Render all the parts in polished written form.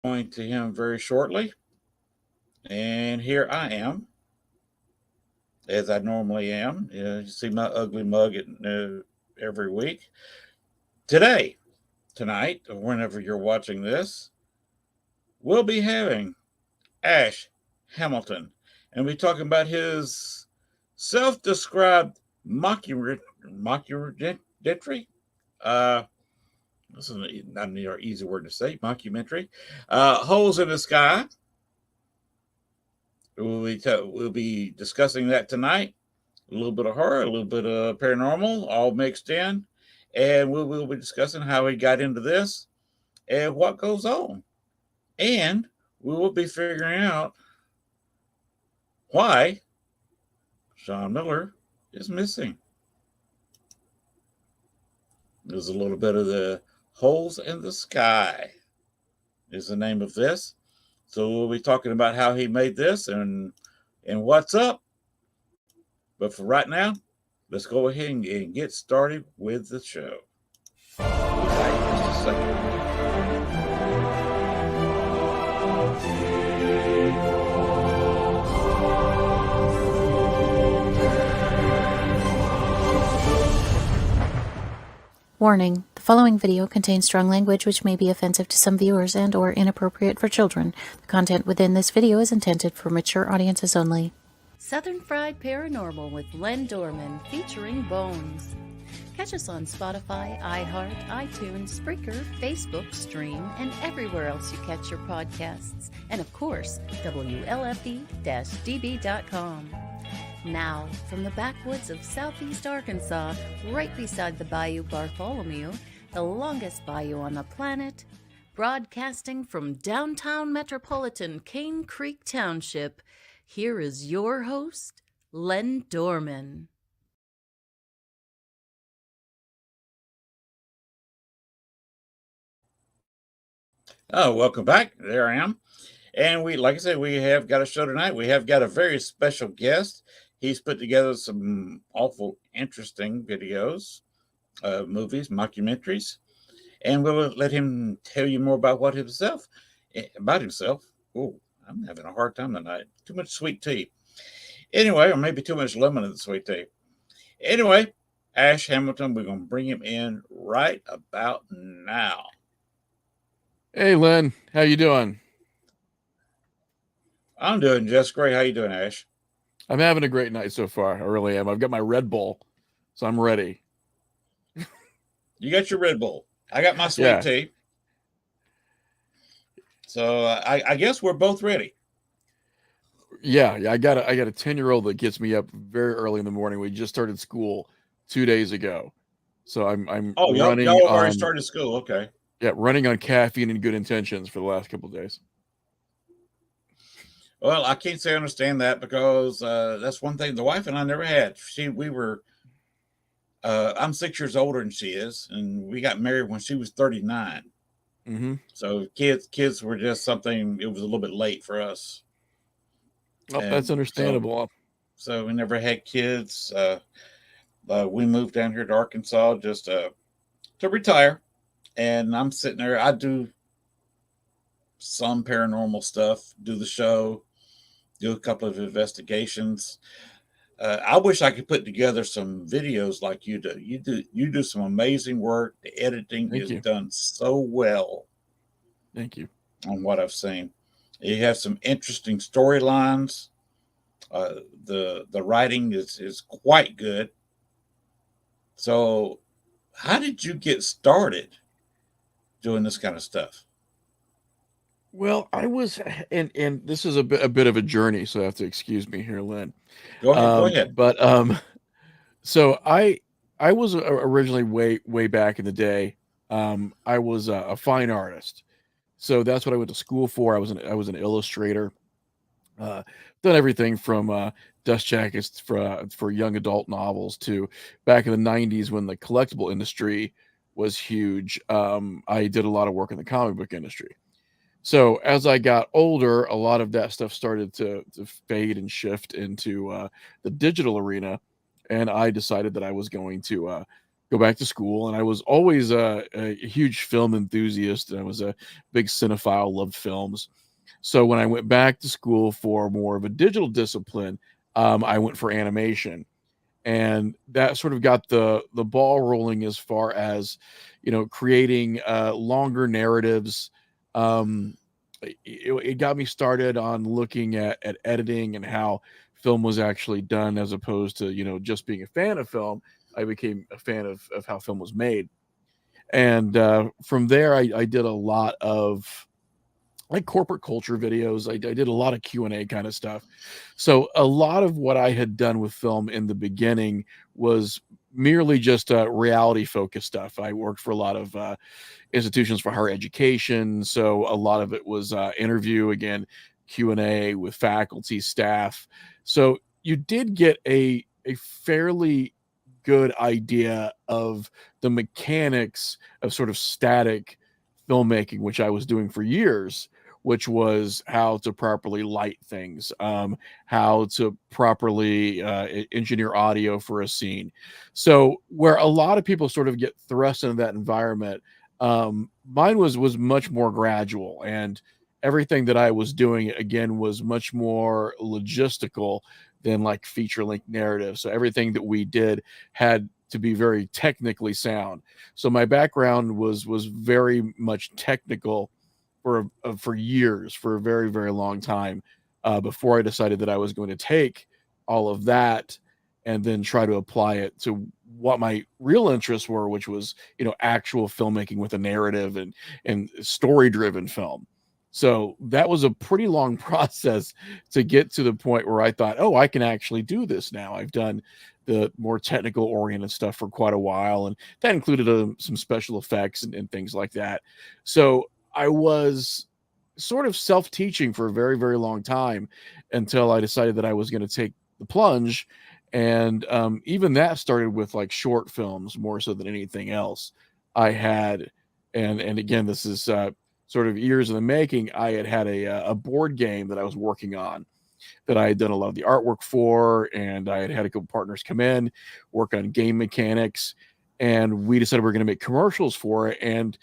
Going to him very shortly. And here I am, as I normally am. You see my ugly mug every week. Today, tonight, or whenever you're watching this, we'll be having Ash Hamilton. And we'll be talking about his self described mockumentary. Uh, this is not an easy word to say, mockumentary. Holes in the Sky. We'll be discussing that tonight. A little bit of horror, a little bit of paranormal, all mixed in. And we'll be discussing how he got into this and what goes on. And we will be figuring out why Sean Miller is missing. There's a little bit of the Holes in the Sky is the name of this. So we'll be talking about how he made this and what's up. But for right now, let's go ahead and get started with the show. Be back in just a second. Warning, the following video contains strong language which may be offensive to some viewers and or inappropriate for children. The content within this video is intended for mature audiences only. Southern Fried Paranormal with Len Dorman featuring Bones. Catch us on Spotify, iHeart, iTunes, Spreaker, Facebook, Stream, and everywhere else you catch your podcasts. And of course, WLFD-DB.com. Now, from the backwoods of southeast Arkansas, right beside the Bayou Bartholomew, the longest bayou on the planet, broadcasting from downtown metropolitan Cane Creek Township, here is your host, Len Dorman. Oh, welcome back. There I am. And like I said, we have got a show tonight. We have got a very special guest. He's put together some awful interesting videos, movies, mockumentaries, and we'll let him tell you more about himself. Oh, I'm having a hard time tonight. Too much sweet tea. Anyway, or maybe too much lemon in the sweet tea. Anyway, Ash Hamilton, we're going to bring him in right about now. Hey, Len, how you doing? I'm doing just great. How you doing, Ash? I'm having a great night so far. I really am. I've got my Red Bull, so I'm ready. You got your Red Bull. I got my sweet tea. So I guess we're both ready. Yeah. I got a 10-year-old that gets me up very early in the morning. We just started school 2 days ago, so I'm running. Y'all already started school. Okay. Yeah, running on caffeine and good intentions for the last couple of days. Well, I can't say I understand that because that's one thing the wife and I never had. I'm 6 years older than she is, and we got married when she was 39. Mm-hmm. So kids were just something. It was a little bit late for us. Oh, that's understandable. So we never had kids. We moved down here to Arkansas just to retire, and I'm sitting there. I do some paranormal stuff, do the show, do a couple of investigations. I wish I could put together some videos like you do. You do some amazing work. The editing is done so well. Thank you. On what I've seen, you have some interesting storylines. The writing is quite good. So, how did you get started doing this kind of stuff? Well, I was, and this is a bit of a journey, so I have to excuse me here, Len. Go ahead. But so I was originally way back in the day. I was a fine artist, so that's what I went to school for. I was an illustrator. Done everything from dust jackets for young adult novels to back in the '90s when the collectible industry was huge. I did a lot of work in the comic book industry. So as I got older, a lot of that stuff started to fade and shift into the digital arena, and I decided that I was going to go back to school, and I was always a huge film enthusiast. I was a big cinephile, loved films. So when I went back to school for more of a digital discipline, I went for animation, and that sort of got the ball rolling as far as creating longer narratives. um it got me started on looking at editing and how film was actually done, as opposed to just being a fan of film. I became a fan of how film was made. And from there, I did a lot of like corporate culture videos. I did a lot of Q&A kind of stuff. So a lot of what I had done with film in the beginning was merely just reality focused stuff. I worked for a lot of institutions for higher education, so a lot of it was interview, again, Q&A with faculty, staff. So you did get a fairly good idea of the mechanics of sort of static filmmaking, which I was doing for years, which was how to properly light things, how to properly engineer audio for a scene. So where a lot of people sort of get thrust into that environment, mine was much more gradual, and everything that I was doing again was much more logistical than like feature length narrative. So everything that we did had to be very technically sound. So my background was very much technical for years, for a very very long time, before I decided that I was going to take all of that and then try to apply it to what my real interests were, which was actual filmmaking with a narrative and story driven film. So that was a pretty long process to get to the point where I thought, oh, I can actually do this now. I've done the more technical oriented stuff for quite a while, and that included some special effects and things like that. So I was sort of self teaching for a very, very long time until I decided that I was going to take the plunge. And even that started with like short films more so than anything else. I had, and again, this is sort of years in the making. I had a board game that I was working on, that I had done a lot of the artwork for, and I had a couple partners come in, work on game mechanics, and we decided we are going to make commercials for it. And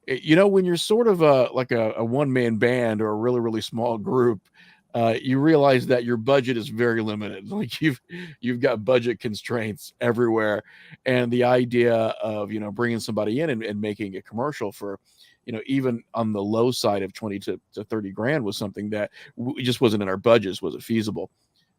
when you're sort of like a one-man band or a really really small group, you realize that your budget is very limited. Like you've got budget constraints everywhere, and the idea of bringing somebody in and making a commercial for even on the low side of 20 to 30 grand was something that just wasn't in our budgets, wasn't feasible.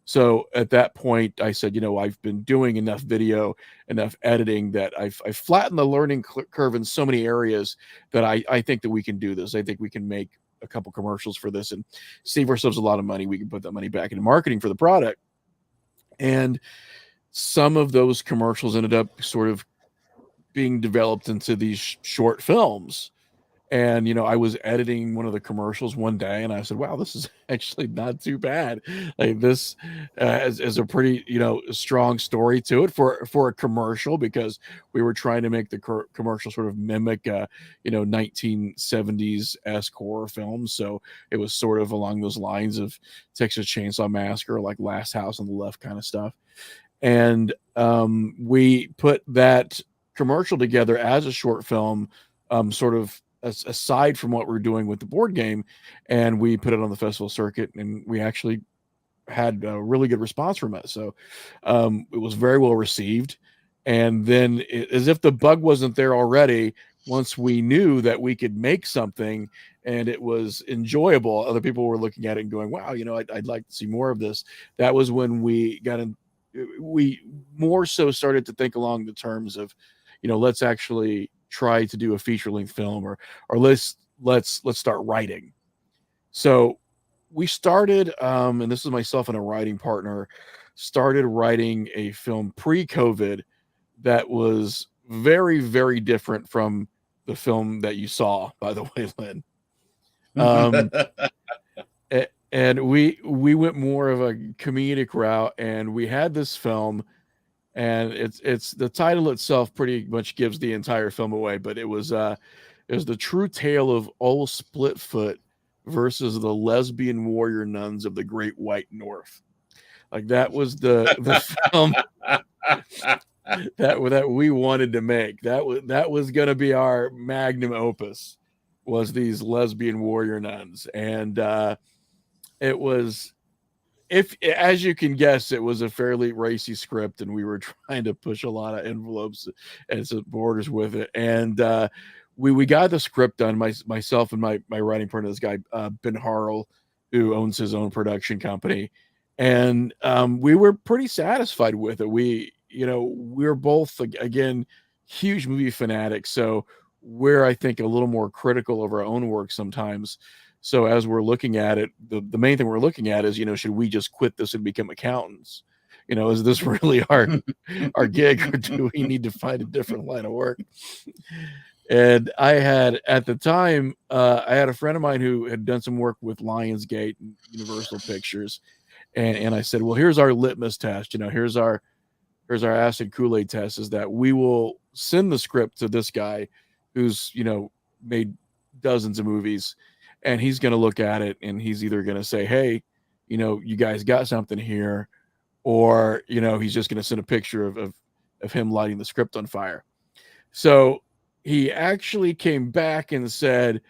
So at that point, I said, I've been doing enough video, enough editing, that I've flattened the learning curve in so many areas that I think that we can do this. I think we can make a couple commercials for this and save ourselves a lot of money. We can put that money back into marketing for the product. And some of those commercials ended up sort of being developed into these short films. And I was editing one of the commercials one day, and I said, "Wow, this is actually not too bad. Like this is a pretty strong story to it for a commercial, because we were trying to make the commercial sort of mimic 1970s esque horror films. So it was sort of along those lines of Texas Chainsaw Massacre, like Last House on the Left kind of stuff. And we put that commercial together as a short film, sort of aside from what we're doing with the board game, and we put it on the festival circuit, and we actually had a really good response from it. So it was very well received. And then as if the bug wasn't there already, once we knew that we could make something and it was enjoyable, other people were looking at it and going, wow, I'd like to see more of this. That was when we more so started to think along the terms of, let's actually try to do a feature length film, or let's start writing. So we started, and this is myself and a writing partner, started writing a film pre-COVID that was very very different from the film that you saw, by the way, Lynn. um and we went more of a comedic route, and we had this film, and it's the title itself pretty much gives the entire film away, but it was the true tale of old Splitfoot versus the lesbian warrior nuns of the Great White North. Like that was the film. that we wanted to make. That was going to be our magnum opus, was these lesbian warrior nuns. And it was, if as you can guess, it was a fairly racy script, and we were trying to push a lot of envelopes and some borders with it. And we got the script done. Myself and my writing partner, this guy Ben Harrell, who owns his own production company, and we were pretty satisfied with it. We're both, again, huge movie fanatics, so we're, I think, a little more critical of our own work sometimes. So as we're looking at it, the main thing we're looking at is, should we just quit this and become accountants? Is this really our gig, or do we need to find a different line of work? And I had, at the time, I had a friend of mine who had done some work with Lionsgate and Universal Pictures, and I said, well, here's our litmus test. Here's our acid Kool-Aid test, is that we will send the script to this guy who's made dozens of movies, and he's going to look at it, and he's either going to say, hey, you guys got something here, or he's just going to send a picture of him lighting the script on fire. So he actually came back and said,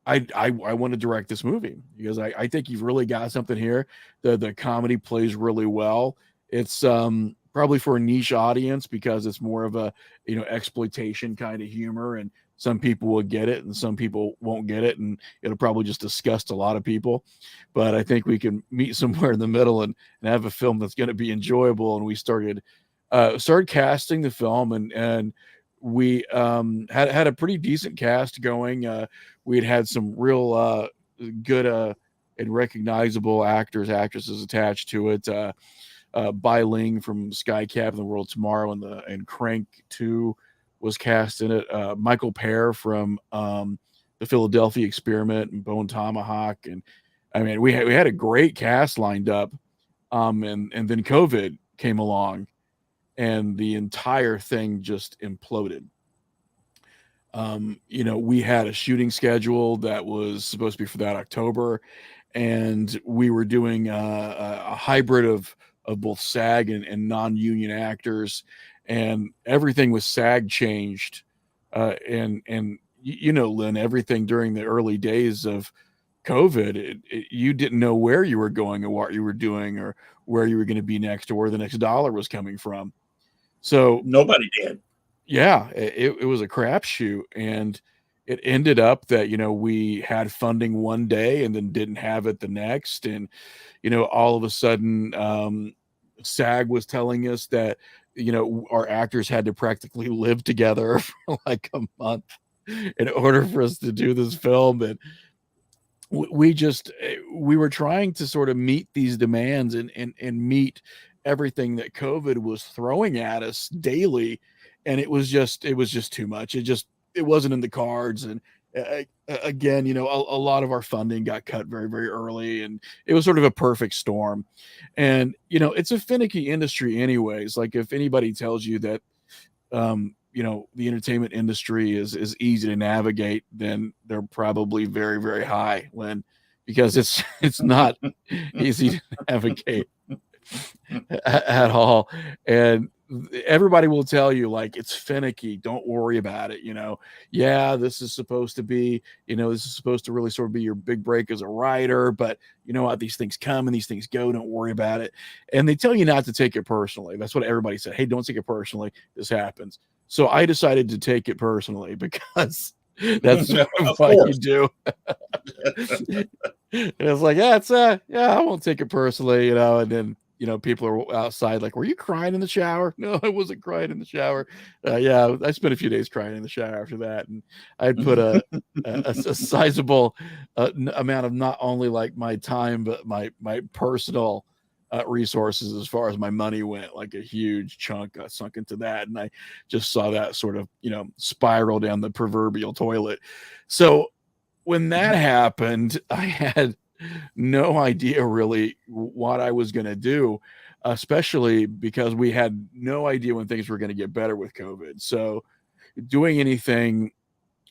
I want to direct this movie, because I think you've really got something here. The comedy plays really well. It's probably for a niche audience, because it's more of a exploitation kind of humor, and some people will get it and some people won't get it, and it'll probably just disgust a lot of people. But I think we can meet somewhere in the middle and have a film that's going to be enjoyable. And we started casting the film, and we had a pretty decent cast going. We had some real good and recognizable actresses attached to it. Bai Ling from Sky Captain: The World Tomorrow and Crank 2 was cast in it. Michael Pear from The Philadelphia Experiment and Bone Tomahawk. And I mean, we had a great cast lined up. And then COVID came along, and the entire thing just imploded. We had a shooting schedule that was supposed to be for that October, and we were doing a hybrid of both SAG and non-union actors, and everything with SAG changed. And Lynn, everything during the early days of COVID, you didn't know where you were going or what you were doing or where you were going to be next or where the next dollar was coming from. So nobody did. Yeah, it was a crapshoot, and it ended up that we had funding one day and then didn't have it the next, and all of a sudden, SAG was telling us that our actors had to practically live together for like a month in order for us to do this film. And we were trying to sort of meet these demands and meet everything that COVID was throwing at us daily, and it was just too much. It wasn't in the cards. And again, a lot of our funding got cut very, very early, and it was sort of a perfect storm. And it's a finicky industry anyways. Like, if anybody tells you that the entertainment industry is easy to navigate, then they're probably very, very high, Lynn, because it's not easy to navigate at all. And everybody will tell you, like, it's finicky, don't worry about it. Yeah, this is supposed to be, this is supposed to really sort of be your big break as a writer, but you know what, these things come and these things go, don't worry about it. And they tell you not to take it personally. That's what everybody said. Hey, don't take it personally, this happens. So I decided to take it personally, because that's what you do. And it's like, I won't take it personally, and then people are outside like, were you crying in the shower? No, I wasn't crying in the shower. Yeah, I spent a few days crying in the shower after that. And I'd put a sizable amount of not only like my time, but my personal resources, as far as my money went. Like, a huge chunk got sunk into that. And I just saw that sort of, spiral down the proverbial toilet. So when that happened, I had no idea really what I was going to do, especially because we had no idea when things were going to get better with COVID. So doing anything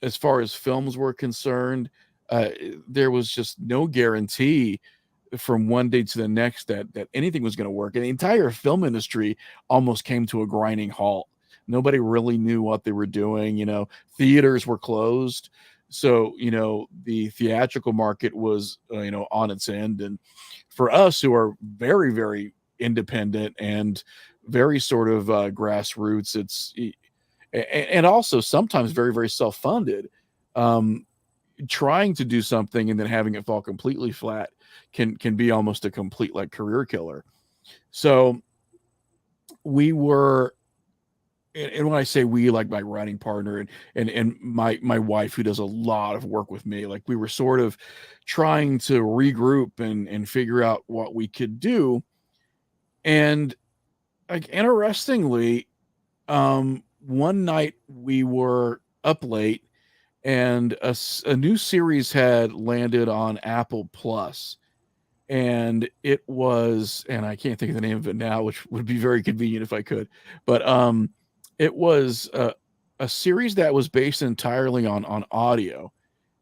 as far as films were concerned, there was just no guarantee from one day to the next that anything was going to work. And the entire film industry almost came to a grinding halt. Nobody really knew what they were doing. Theaters were closed. So, the theatrical market was, on its end. And for us who are very, very independent and very sort of grassroots, and also sometimes very, very self-funded, um, trying to do something and then having it fall completely flat can be almost a complete like career killer. So we were, and when I say we, like my writing partner and my wife, who does a lot of work with me, like we were sort of trying to regroup and figure out what we could do. And like interestingly, one night we were up late and a new series had landed on Apple Plus, and it was, and I can't think of the name of it now, which would be very convenient if I could, but it was a series that was based entirely on audio,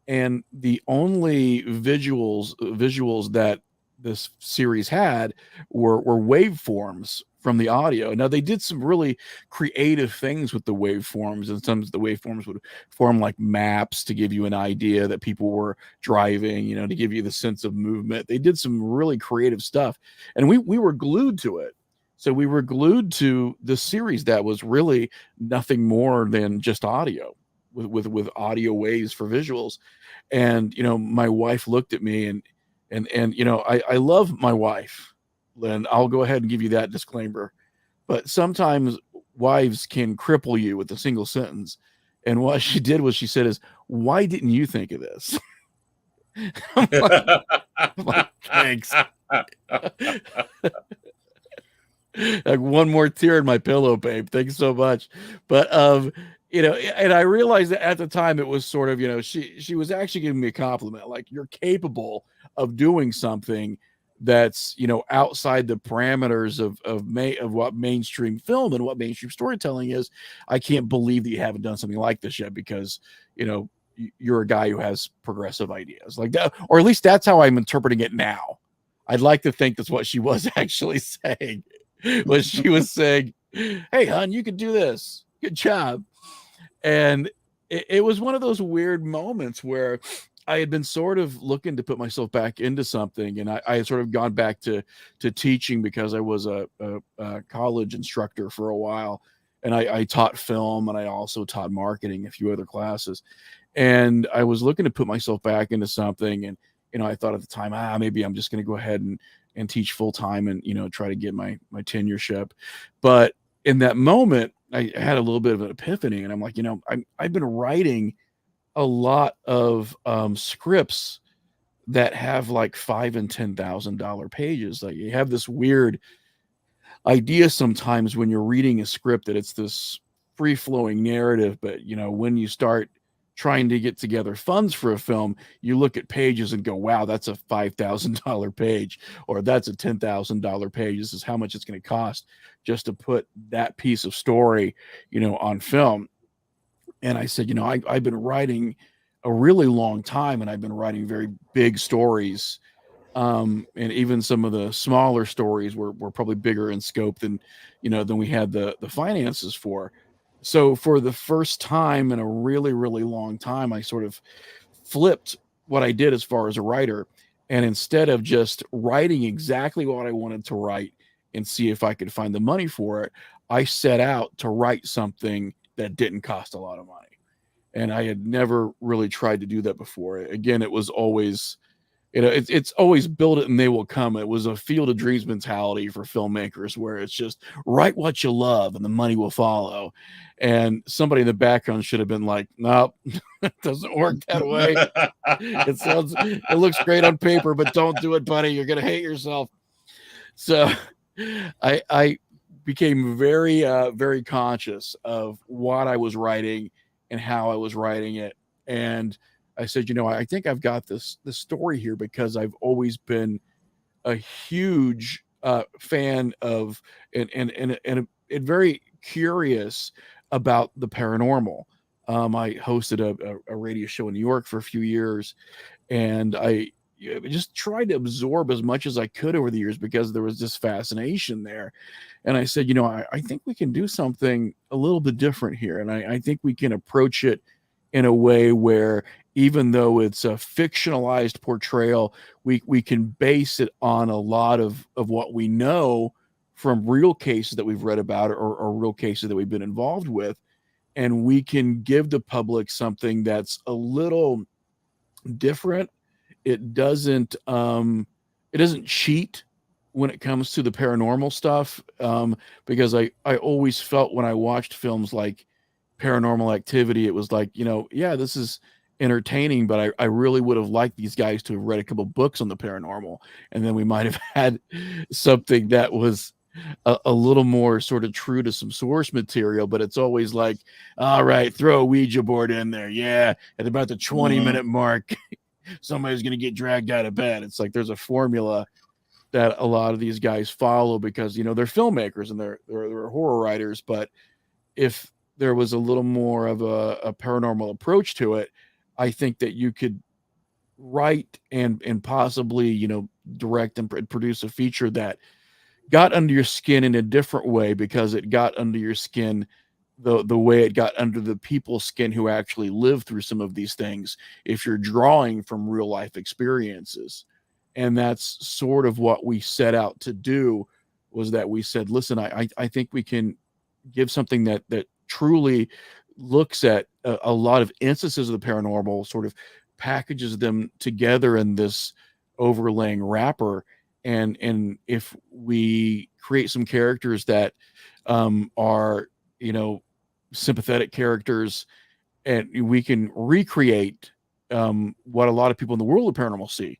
and the only visuals that this series had were waveforms from the audio. Now they did some really creative things with the waveforms, and some of the waveforms would form like maps to give you an idea that people were driving, to give you the sense of movement. They did some really creative stuff, and we were glued to it. So we were glued to the series that was really nothing more than just audio with audio waves for visuals. And my wife looked at me, and I love my wife, and I'll go ahead and give you that disclaimer, but sometimes wives can cripple you with a single sentence. And what she did was she said is, why didn't you think of this? I'm like, thanks. Like, one more tear in my pillow, babe. Thanks so much. But and I realized that at the time it was sort of, she was actually giving me a compliment, like, you're capable of doing something that's, outside the parameters of what mainstream film and what mainstream storytelling is. I can't believe that you haven't done something like this yet, because you're a guy who has progressive ideas like that, or at least that's how I'm interpreting it now. I'd like to think that's what she was actually saying. Was she was saying, hey, hon, you could do this. Good job. And it was one of those weird moments where I had been sort of looking to put myself back into something. And I had sort of gone back to teaching, because I was a college instructor for a while. And I taught film, and I also taught marketing, a few other classes. And I was looking to put myself back into something. And, I thought at the time, maybe I'm just going to go ahead and teach full time and, try to get my tenureship. But in that moment, I had a little bit of an epiphany, and I'm like, I've been writing a lot of scripts that have like $5,000 and $10,000 pages. Like, you have this weird idea sometimes when you're reading a script that it's this free flowing narrative, but when you start trying to get together funds for a film, you look at pages and go, wow, that's a $5,000 page, or that's a $10,000 page. This is how much it's going to cost just to put that piece of story, on film. And I said, I've been writing a really long time, and I've been writing very big stories. And even some of the smaller stories were probably bigger in scope than we had the finances for. So for the first time in a really, really long time, I sort of flipped what I did as far as a writer. And instead of just writing exactly what I wanted to write and see if I could find the money for it, I set out to write something that didn't cost a lot of money. And I had never really tried to do that before. Again, it was always, it's always build it and they will come. It was a field of dreams mentality for filmmakers, where it's just write what you love and the money will follow. And somebody in the background should have been like, nope, it doesn't work that way. It looks great on paper, but don't do it, buddy. You're going to hate yourself. So I became very, very conscious of what I was writing and how I was writing it. And I said, I think I've got this story here, because I've always been a huge fan of and very curious about the paranormal. I hosted a radio show in New York for a few years, and I just tried to absorb as much as I could over the years because there was this fascination there. And I said, I think we can do something a little bit different here. And I think we can approach it in a way where, even though it's a fictionalized portrayal, we can base it on a lot of what we know from real cases that we've read about, or real cases that we've been involved with. And we can give the public something that's a little different. It doesn't cheat when it comes to the paranormal stuff, because I always felt when I watched films like Paranormal Activity, it was like, yeah, this is entertaining, but I really would have liked these guys to have read a couple books on the paranormal, and then we might have had something that was a little more sort of true to some source material. But it's always like, all right, throw a Ouija board in there. Yeah, at about the 20-minute mark, somebody's going to get dragged out of bed. It's like there's a formula that a lot of these guys follow because, they're filmmakers and they're horror writers. But if there was a little more of a paranormal approach to it, I think that you could write and possibly, direct and produce a feature that got under your skin in a different way, because it got under your skin the way it got under the people's skin who actually live through some of these things, if you're drawing from real life experiences. And that's sort of what we set out to do, was that we said, listen, I think we can give something that truly looks at a lot of instances of the paranormal, sort of packages them together in this overlaying wrapper. And if we create some characters that are, sympathetic characters, and we can recreate what a lot of people in the world of paranormal see,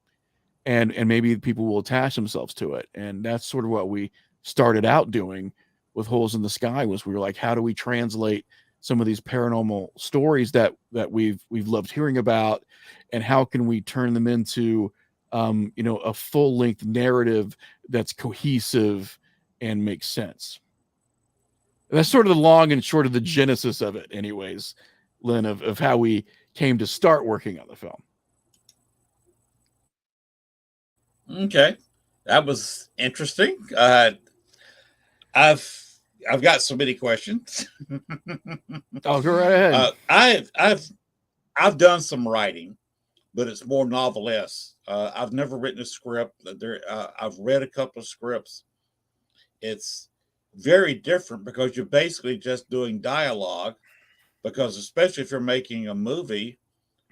and maybe people will attach themselves to it. And that's sort of what we started out doing with Holes in the Sky. Was we were like, how do we translate some of these paranormal stories that we've loved hearing about, and how can we turn them into a full-length narrative that's cohesive and makes sense. And that's sort of the long and short of the genesis of it, anyways, Lynn, of how we came to start working on the film. Okay, that was interesting. I've got so many questions. Oh, go right ahead. I've done some writing, but it's more novelesque. I've never written a script. I've read a couple of scripts. It's very different because you're basically just doing dialogue. Because especially if you're making a movie,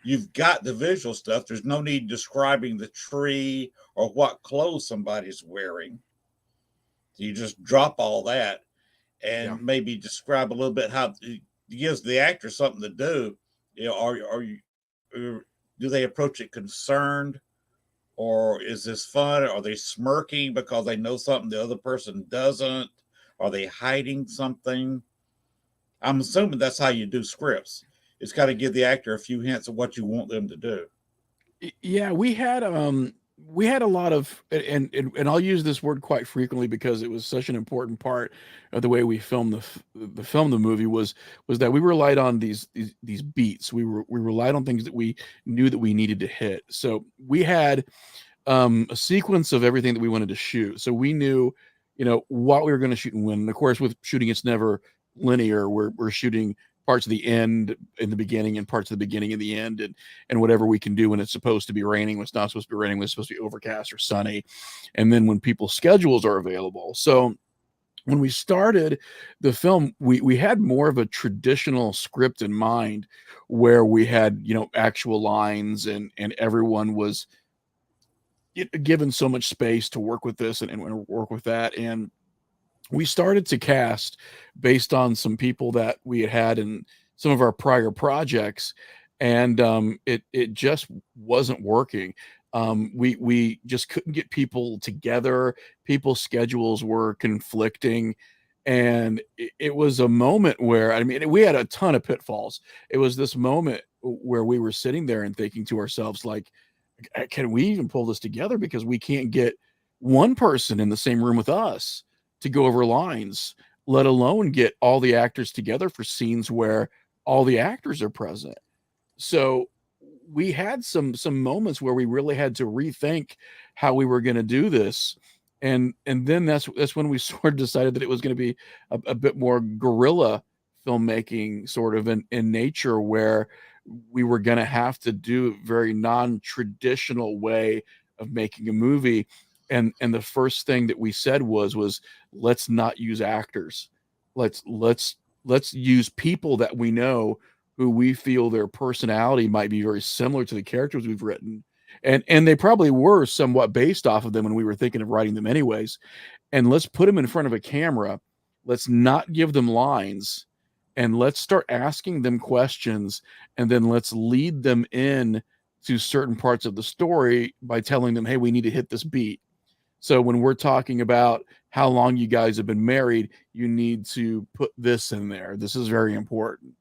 you've got the visual stuff. There's no need describing the tree or what clothes somebody's wearing. You just drop all that and maybe describe a little bit how it gives the actor something to do. Do they approach it concerned, or is this fun? Are they smirking because they know something the other person doesn't? Are they hiding something? I'm assuming that's how you do scripts. It's got to give the actor a few hints of what you want them to do. Yeah, we had a lot of, and I'll use this word quite frequently because it was such an important part of the way we filmed the movie, was that we relied on these beats. We relied on things that we knew that we needed to hit. So we had a sequence of everything that we wanted to shoot. So we knew, what we were going to shoot and when. And of course, with shooting, it's never linear. We're shooting parts of the end in the beginning and parts of the beginning in the end, and whatever we can do when it's supposed to be raining, when it's not supposed to be raining, when it's supposed to be overcast or sunny, and then when people's schedules are available. So when we started the film, we had more of a traditional script in mind, where we had, actual lines, and everyone was given so much space to work with this and work with that. And we started to cast based on some people that we had in some of our prior projects, and it just wasn't working. We just couldn't get people together. People's schedules were conflicting, and it was a moment where, I mean, we had a ton of pitfalls. It was this moment where we were sitting there and thinking to ourselves, like, can we even pull this together? Because we can't get one person in the same room with us to go over lines, let alone get all the actors together for scenes where all the actors are present. So we had some moments where we really had to rethink how we were going to do this, and then that's when we sort of decided that it was going to be a bit more guerrilla filmmaking, sort of in nature, where we were going to have to do a very non-traditional way of making a movie. And the first thing that we said was let's not use actors. Let's use people that we know, who we feel their personality might be very similar to the characters we've written. And they probably were somewhat based off of them when we were thinking of writing them anyways. And let's put them in front of a camera. Let's not give them lines, and let's start asking them questions, and then let's lead them in to certain parts of the story by telling them, hey, we need to hit this beat. So when we're talking about how long you guys have been married, you need to put this in there. This is very important.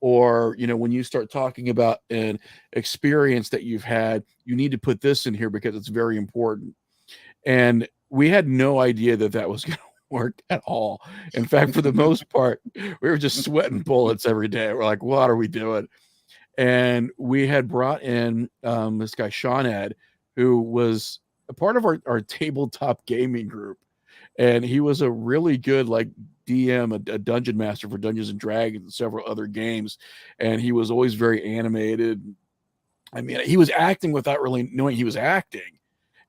Or, when you start talking about an experience that you've had, you need to put this in here because it's very important. And we had no idea that that was going to work at all. In fact, for the most part, we were just sweating bullets every day. We're like, what are we doing? And we had brought in this guy, Sean Ed, who was a part of our tabletop gaming group. And he was a really good, like, DM, a dungeon master for Dungeons and Dragons and several other games. And he was always very animated. I mean, he was acting without really knowing he was acting.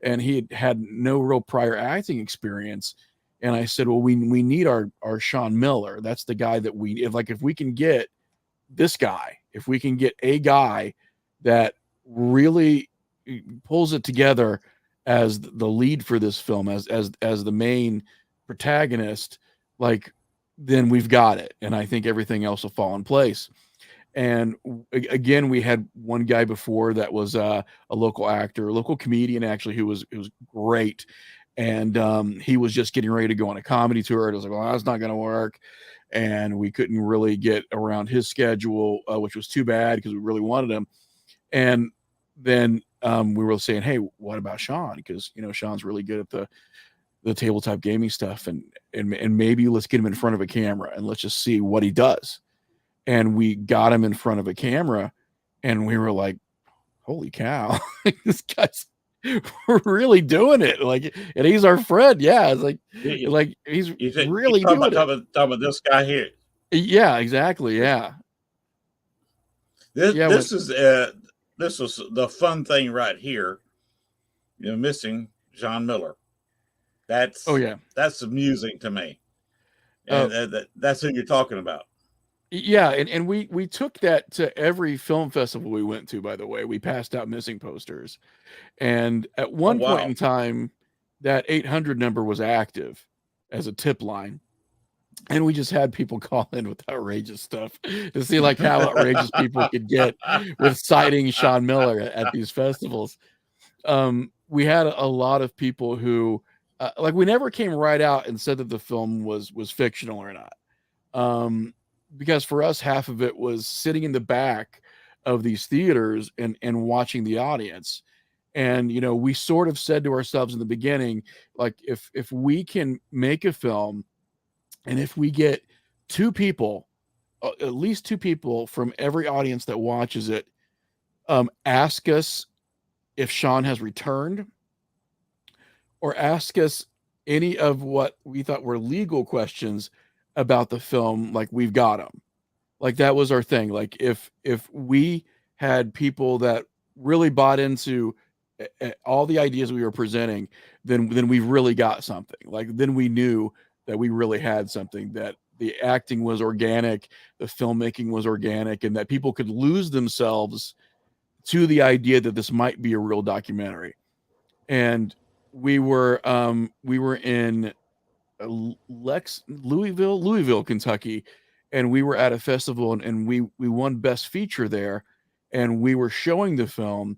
And he had no real prior acting experience. And I said, well, we need our Sean Miller. That's the guy that if we can get this guy, if we can get a guy that really pulls it together as the lead for this film, as the main protagonist, like, then we've got it. And I think everything else will fall in place. And again, we had one guy before that was a local actor, a local comedian, actually, who was great. And he was just getting ready to go on a comedy tour. And I was like, well, that's not going to work. And we couldn't really get around his schedule, which was too bad because we really wanted him. And then we were saying, hey, what about Sean? Because, Sean's really good at the tabletop gaming stuff. And maybe let's get him in front of a camera and let's just see what he does. And we got him in front of a camera, and we were like, holy cow, this guy's really doing it. Like, and he's our friend. Yeah. It's like he's really doing it. Talking about this guy here. Yeah, exactly. Yeah. This was the fun thing right here. Missing John Miller. That's amusing to me. And that's who you're talking about. Yeah, and we took that to every film festival we went to, by the way. We passed out missing posters. And at one point in time, that 800 number was active as a tip line. And we just had people call in with outrageous stuff to see, like, how outrageous people could get with citing Sean Miller at these festivals. We had a lot of people who, we never came right out and said that the film was fictional or not. Because for us, half of it was sitting in the back of these theaters and watching the audience. And, we sort of said to ourselves in the beginning, like, if we can make a film, and if we get two people, at least two people from every audience that watches it, ask us if Sean has returned, or ask us any of what we thought were legal questions about the film, like, we've got them. Like, that was our thing. Like, if we had people that really bought into all the ideas we were presenting, then we really got something. Like, then we knew that we really had something, that the acting was organic, the filmmaking was organic, and that people could lose themselves to the idea that this might be a real documentary. And we were in Louisville, Kentucky, and we were at a festival, and we won Best Feature there, and we were showing the film,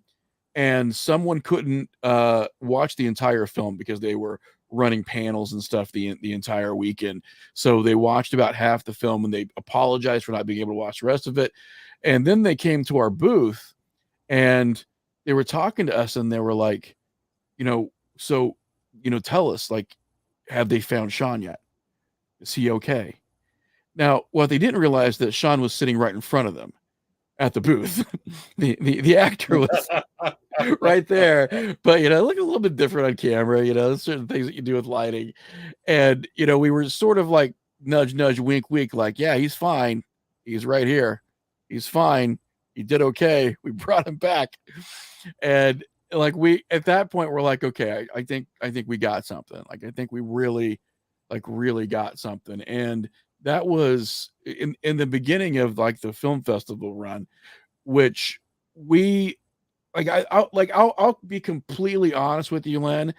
and someone couldn't watch the entire film because they were running panels and stuff the entire weekend. So they watched about half the film, and they apologized for not being able to watch the rest of it. And then they came to our booth, and they were talking to us, and they were like, tell us, like, have they found Sean yet? Is he okay? Now, what they didn't realize, that Sean was sitting right in front of them. at the booth. The actor was right there, but look a little bit different on camera. There's certain things that you do with lighting, and we were sort of like nudge, nudge, wink, wink, like, yeah, he's fine, he's right here, he's fine, he did okay. We brought him back, and like we at that point we're like, okay, I think we got something. Like I think we really got something, and that was in the beginning of like the film festival run, which we I'll be completely honest with you, Len.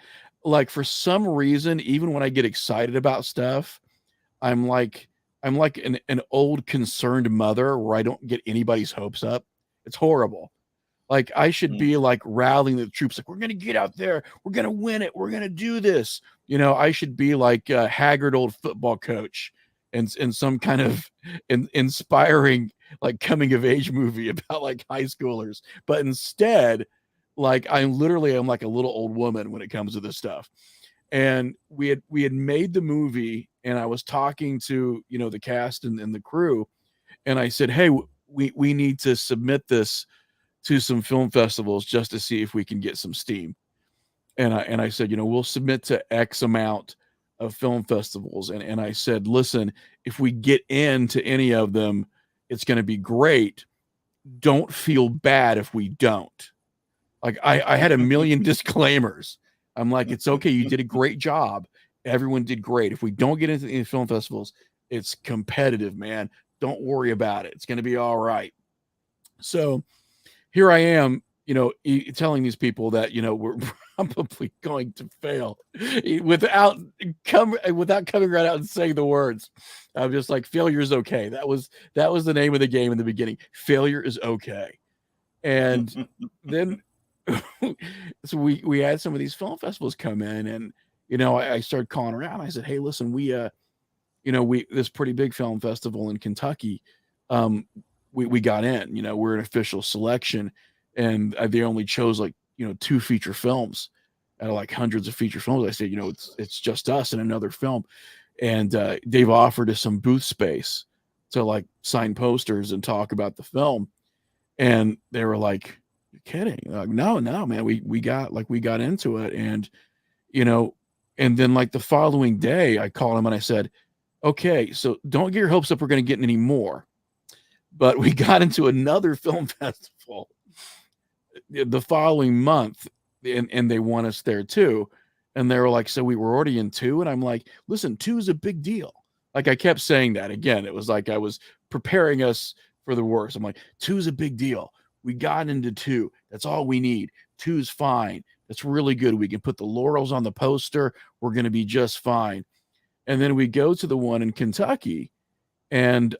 Like for some reason, even when I get excited about stuff, I'm like an old concerned mother where I don't get anybody's hopes up. It's horrible. Like I should be like rallying the troops, like we're gonna get out there, we're gonna win it, we're gonna do this. I should be like a haggard old football coach in some kind of inspiring like coming of age movie about like high schoolers. But instead, like I'm like a little old woman when it comes to this stuff. And we had made the movie, and I was talking to the cast and the crew, and I said, hey, we need to submit this to some film festivals just to see if we can get some steam. And I said, we'll submit to X amount of film festivals. And I said, listen, if we get into any of them, it's going to be great. Don't feel bad if we don't. Like I had a million disclaimers. I'm like, it's okay. You did a great job. Everyone did great. If we don't get into the film festivals, it's competitive, man. Don't worry about it. It's going to be all right. So here I am, telling these people that, we're probably going to fail without coming right out and saying the words. I'm just like, failure is okay. That was the name of the game in the beginning. Failure is okay. And then so we had some of these film festivals come in, and, I started calling around. I said, hey, listen, we this pretty big film festival in Kentucky, we got in, we're an official selection, and they only chose like, 2 feature films out of like hundreds of feature films. I said, it's just us and another film. And they've offered us some booth space to like sign posters and talk about the film. And they were like, you're kidding. Like, no, man, we got into it. And, and then like the following day I called him and I said, okay, so don't get your hopes up we're going to get any more. But we got into another film festival the following month, and they want us there too. And they were like, so we were already in 2? And I'm like, listen, 2 is a big deal. Like I kept saying that again. It was like I was preparing us for the worst. I'm like, 2 is a big deal. We got into 2. That's all we need. 2 is fine. That's really good. We can put the laurels on the poster. We're going to be just fine. And then we go to the one in Kentucky, and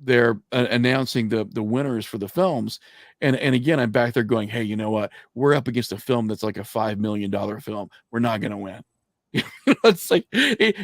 they're announcing the winners for the films. And again, I'm back there going, hey, you know what? We're up against a film that's like a $5 million film. We're not going to win. It's like,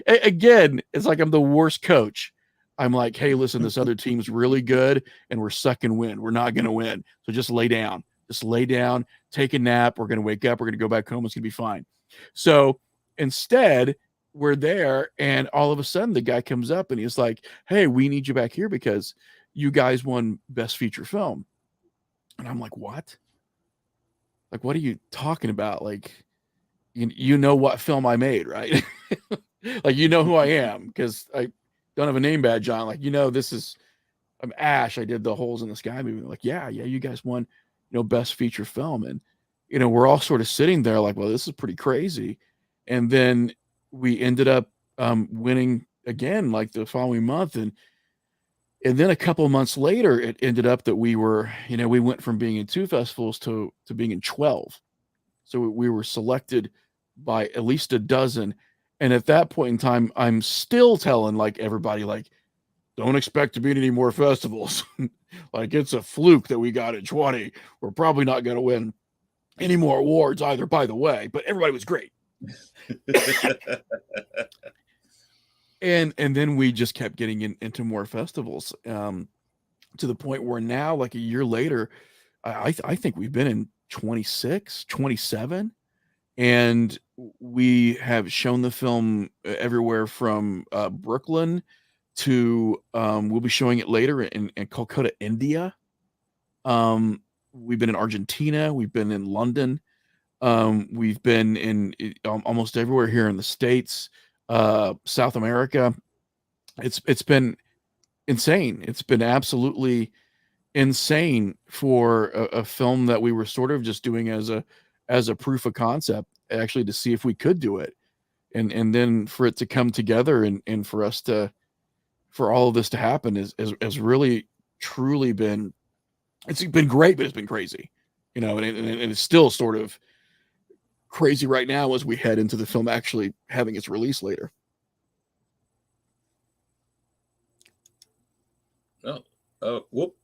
again, it's like I'm the worst coach. I'm like, hey, listen, this other team's really good, and we're sucking wind. We're not going to win. So just lay down. Just lay down, take a nap. We're going to wake up. We're going to go back home. It's going to be fine. So instead, we're there, and all of a sudden the guy comes up and he's like, hey, we need you back here because you guys won best feature film. And I'm like, what? Like, what are you talking about? Like, you know what film I made, right? Like, who I am, because I don't have a name badge on. Like, I'm Ash. I did the Holes in the Sky movie. Like, yeah, you guys won, best feature film. And, we're all sort of sitting there like, well, this is pretty crazy. And then we ended up winning again, like the following month. And then a couple of months later, it ended up that we were, we went from being in 2 festivals to being in 12. So we were selected by at least a dozen. And at that point in time, I'm still telling like everybody, like, don't expect to be in any more festivals. Like, it's a fluke that we got at 20. We're probably not going to win any more awards either, by the way, but everybody was great. And then we just kept getting into more festivals, to the point where now, like a year later, I think we've been in 26, 27, and we have shown the film everywhere from Brooklyn to we'll be showing it later in Calcutta, India. We've been in Argentina. We've been in London. We've been in almost everywhere here in the States, South America. It's been insane. It's been absolutely insane for a film that we were sort of just doing as a proof of concept, actually, to see if we could do it, and then for it to come together and for us to for all of this to happen is really truly been, it's been great, but it's been crazy, and it's still sort of crazy right now as we head into the film actually having its release later. Whoop.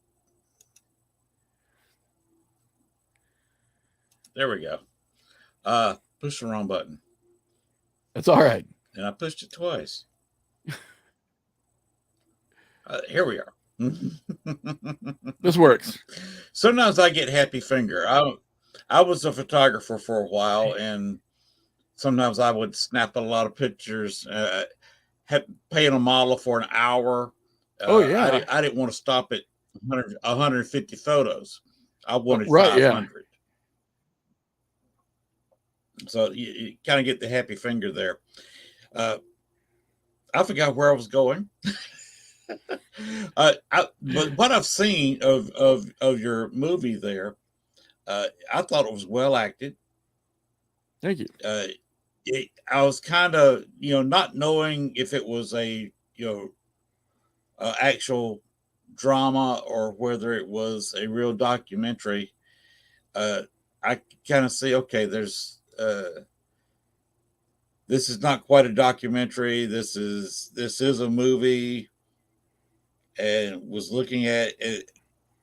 There we go. Pushed the wrong button. That's all right. And I pushed it twice. Here we are. This works. Sometimes I get happy finger. I was a photographer for a while, and sometimes I would snap a lot of pictures, paying a model for an hour. Oh, yeah. I didn't want to stop at 150 photos. I wanted Right, 500. Yeah. So you kind of get the happy finger there. I forgot where I was going. But what I've seen of your movie there, I thought it was well acted. Thank you. I was kind of, not knowing if it was a, actual drama or whether it was a real documentary. I kind of see, okay, there's, this is not quite a documentary. This is a movie, and was looking at it,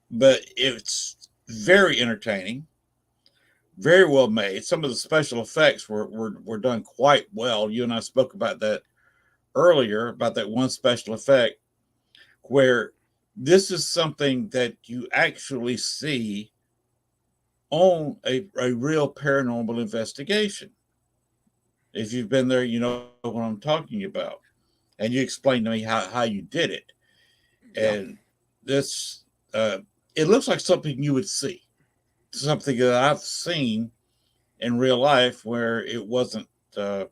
but it's very entertaining, very well made. Some of the special effects were done quite well. You and I spoke about that earlier, about that one special effect where this is something that you actually see on a real paranormal investigation. If you've been there, you know what I'm talking about. And you explained to me how you did it. And this, it looks like something you would see, something that I've seen in real life where it wasn't in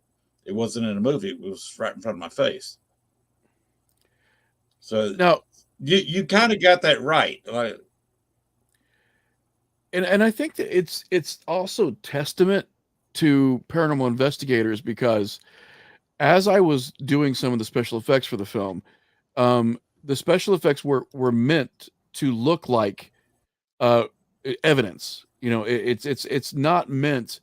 a movie. It was right in front of my face. So now you kind of got that right. Like, and I think that it's also testament to paranormal investigators, because as I was doing some of the special effects for the film, the special effects were meant to look like evidence. It's not meant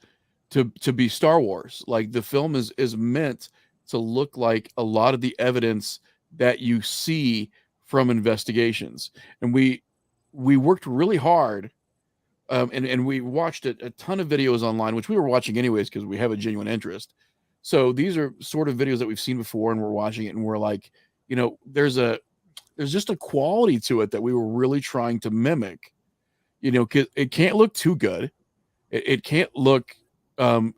to be Star Wars. Like, the film is meant to look like a lot of the evidence that you see from investigations. And we worked really hard, and we watched a ton of videos online, which we were watching anyways because we have a genuine interest. So these are sort of videos that we've seen before, and we're watching it, and we're like, there's just a quality to it that we were really trying to mimic. 'Cause it can't look too good. It can't look, too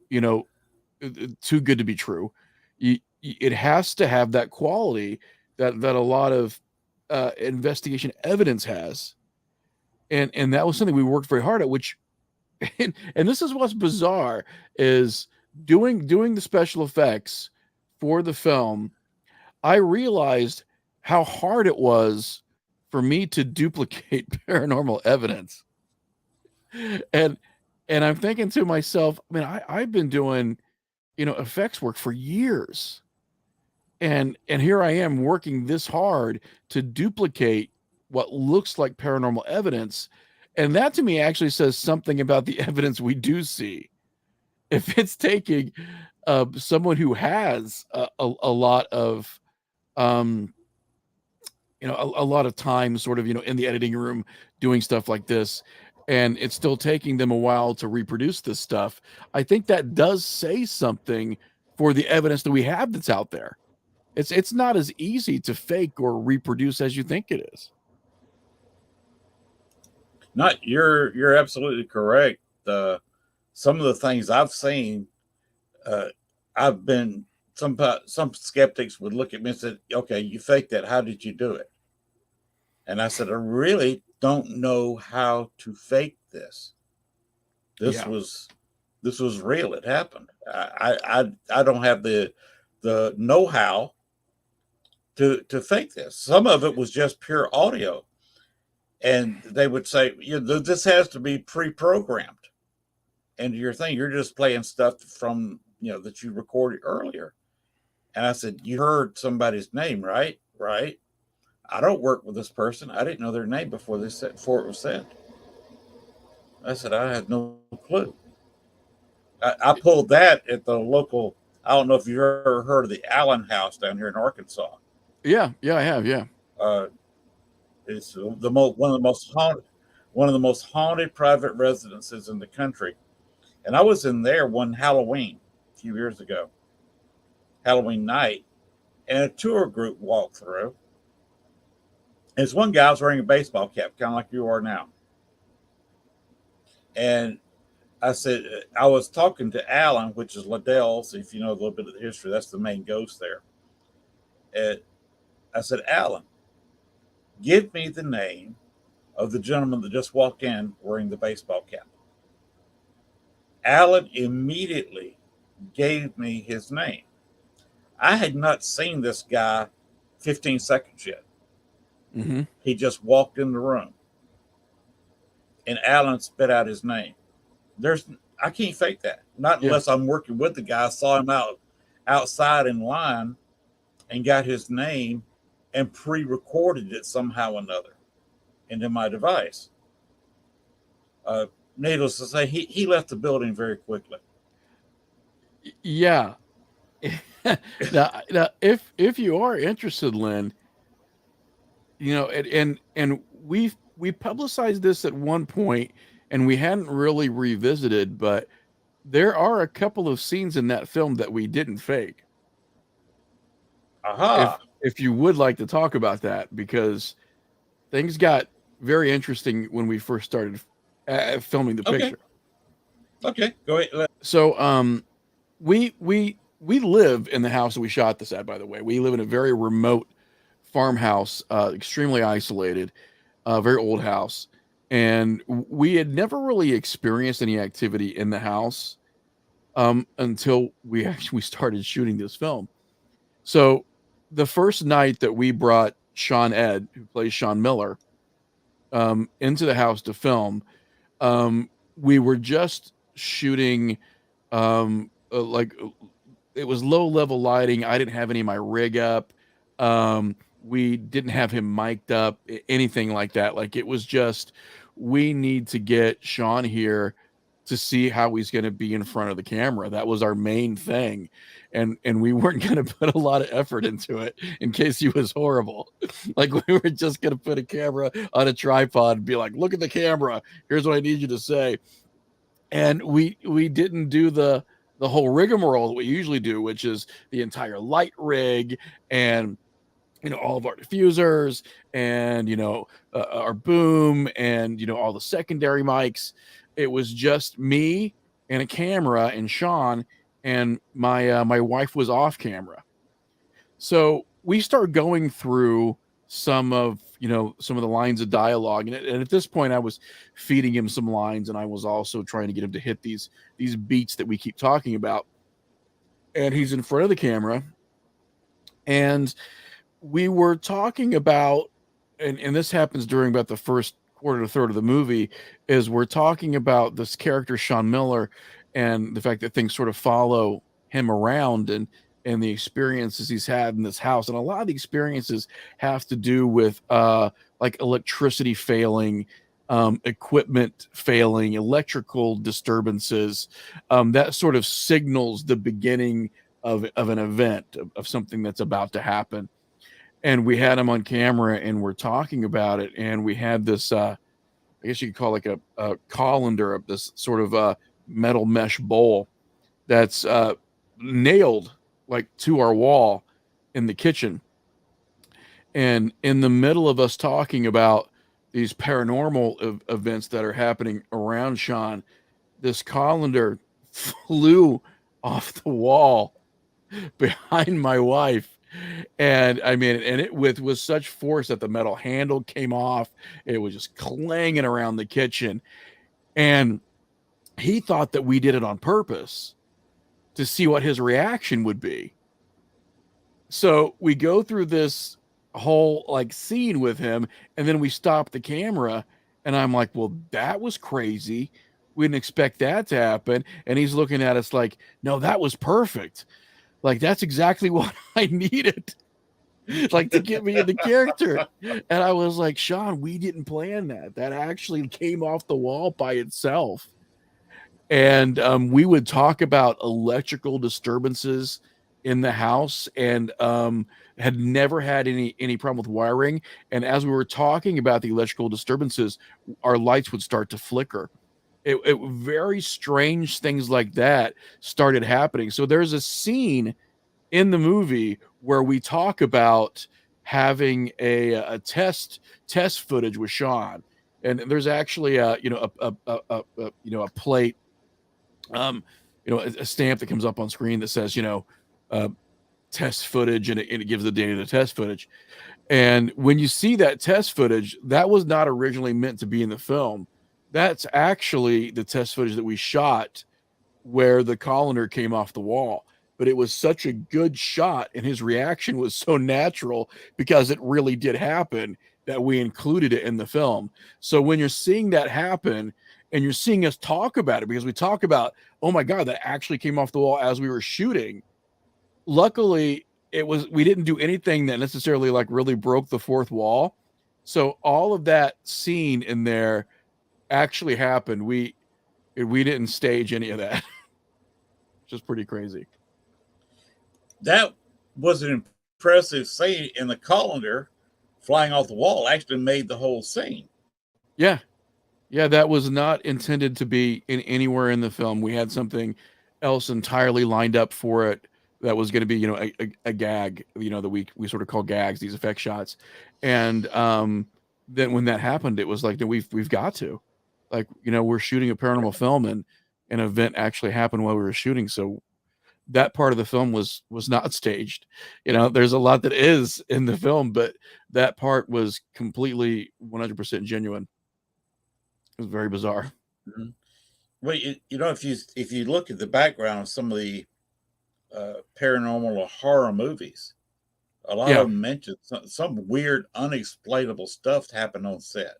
good to be true. It has to have that quality that a lot of investigation evidence has, and that was something we worked very hard at. Which, and this is what's bizarre, is doing the special effects for the film. I realized how hard it was for me to duplicate paranormal evidence. And I'm thinking to myself, I mean, I've been doing, effects work for years. And here I am working this hard to duplicate what looks like paranormal evidence. And that to me actually says something about the evidence we do see. If it's taking someone who has a lot of a lot of time sort of, in the editing room doing stuff like this, and it's still taking them a while to reproduce this stuff, I think that does say something for the evidence that we have that's out there. It's not as easy to fake or reproduce as you think it is. you're absolutely correct. Some of the things I've seen, I've been some skeptics would look at me and say, "Okay, you faked that. How did you do it?" And I said, "I really don't know how to fake this. This Yeah. was this was real. It happened. I don't have the know how to fake this. Some of it was just pure audio, and they would say, this has to be pre-programmed into your thing. You're just playing stuff from that you recorded earlier. And I said, you heard somebody's name, right? Right. I don't work with this person. I didn't know their name before it was said. I said, I had no clue. I pulled that at the local. I don't know if you've ever heard of the Allen House down here in Arkansas. Yeah, yeah, I have. Yeah. Uh, it's one of the most haunted private residences in the country. And I was in there one Halloween a few years ago, Halloween night, and a tour group walked through. And this one guy was wearing a baseball cap, kind of like you are now. And I said, I was talking to Alan, which is Liddell's. If you know a little bit of the history, that's the main ghost there. And I said, Alan, give me the name of the gentleman that just walked in wearing the baseball cap. Alan immediately gave me his name. I had not seen this guy 15 seconds yet. Mm-hmm. He just walked in the room, and Alan spit out his name. I can't fake that. Not unless I'm working with the guy. I saw him outside in line and got his name and pre-recorded it somehow or another into my device. Needless to say, he left the building very quickly. Yeah. now, if you are interested, Lynn, and we publicized this at one point, and we hadn't really revisited, but there are a couple of scenes in that film that we didn't fake. Aha! If you would like to talk about that, because things got very interesting when we first started filming the picture. Okay, go ahead. So, we live in the house that we shot this at. By the way, we live in a very remote farmhouse, extremely isolated, very old house, and we had never really experienced any activity in the house until we actually started shooting this film. So, the first night that we brought Sean Ed, who plays Sean Miller, into the house to film, we were just shooting like it was low level lighting. I didn't have any of my rig up. We didn't have him mic'd up, anything like that. Like, it was just, we need to get Sean here to see how he's going to be in front of the camera. That was our main thing. And we weren't going to put a lot of effort into it in case he was horrible. Like, we were just going to put a camera on a tripod and be like, look at the camera. Here's what I need you to say. And we didn't do the whole rigmarole that we usually do, which is the entire light rig and all of our diffusers and our boom and all the secondary mics. It was just me and a camera and Sean, and my wife was off camera. So we start going through some of the lines of dialogue, and at this point I was feeding him some lines, and I was also trying to get him to hit these beats that we keep talking about. And he's in front of the camera, and we were talking about, and this happens during about the first quarter to third of the movie, is we're talking about this character Sean Miller and the fact that things sort of follow him around and the experiences he's had in this house. And a lot of the experiences have to do with like electricity failing, equipment failing, electrical disturbances, that sort of signals the beginning of an event, of something that's about to happen. And we had him on camera and we're talking about it. And we had this, I guess you could call it like a colander of this sort of metal mesh bowl that's nailed like to our wall in the kitchen. And in the middle of us talking about these paranormal events that are happening around Sean, this colander flew off the wall behind my wife And I mean, and it with such force that the metal handle came off. It was just clanging around the kitchen, and he thought that we did it on purpose to see what his reaction would be. So we go through this whole like scene with him, and then we stop the camera, and I'm like, well, that was crazy. We didn't expect that to happen. And he's looking at us like, no, that was perfect. Like, that's exactly what I needed, like to get me in the character. And I was like, Sean, we didn't plan that. That actually came off the wall by itself. And we would talk about electrical disturbances in the house, and had never had any problem with wiring. And as we were talking about the electrical disturbances, our lights would start to flicker. It very strange things like that started happening. So there's a scene in the movie where we talk about having a test footage with Sean, and there's actually a plate, um, a stamp that comes up on screen that says, uh, test footage, and it gives the date of the test footage. And when you see that test footage, that was not originally meant to be in the film. That's actually the test footage that we shot where the colander came off the wall. But it was such a good shot, and his reaction was so natural because it really did happen, that we included it in the film. So when you're seeing that happen, and you're seeing us talk about it, because we talk about, oh my God, that actually came off the wall as we were shooting. Luckily, we didn't do anything that necessarily like really broke the fourth wall. So all of that scene in there actually happened. We didn't stage any of that, which is pretty crazy. That was an impressive scene, and the colander flying off the wall actually made the whole scene. Yeah. Yeah, that was not intended to be in anywhere in the film. We had something else entirely lined up for it that was going to be, a gag, that we sort of call gags, these effect shots. And then when that happened, it was like, no, we've got to, like, we're shooting a paranormal film, and an event actually happened while we were shooting. So that part of the film was not staged. There's a lot that is in the film, but that part was completely 100% genuine. It was very bizarre. Mhm. Well, if you look at the background of some of the paranormal or horror movies, a lot Yeah. of them mention some weird, unexplainable stuff happened on set.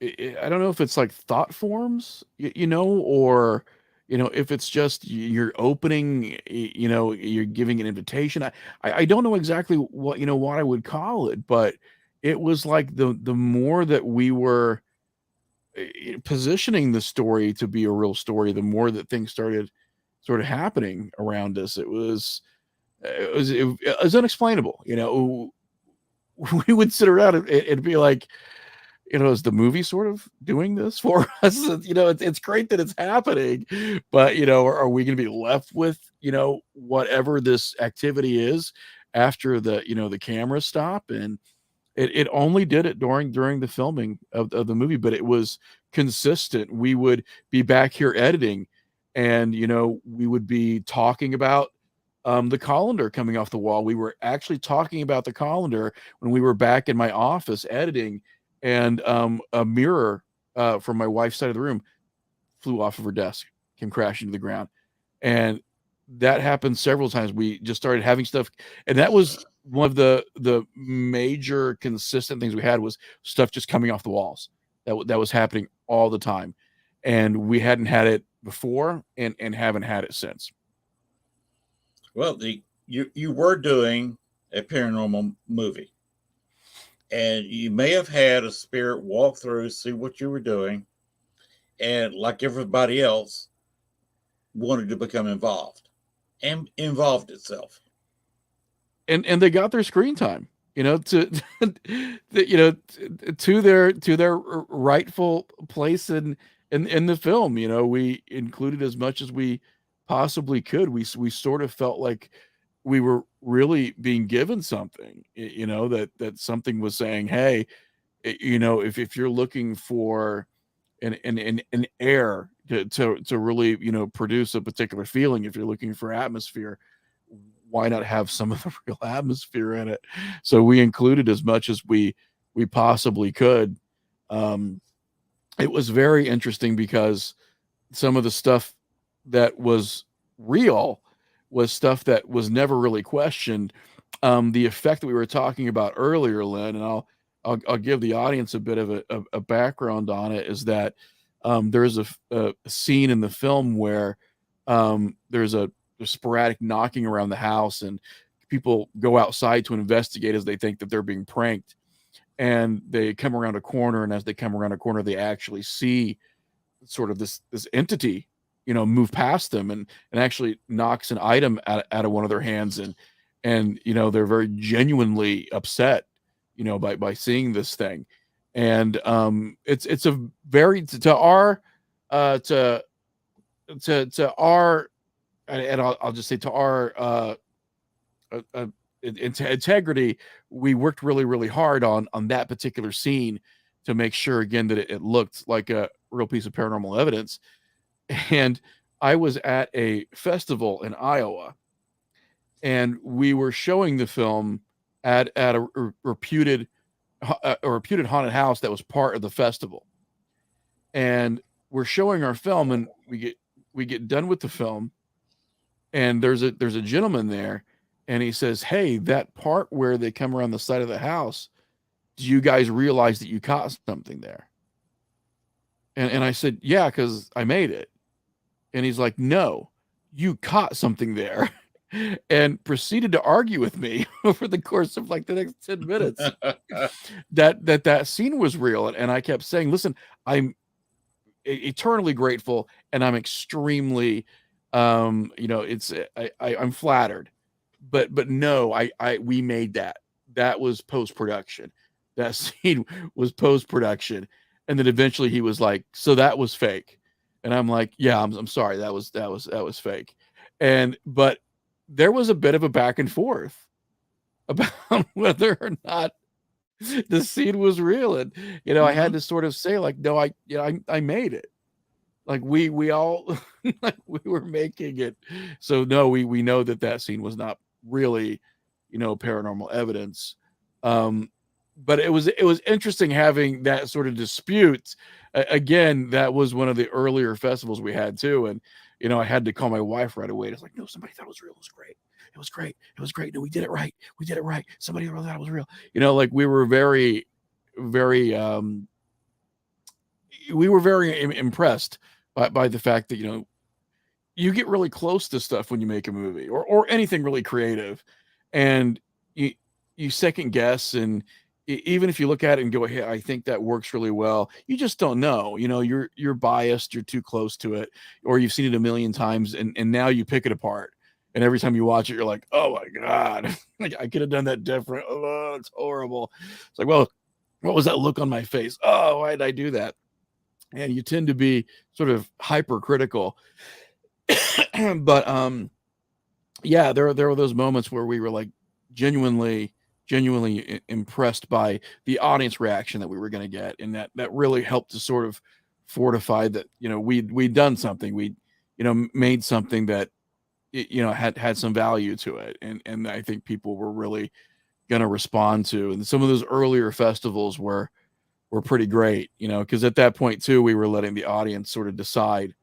I don't know if it's like thought forms, or if it's just you're opening, you're giving an invitation. I don't know exactly what I would call it, but it was like the more that we were positioning the story to be a real story, the more that things started sort of happening around us. It was unexplainable. We would sit around and be like, is the movie sort of doing this for us? It's great that it's happening, but are we going to be left with whatever this activity is after the camera stop? And it only did it during the filming of the movie, but it was consistent. We would be back here editing, and we would be talking about the colander coming off the wall. We were actually talking about the colander when we were back in my office editing, and a mirror from my wife's side of the room flew off of her desk, came crashing to the ground. And that happened several times. We just started having stuff, and that was one of the major consistent things we had, was stuff just coming off the walls. That was happening all the time, and we hadn't had it before, and haven't had it since. Well, you were doing a paranormal movie, and you may have had a spirit walk through, see what you were doing, and like everybody else, wanted to become involved and involved itself. And they got their screen time, to to their rightful place in the film. We included as much as we possibly could. We sort of felt like we were really being given something, that something was saying, hey, if you're looking for an air to really produce a particular feeling, if you're looking for atmosphere, why not have some of the real atmosphere in it? So we included as much as we possibly could. Um, it was very interesting because some of the stuff that was real was stuff that was never really questioned. The effect that we were talking about earlier, Lynn, and I'll give the audience a bit of a background on it, is that there's a scene in the film where there's a sporadic knocking around the house, and people go outside to investigate as they think that they're being pranked. And they come around a corner, and as they come around a corner, they actually see sort of this entity, move past them, and actually knocks an item out of one of their hands, and they're very genuinely upset, by seeing this thing. And it's a very to our to our and I'll just say to our integrity, we worked really, really hard on that particular scene to make sure again that it looked like a real piece of paranormal evidence. And I was at a festival in Iowa, and we were showing the film at a reputed haunted house that was part of the festival. And we're showing our film, and we get done with the film, and there's a gentleman there, and he says, "Hey, that part where they come around the side of the house, do you guys realize that you caught something there?" And I said, "Yeah, because I made it." And he's like, "No, you caught something there." And proceeded to argue with me over the course of like the next 10 minutes that scene was real. And I kept saying, "Listen, I'm eternally grateful, and I'm extremely I'm flattered, but no, we made that was post-production. That scene was post-production." And then eventually he was like, "So that was fake." And I'm like, "Yeah, I'm sorry, that was fake." But there was a bit of a back and forth about whether or not the scene was real. And I had to sort of say, like, "No, I made it." Like we all like we were making it. So no, we know that scene was not really, paranormal evidence. But it was interesting having that sort of dispute. Again, that was one of the earlier festivals we had too, and I had to call my wife right away. It's like, "No, somebody thought it was real. It was great. It was great. It was great. No, we did it right. We did it right. Somebody really thought it was real." Like we were very, very impressed by the fact that you get really close to stuff when you make a movie or anything really creative, and you second guess, and even if you look at it and go, "Hey, I think that works really well," you just don't know. You're biased, you're too close to it, or you've seen it a million times, and now you pick it apart, and every time you watch it, you're like, "Oh my god, like I could have done that different. Oh, it's horrible." It's like, well, what was that look on my face? Oh, why did I do that? And you tend to be sort of hypercritical. But yeah, there were those moments where we were like genuinely impressed by the audience reaction that we were going to get, and that really helped to sort of fortify that we'd done something, we made something that had some value to it, and I think people were really going to respond to. And some of those earlier festivals were pretty great, because at that point too, we were letting the audience sort of decide,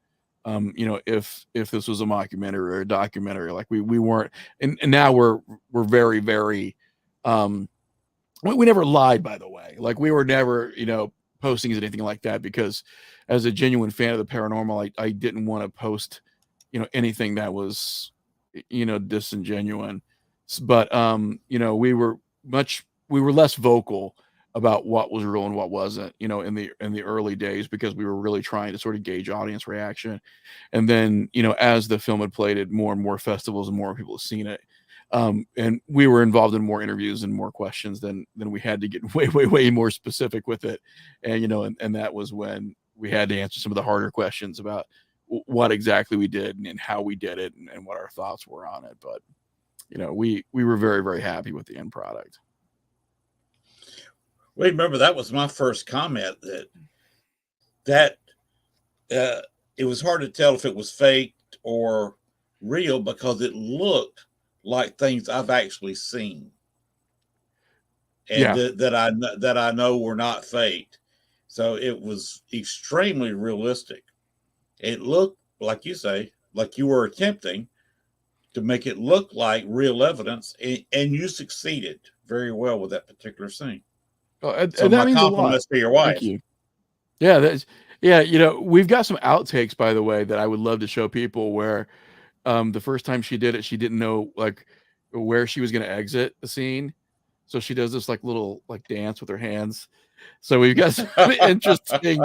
if this was a mockumentary or a documentary. Like we weren't, and now we're very, very, we never lied, by the way. Like we were never, posting anything like that, because as a genuine fan of the paranormal, I didn't want to post, anything that was, disingenuine. But, we were less vocal about what was real and what wasn't, in the early days, because we were really trying to sort of gauge audience reaction. And then, as the film had played at more and more festivals and more people have seen it, and we were involved in more interviews and more questions, than we had to get way more specific with it. And, and that was when we had to answer some of the harder questions about what exactly we did and how we did it, and what our thoughts were on it. But, we were very, very happy with the end product. Wait, remember that was my first comment, that it was hard to tell if it was faked or real, because it looked like things I've actually seen, and Yeah. that I know were not faked. So it was extremely realistic. It looked, like you say, like you were attempting to make it look like real evidence, and you succeeded very well with that particular scene. Oh, So and that my means a lot. compliments to your Thank wife. you. Yeah, that's yeah, we've got some outtakes, by the way, that I would love to show people where, the first time she did it, she didn't know, like, where she was gonna exit the scene. So she does this, like, little, like, dance with her hands. So we've got some interesting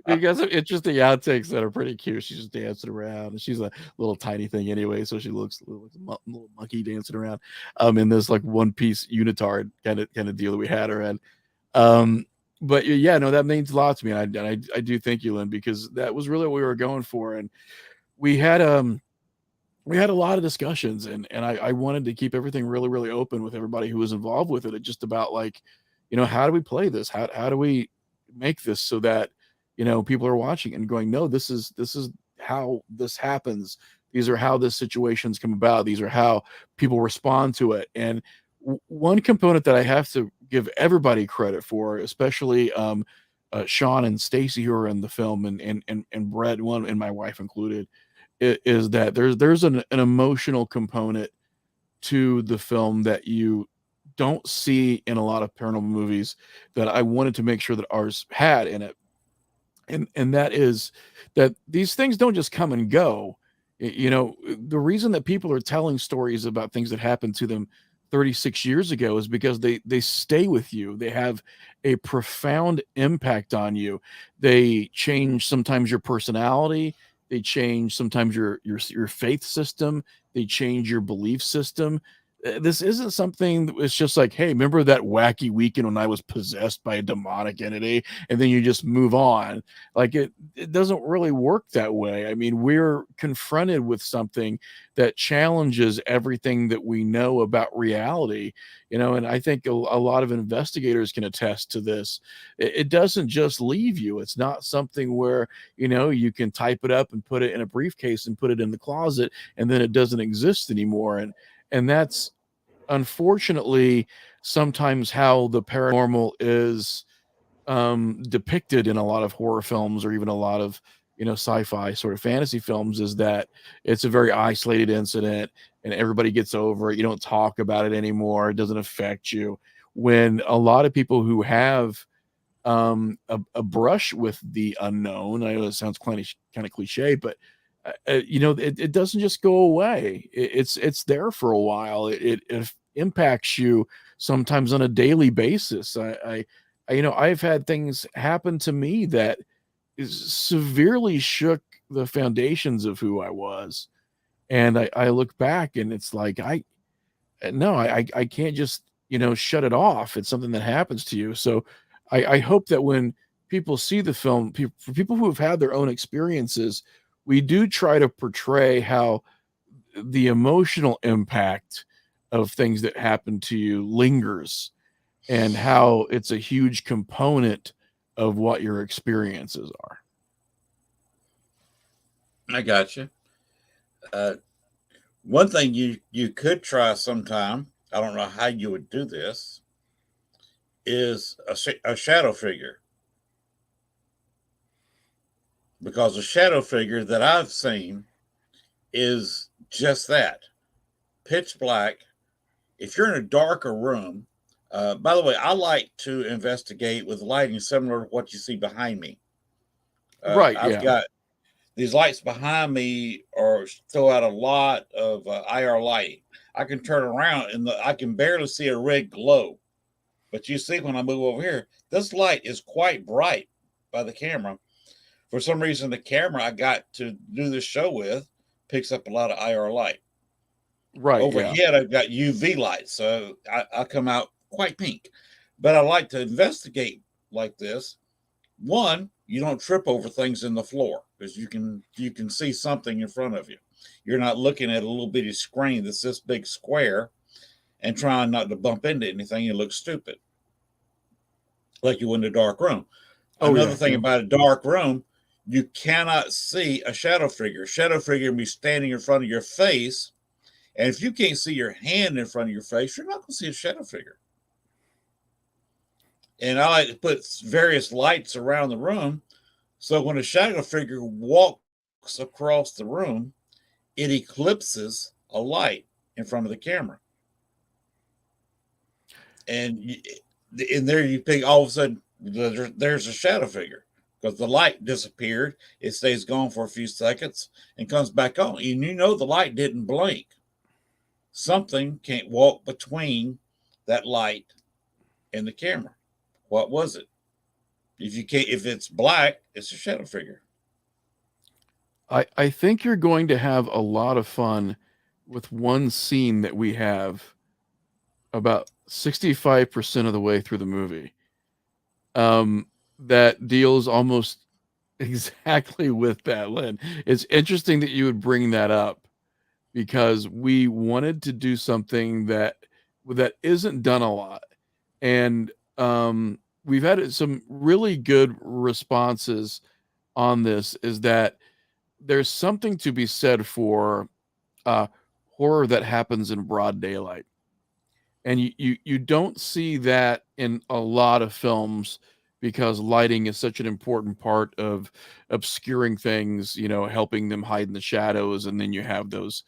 we got some interesting outtakes that are pretty cute. She's just dancing around, and she's a little tiny thing anyway, so she looks like a little monkey dancing around, in this, like, one-piece unitard kinda deal that we had her in. Um, but yeah, no, that means a lot to me, and I do thank you, Lynn, because that was really what we were going for, and we had, we had a lot of discussions, and I wanted to keep everything really, really open with everybody who was involved with it. It's just about, like, how do we play this? How do we make this so that, people are watching and going, "No, this is how this happens. These are how this situations come about. These are how people respond to it." And one component that I have to give everybody credit for, especially Sean and Stacy, who are in the film, and Brett, one, and my wife included, is that there's an emotional component to the film that you don't see in a lot of paranormal movies that I wanted to make sure that ours had in it. And that is that these things don't just come and go. The reason that people are telling stories about things that happened to them 36 years ago is because they stay with you. They have a profound impact on you. They change sometimes your personality, they change sometimes your faith system, they change your belief system. This isn't something that was just like, hey, remember that wacky weekend when I was possessed by a demonic entity, and then you just move on. Like, it doesn't really work that way. I mean, we're confronted with something that challenges everything that we know about reality, and I think a lot of investigators can attest to this. It doesn't just leave you. It's not something where, you can type it up and put it in a briefcase and put it in the closet, and then it doesn't exist anymore. And that's unfortunately sometimes how the paranormal is depicted in a lot of horror films, or even a lot of, sci-fi sort of fantasy films, is that it's a very isolated incident and everybody gets over it. You don't talk about it anymore. It doesn't affect you. When a lot of people who have a brush with the unknown, I know it sounds kind of cliche, but it doesn't just go away. It's there for a while. It impacts you sometimes on a daily basis. I've had things happen to me that severely shook the foundations of who I was, and I look back and it's like, no, I can't just, shut it off. It's something that happens to you. So I hope that when people see the film, for people who have had their own experiences, we do try to portray how the emotional impact of things that happen to you lingers, and how it's a huge component of what your experiences are. I got you. Uh, One thing you could try sometime. I don't know how you would do this. Is a shadow figure, because a shadow figure that I've seen is just that, pitch black. If you're in a darker room, by the way, I like to investigate with lighting similar to what you see behind me. Right. I've Yeah. got these lights behind me or throw out a lot of IR light. I can turn around and I can barely see a red glow. But you see, when I move over here, this light is quite bright by the camera. For some reason, the camera I got to do this show with picks up a lot of IR light. Right. Yeah. Overhead, I've got UV light, so I come out quite pink. But I like to investigate like this. One, you don't trip over things in the floor because you can see something in front of you. You're not looking at a little bitty screen that's this big square and trying not to bump into anything and look stupid like you would in a dark room. Oh Another yeah. thing Yeah. about a dark room, you cannot see a shadow figure. Shadow figure can be standing in front of your face, And if you can't see your hand in front of your face, you're not going to see a shadow figure. And I like to put various lights around the room. So when a shadow figure walks across the room, it eclipses a light in front of the camera. And in there, you pick all of a sudden, there's a shadow figure because the light disappeared. It stays gone for a few seconds and comes back on. And you know the light didn't blink. Something can't walk between that light and the camera. What was it? If it's black, it's a shadow figure. I think you're going to have a lot of fun with one scene that we have about 65% of the way through the movie. That deals almost exactly with that, Lynn. It's interesting that you would bring that up because we wanted to do something that isn't done a lot. And we've had some really good responses on this, is that there's something to be said for uh, horror that happens in broad daylight. And you don't see that in a lot of films because lighting is such an important part of obscuring things, helping them hide in the shadows. And then you have those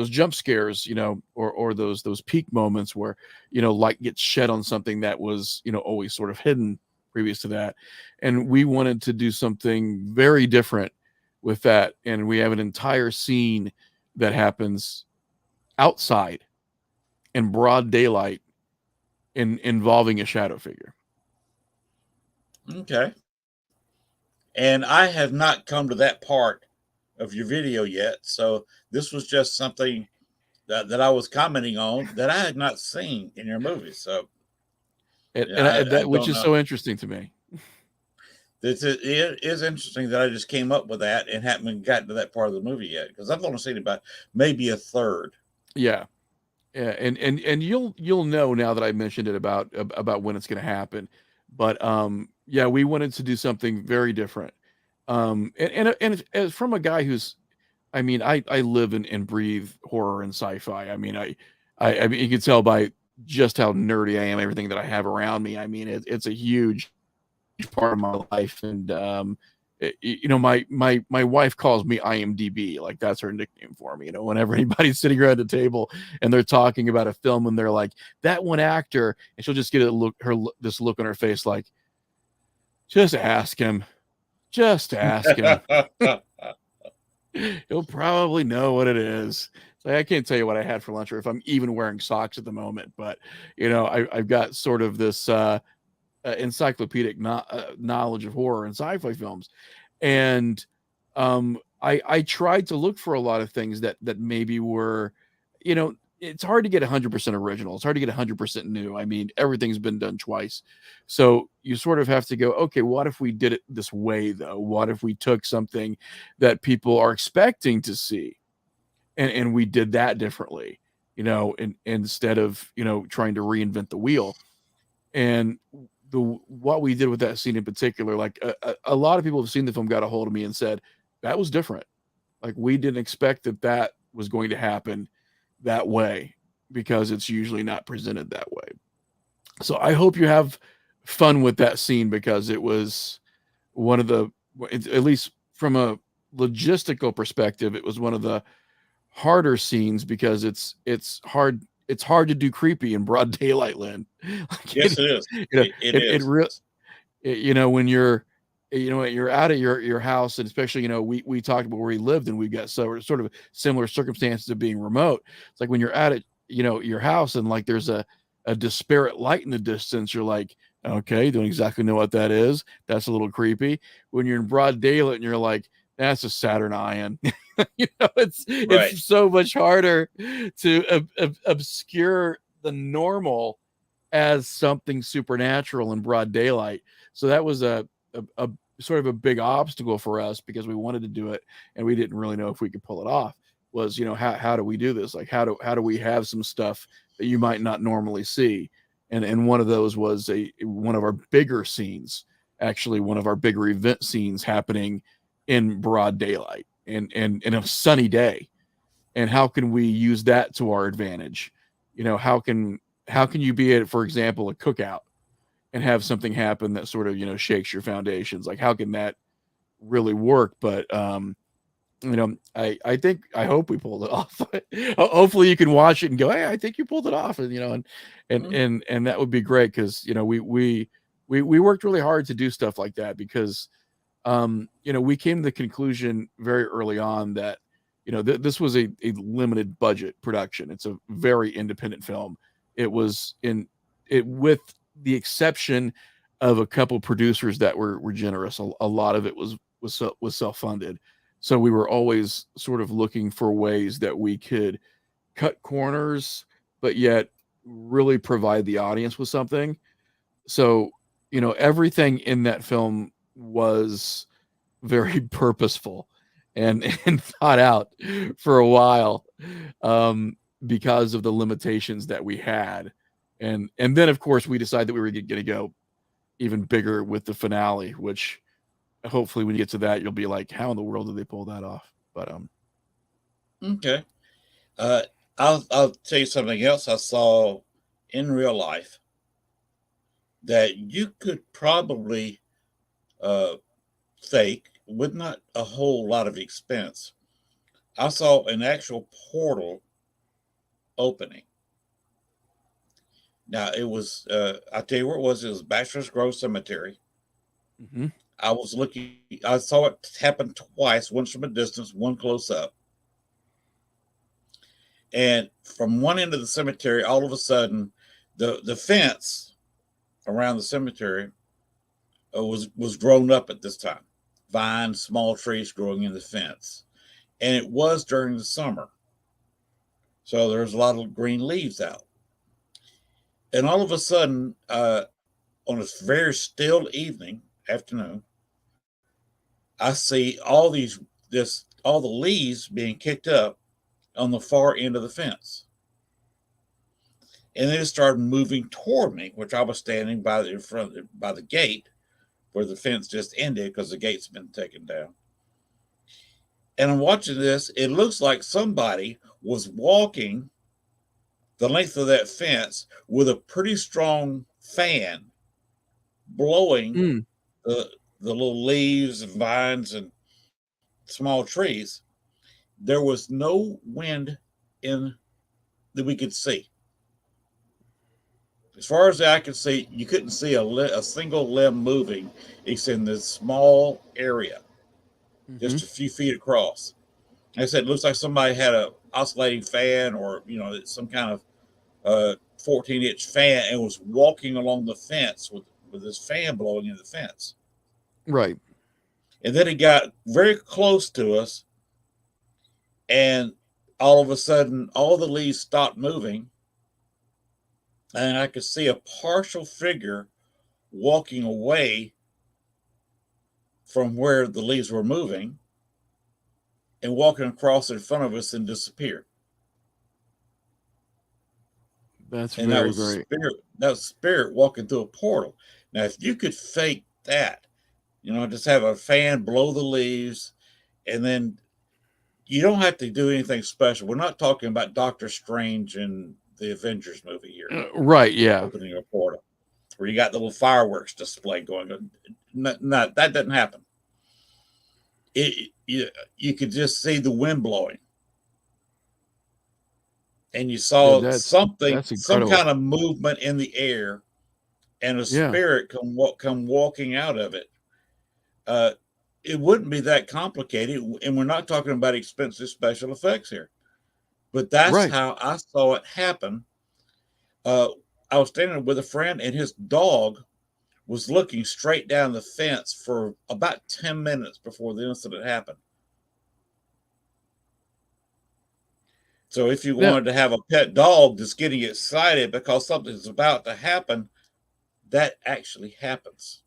jump scares, or those peak moments where, light gets shed on something that was, always sort of hidden previous to that. And we wanted to do something very different with that. And we have an entire scene that happens outside in broad daylight involving a shadow figure. Okay. And I have not come to that part of your video yet. So this was just something that I was commenting on that I had not seen in your movie. So I That which don't is know. so interesting to me. It is interesting that I just came up with that and haven't gotten to that part of the movie yet because I've only seen about maybe a third. Yeah. Yeah, and you'll know now that I mentioned it about when it's going to happen. But yeah, we wanted to do something very different. And as from a guy who's, I mean, I live and breathe horror and sci-fi. I mean, I mean, you can tell by just how nerdy I am, everything that I have around me. I mean, it's a huge part of my life. And my wife calls me IMDb, like that's her nickname for me. Whenever anybody's sitting around the table and they're talking about a film and they're like, that one actor, and she'll just get this look on her face like, just ask him, just ask him. He'll probably know what it is. Like, I can't tell you what I had for lunch or if I'm even wearing socks at the moment, but I've got sort of this encyclopedic knowledge of horror and sci-fi films. And I tried to look for a lot of things that maybe were, it's hard to get 100% original. It's hard to get 100% new. I mean, everything's been done twice. So you sort of have to go, okay, what if we did it this way though? What if we took something that people are expecting to see and we did that differently, instead of, trying to reinvent the wheel. And what we did with that scene in particular, like a lot of people have seen the film, got a hold of me and said that was different. Like we didn't expect that was going to happen that way because it's usually not presented that way. So I hope you have fun with that scene because it was one of the, at least from a logistical perspective, it was one of the harder scenes because it's hard to do creepy in broad daylight, Lynn. Like Yes, it is. It it is. really, when you're out of your house, and especially, we talked about where we lived and we've got sort of similar circumstances of being remote. It's like when you're at it, your house, and like there's a disparate light in the distance, you're like, okay, don't exactly know what that is. That's a little creepy. When you're in broad daylight and you're like, that's a Saturn ion. It's Right. so much harder to obscure the normal as something supernatural in broad daylight. So that was a sort of a big obstacle for us because we wanted to do it and we didn't really know if we could pull it off. Was, how do we do this? Like how do we have some stuff that you might not normally see? And one of those was one of our bigger scenes, actually one of our bigger event scenes happening in broad daylight and in a sunny day. and how can we use that to our advantage? How can you be at, for example, a cookout and have something happen that sort of shakes your foundations? Like, how can that really work? But I hope we pulled it off. Hopefully you can watch it and go, hey, I think you pulled it off, and Mhm. and that would be great, because we worked really hard to do stuff like that, because we came to the conclusion very early on that this was a limited budget production. It's a very independent film. It was in it with the exception of a couple producers that were generous. A lot of it was self-funded. So we were always sort of looking for ways that we could cut corners, but yet really provide the audience with something. So, everything in that film was very purposeful and and thought out for a while, um, because of the limitations that we had. And then of course we decided that we were going to go even bigger with the finale, which hopefully when you get to that you'll be like, how in the world did they pull that off? But Okay. Uh, I'll tell you something else I saw in real life that you could probably uh, fake with not a whole lot of expense. I saw an actual portal opening. Now it was I tell you where it was. It was Bachelor's Grove Cemetery. mhm. I was looking. I saw it happen twice. Once from a distance, one close up. And from one end of the cemetery, all of a sudden, the fence around the cemetery was grown up at this time. Vines, small trees growing in the fence, and it was during the summer, so there was a lot of green leaves out. And all of a sudden, on a very still evening afternoon, I see all the leaves being kicked up on the far end of the fence, and then it started moving toward me, which I was standing by the in front by the gate where the fence just ended because the gate's been taken down. And I'm watching this. It looks like somebody was walking the length of that fence with a pretty strong fan blowing Mm, the the little leaves and vines and small trees. There was no wind in that we could see. As far as I could see, you couldn't see a single limb moving. It's in this small area, mhm. just a few feet across. Like I said, it looks like somebody had a oscillating fan or some kind of 14-inch fan and was walking along the fence with this fan blowing in the fence. Right. And then it got very close to us, and all of a sudden, all the leaves stopped moving, and I could see a partial figure walking away from where the leaves were moving and walking across in front of us and disappeared. That's And that very, was very. spirit. That was spirit walking through a portal. Now, if you could fake that, just have a fan blow the leaves, and then you don't have to do anything special. We're not talking about Doctor Strange and the Avengers movie here, Right, yeah. opening a portal where you got the little fireworks display going on. Not that doesn't happen. You could just see the wind blowing, and you Yeah, saw something, that's some incredible. kind of movement in the air, and a Yeah. spirit come walking out of it. Uh, it wouldn't be that complicated, and we're not talking about expensive special effects here. But that's Right. how I saw it happen. Uh, I was standing with a friend, and his dog was looking straight down the fence for about 10 minutes before the incident happened. So if you Now wanted to have a pet dog that's getting excited because something's about to happen, that actually happens.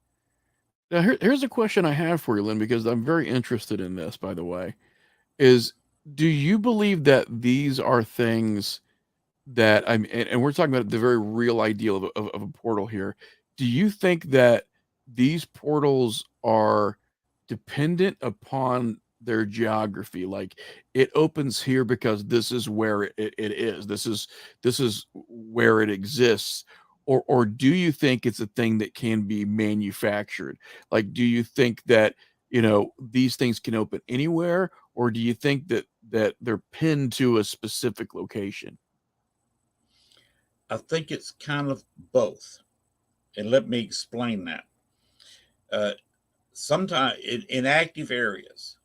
here's a question I have for you, Lynn, because I'm very interested in this, by the way. Is Do you believe that these are things that and we're talking about the very real ideal of a portal here. Do you think that these portals are dependent upon their geography, like it opens here because this is where it is, this is where it exists, or do you think it's a thing that can be manufactured? Like, do you think that, these things can open anywhere, or do you think that they're pinned to a specific location? I think it's kind of both. And let me explain that. Uh, Sometimes in active areas,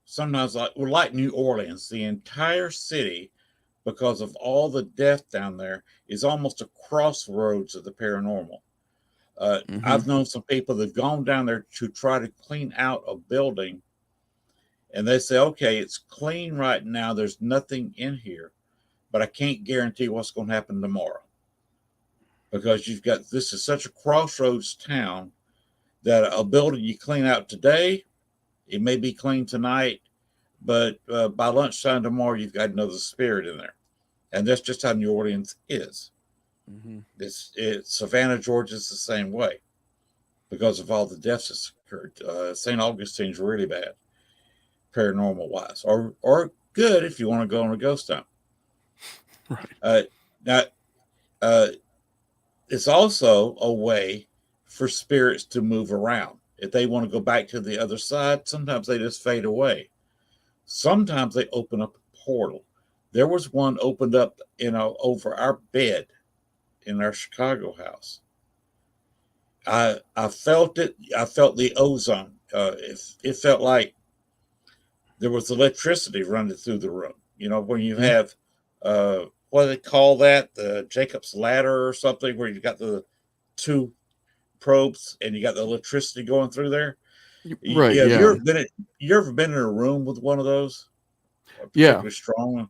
sometimes like New Orleans, the entire city, because of all the death down there, is almost a crossroads of the paranormal. Hmm. I've known some people that've gone down there to try to clean out a building, and they say, okay, it's clean right now. There's nothing in here, but I can't guarantee what's going to happen tomorrow because this is such a crossroads town that a building you clean out today, it may be clean tonight, but by lunchtime tomorrow, you've got another spirit in there. And that's just how New Orleans is. Hmm. Savannah, Georgia is the same way because of all the deaths that's occurred. St. Augustine's really bad, paranormal wise, or good if you want to go on a ghost hunt. Right. Uh, Now, uh, it's also a way for spirits to move around. If they want to go back to the other side, sometimes they just fade away. Sometimes they open up a portal. There was one opened up, over our bed in our Chicago house. I felt it. I felt the ozone. It felt like there was electricity running through the room. When you Mhm. have what do they call that? The Jacob's ladder or something, where you got the two probes and you got the electricity going through there. Right. Have Yeah. you ever been in a room with one of those, a Yeah. particularly strong one?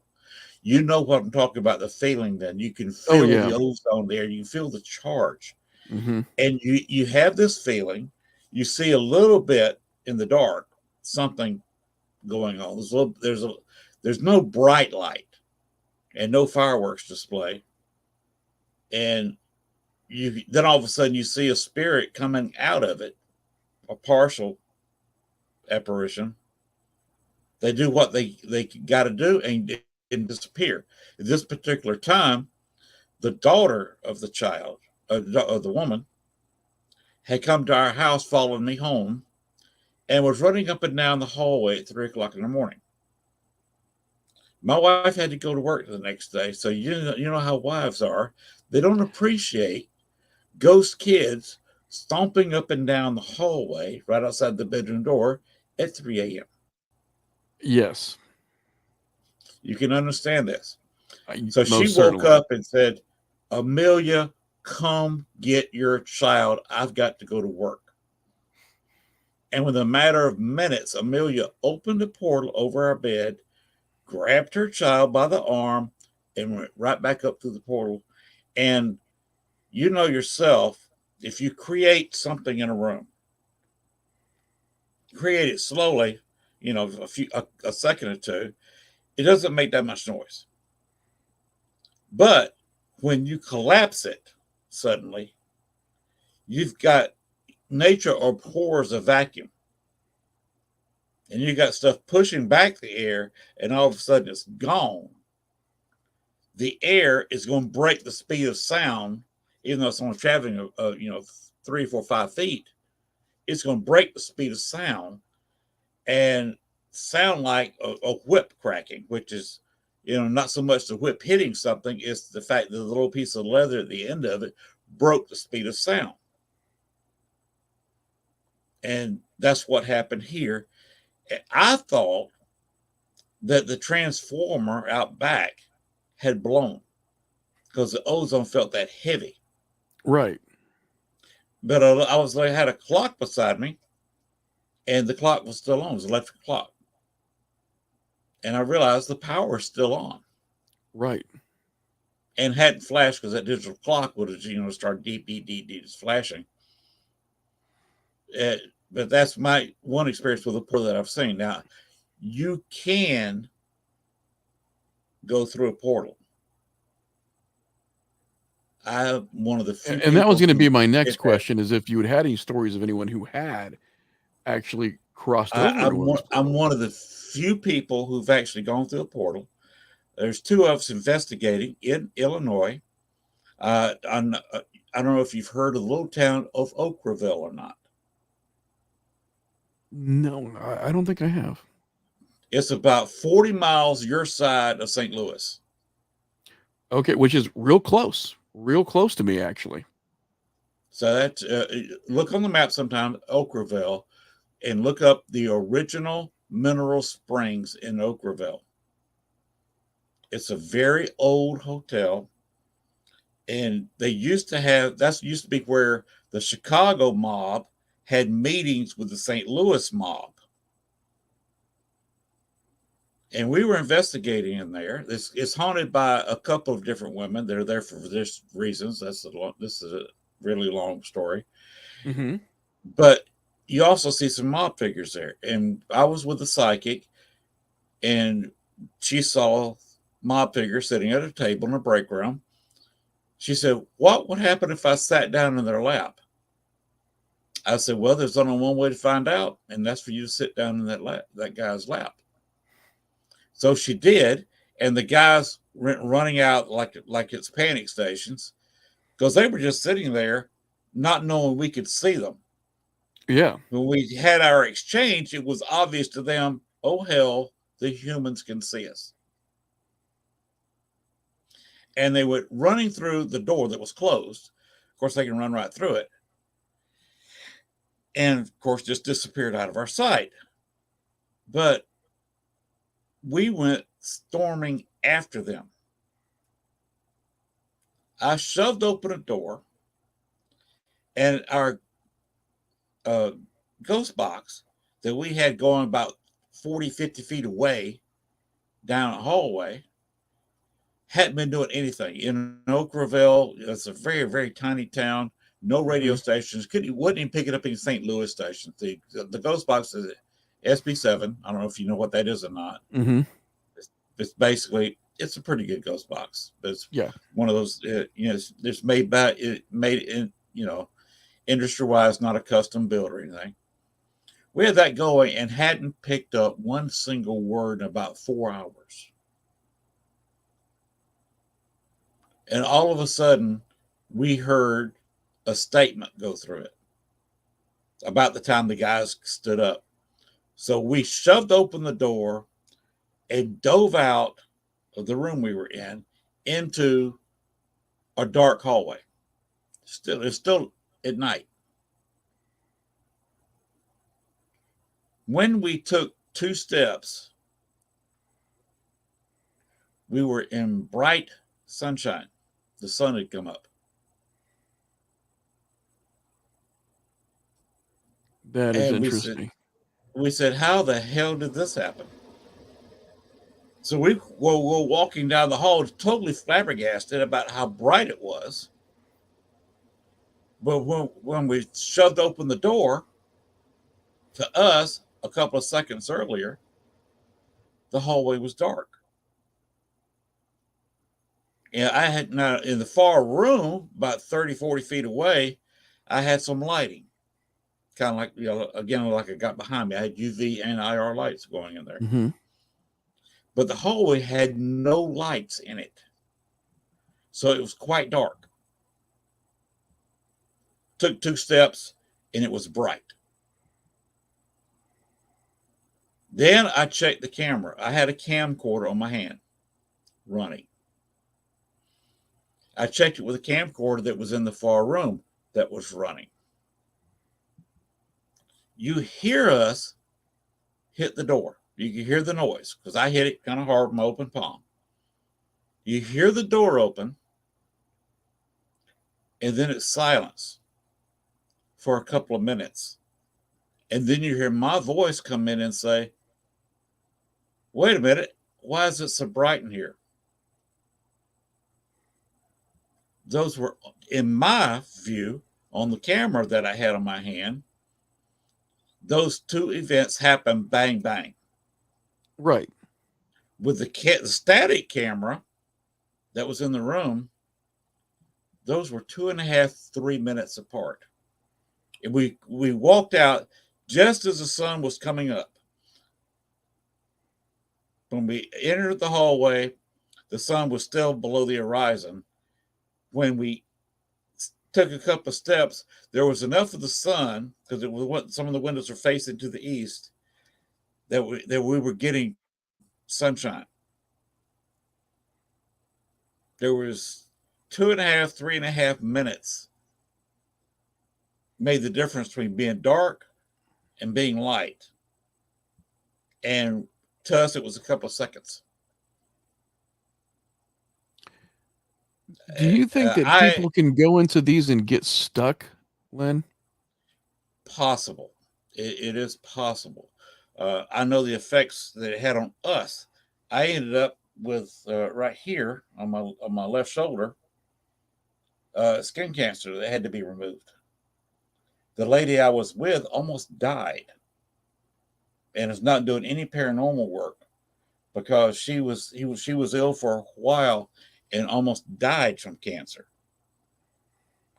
You know what I'm talking about, the feeling then. You can Oh feel yeah. the ozone there, you feel the charge. Hmm. And you have this feeling, you see a little bit in the dark, something going on. There's no bright light and no fireworks display. And you then all of a sudden you see a spirit coming out of it, a partial apparition. They do what they got to do and disappear. At this particular time, the daughter of the child, of the woman, had come to our house following me home and was running up and down the hallway at 3 o'clock in the morning. My wife had to go to work the next day, so you know how wives are. They don't appreciate ghost kids stomping up and down the hallway right outside the bedroom door at 3 a.m. Yes. You can understand this. So she Most woke certainly. up and said, Amelia, come get your child. I've got to go to work. And within a matter of minutes, Amelia opened a portal over our bed, grabbed her child by the arm, and went right back up through the portal. And you know yourself, if you create something in a room, create it slowly, a second or two, it doesn't make that much noise. But when you collapse it suddenly, you've got nature abhors a vacuum, and you got stuff pushing back the air, and all of a sudden it's gone. The air is going to break the speed of sound, even though it's only traveling, 3, 4, 5 feet. It's going to break the speed of sound and sound like a whip cracking, which is, not so much the whip hitting something, it's the fact that the little piece of leather at the end of it broke the speed of sound. And that's what happened here. I thought that the transformer out back had blown because the ozone felt that heavy. Right. But I had a clock beside me, and the clock was still on. It was an electric clock, and I realized the power is still on, Right. and hadn't flashed because that digital clock would have started deep, deep, deep, deep, just flashing. Uh, but that's my one experience with a portal that I've seen. Now you can go through a portal. I'm one of the few And that was people going to who be my next did that. question: is if you had any stories of anyone who had actually crossed over into one of those I'm portals. one of the few people who've actually gone through a portal. There's two of us investigating in Illinois. I don't know if you've heard of the little town of Oakville or not. No, I don't think I have. It's about 40 miles your side of St. Louis. Okay, which is real close to me actually. So that look on the map sometime, Oakville, and look up the original mineral springs in Oakville. It's a very old hotel, and they used to have that used to be where the Chicago mob had meetings with the St. Louis mob. And we were investigating in there. It's haunted by a couple of different women. They're there for this reasons. This is a really long story. Mm-hmm. But you also see some mob figures there. And I was with a psychic, and she saw mob figures sitting at a table in a break room. She said, "What would happen if I sat down in their lap?" I said, "Well, there's only one way to find out, and that's for you to sit down in that guy's lap." So she did, and the guys went running out like it's panic stations because they were just sitting there, not knowing we could see them. Yeah. When we had our exchange, it was obvious to them, oh hell, the humans can see us. And they went running through the door that was closed. Of course, they can run right through it. And of course, just disappeared out of our sight. But we went storming after them. I shoved open a door, and our ghost box that we had going about 40, 50 feet away down a hallway hadn't been doing anything. In Oakville, it's a very, very tiny town, no radio stations. Wouldn't even pick it up in St. Louis stations. The ghost box is SB7. I don't know if you know what that is or not. Mm-hmm. It's basically, it's a pretty good ghost box. But it's one of those, it's made in, industry wise, not a custom build or anything. We had that going and hadn't picked up one single word in about 4 hours. And all of a sudden, we heard a statement go through it about the time the guys stood up. So we shoved open the door and dove out of the room we were in into a dark hallway. It's still at night. When we took 2 steps, we were in bright sunshine. The sun had come up. That is interesting. We said, how the hell did this happen? So we were walking down the hall, totally flabbergasted about how bright it was. But when we shoved open the door, to us, a couple of seconds earlier, the hallway was dark. And I had now in the far room, about 30, 40 feet away, I had some lighting. Kind of like, again, like I got behind me. I had UV and IR lights going in there. Mm-hmm. But the hallway had no lights in it. So it was quite dark. Took 2 steps and it was bright. Then I checked the camera. I had a camcorder on my hand running. I checked it with a camcorder that was in the far room that was running. You hear us hit the door. You can hear the noise because I hit it kind of hard with my open palm. You hear the door open, and then it's silence for a couple of minutes. And then you hear my voice come in and say, wait a minute, why is it so bright in here? Those were, in my view, on the camera that I had on my hand, those 2 events happened bang, bang. Right. With the static camera that was in the room, those were 2.5, 3 minutes apart. And we walked out. just as the sun was coming up. When we entered the hallway, the sun was still below the horizon. When we took a couple of steps, there was enough of the sun, because it was some of the windows are facing to the east, that we were getting sunshine. There was 2.5, 3.5 minutes made the difference between being dark and being light. And to us, it was a couple of seconds. Do you think that I people can go into these and get stuck, Len? Possible. It is possible. I know the effects that it had on us. I ended up with right here on my left shoulder skin cancer that had to be removed. The lady I was with almost died, and is not doing any paranormal work because she was ill for a while and almost died from cancer.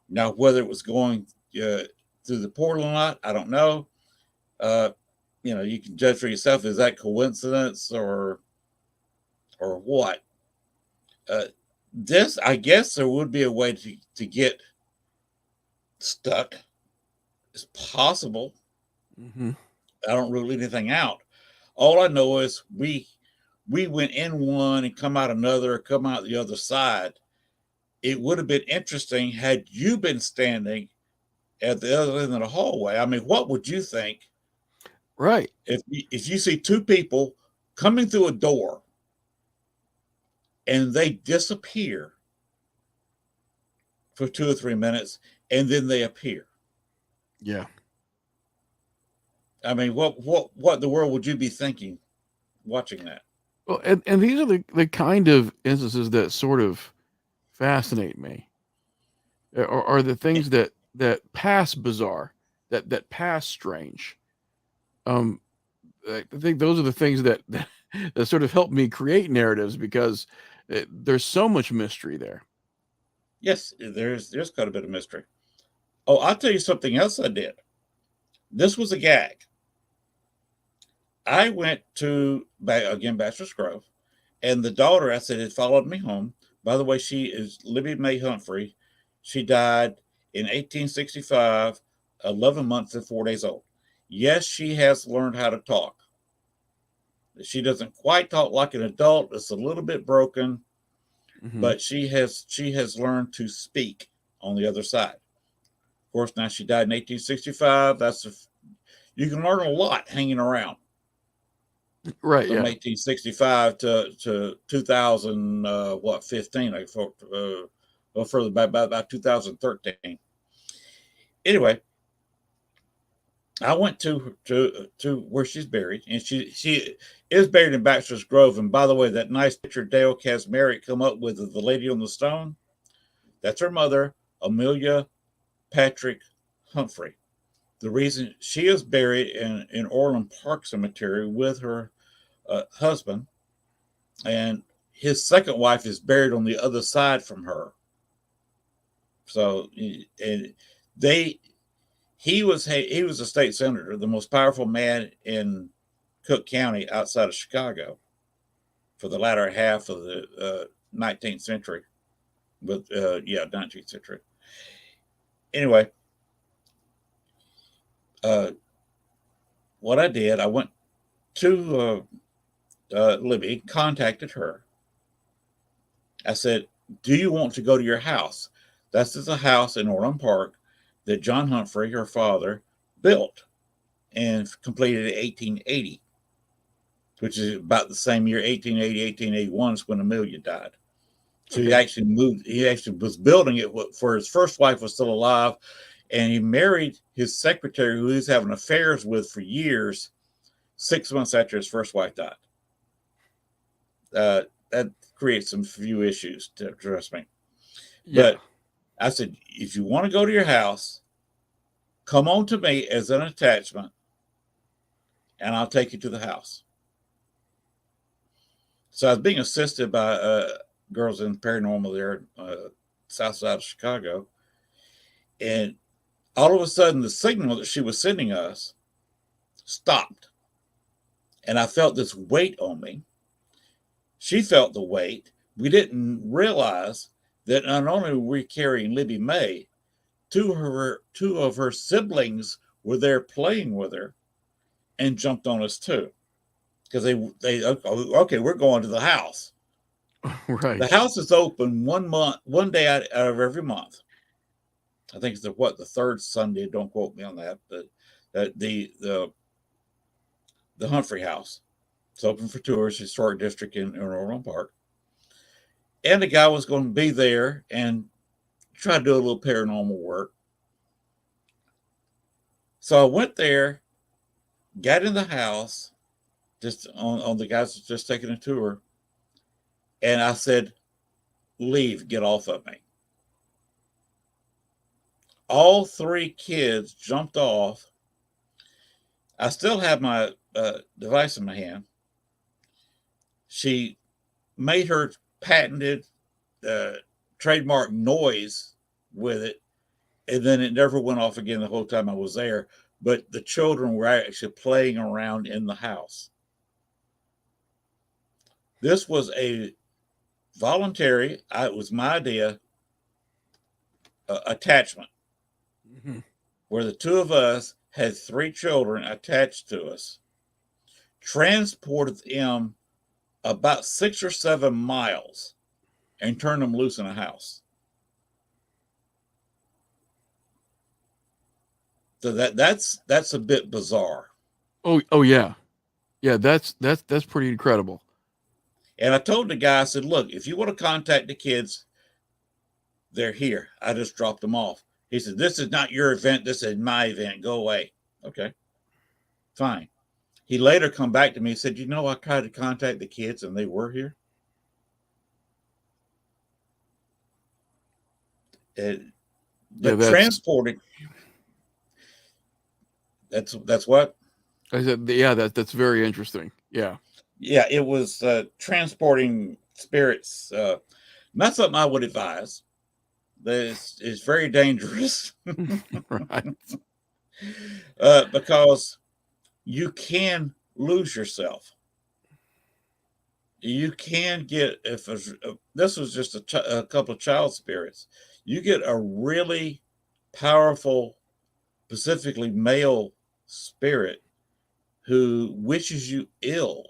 Now, whether it was going through the portal or not, I don't know. Uh, you can judge for yourself. Is that coincidence or what? This, I guess, there would be a way to get stuck. It's possible. Mm-hmm. I don't rule anything out. All I know is we went in one and come out another, come out the other side. It would have been interesting had you been standing at the other end of the hallway. I mean, what would you think Right. if you see two people coming through a door and they disappear for 2 or 3 minutes and then they appear? Yeah. I mean, what in the world would you be thinking watching that? Well, and these are the kind of instances that sort of fascinate me, or are the things that pass bizarre, that pass strange. Um, I think those are the things that sort of help me create narratives because there's so much mystery there. Yes, there's quite a bit of mystery. Oh, I'll tell you something else I did. This was a gag. I went to again Bachelor's Grove, and the daughter I said had followed me home. By the way, she is Libby Mae Humphrey. She died in 1865, 11 months and 4 days old. Yes, she has learned how to talk. She doesn't quite talk like an adult. It's a little bit broken, Mm-hmm. but she has learned to speak on the other side. Of course, now she died in 1865. You can learn a lot hanging around Right. from Yeah. 1865 to 2000 15, like well, further back about 2013. Anyway, I went to where she's buried, and she is buried in Bachelor's Grove. And by the way, that nice picture Dale Casmeric come up with of the lady on the stone, that's her mother, Amelia Patrick Humphrey. The reason she is buried in Orland Park Cemetery with her husband, and his second wife is buried on the other side from her. So, and he was a state senator, the most powerful man in Cook County outside of Chicago for the latter half of the 19th century. But 19th century. Anyway, what I did, I went to Libby, contacted her. I said, "Do you want to go to your house?" This is a house in Orland Park that John Humphrey, her father, built and completed in 1880, which is about the same year, 1880, 1881 is when Amelia died. So he actually moved, he actually was building it for his first wife was still alive, and he married his secretary, who he was having affairs with for years, 6 months after his first wife died. That creates some few issues, trust me. Yeah. But I said, if you want to go to your house, come on to me as an attachment, and I'll take you to the house. So I was being assisted by girls in paranormal there, south side of Chicago. And all of a sudden, the signal that she was sending us stopped, and I felt this weight on me. She felt the weight. We didn't realize that not only were we carrying Libby May, two of her siblings were there playing with her and jumped on us too. Because they okay, we're going to the house. Right. The house is open 1 month, 1 day out of every month. I think it's the third Sunday. Don't quote me on that, but the Humphrey House. It's open for tours, historic district in Orland Park. And the guy was going to be there and try to do a little paranormal work. So I went there, got in the house, just on the guys just taking a tour, and I said, "Leave, get off of me." All three kids jumped off. I still have my device in my hand. She made her patented trademark noise with it, and then it never went off again the whole time I was there. But the children were actually playing around in the house. This was a voluntary, it was my idea, attachment, where the two of us had three children attached to us, transported them about 6 or 7 miles, and turned them loose in a house. So that's a bit bizarre. Oh yeah. Yeah, that's pretty incredible. And I told the guy, I said, "Look, if you want to contact the kids, they're here. I just dropped them off." He said, "This is not your event. This is my event. Go away." Okay, fine. He later come back to me and said, "You know, I tried to contact the kids and they were here." But Yeah, transporting, that's what? I said, yeah, that's very interesting. Yeah. Yeah, it was transporting spirits. Not something I would advise. It's very dangerous. Right. Because you can lose yourself. You can get, if this was just a couple of child spirits, you get a really powerful, specifically male spirit who wishes you ill.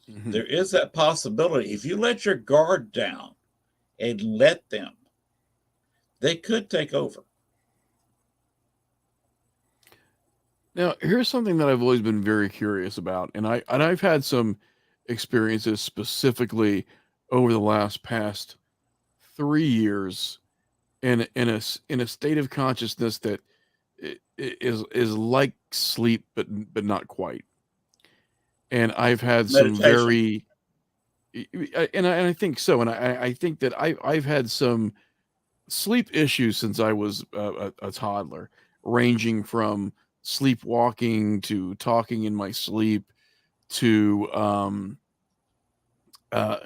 Mhm. There is that possibility. If you let your guard down and let them, they could take over. Now, here's something that I've always been very curious about, and I've had some experiences specifically over the past 3 years in a state of consciousness that is like sleep, but not quite. And I've had some Meditation. very, and I think so, and I think that I've had some sleep issues since I was a toddler, ranging from sleepwalking to talking in my sleep to uh,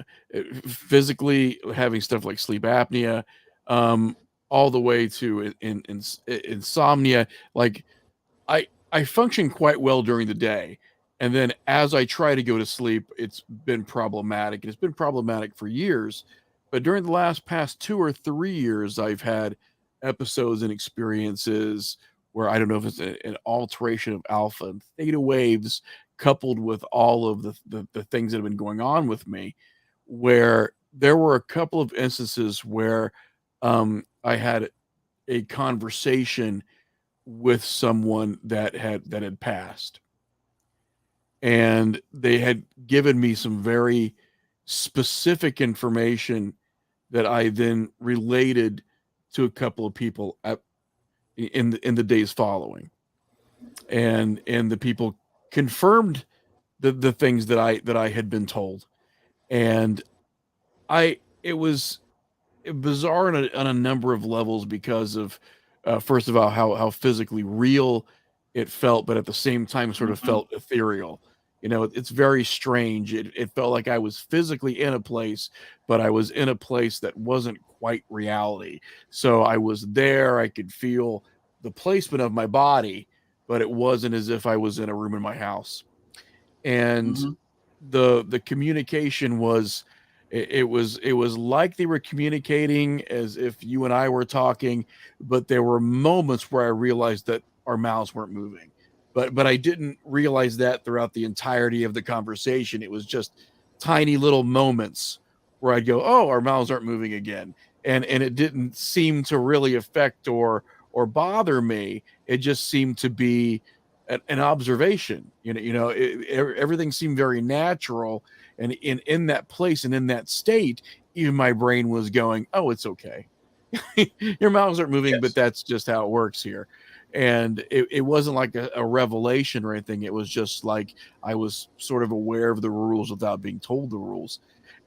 physically having stuff like sleep apnea, um, all the way to insomnia. Like I function quite well during the day, and then as I try to go to sleep, it's been problematic, and it's been problematic for years. But during the past 2 or 3 years, I've had episodes and experiences where I don't know if it's an alteration of alpha and theta waves coupled with all of the things that have been going on with me, where there were a couple of instances where I had a conversation with someone that had passed, and they had given me some very specific information that I then related to a couple of people in the days following, and the people confirmed the things that I had been told, and I it was bizarre on a number of levels because of first of all how physically real it felt, but at the same time sort of Mhm. felt ethereal. You know, it's very strange. It felt like I was physically in a place, but I was in a place that wasn't quite reality. So I was there. I could feel the placement of my body, but it wasn't as if I was in a room in my house. And Mm-hmm. the communication was, it was like they were communicating as if you and I were talking, but there were moments where I realized that our mouths weren't moving. But I didn't realize that throughout the entirety of the conversation. It was just tiny little moments where I'd go, "Oh, our mouths aren't moving again." And it didn't seem to really affect or bother me. It just seemed to be an observation. Everything seemed very natural, and in that place and in that state, even my brain was going, "Oh, it's okay. Your mouths aren't moving, but Yes. that's just how it works here." And it wasn't like a revelation or anything. It was just like I was sort of aware of the rules without being told the rules.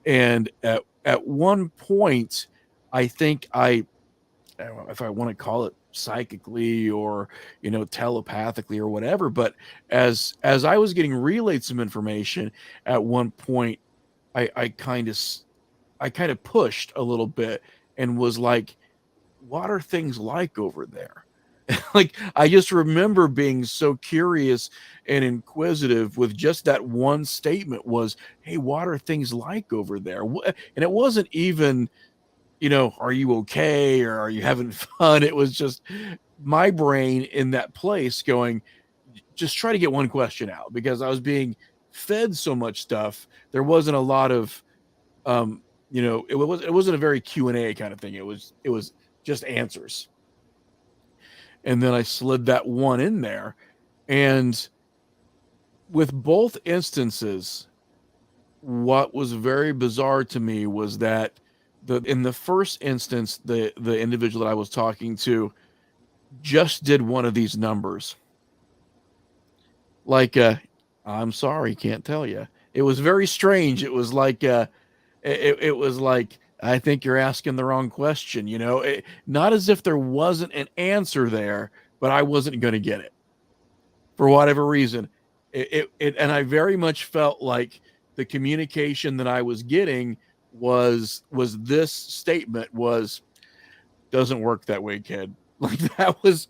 And at one point, I think I don't know if I want to call it psychically or telepathically or whatever, but as I was getting relayed some information at one point, I kind of pushed a little bit and was like, what are things like over there? Like, I just remember being so curious and inquisitive with just that one statement was, hey, what are things like over there? And it wasn't even, are you okay or are you having fun? It was just my brain in that place going, just try to get one question out, because I was being fed so much stuff. There wasn't a lot of, it wasn't a very Q&A kind of thing. It was just answers. And then I slid that one in there. And with both instances, what was very bizarre to me was that in the first instance, the individual that I was talking to just did one of these numbers. Like, I'm sorry, can't tell you. It was very strange. It was like, it was like, I think you're asking the wrong question. Not as if there wasn't an answer there, but I wasn't going to get it for whatever reason. And I very much felt like the communication that I was getting was this statement was, doesn't work that way, kid. Like, that was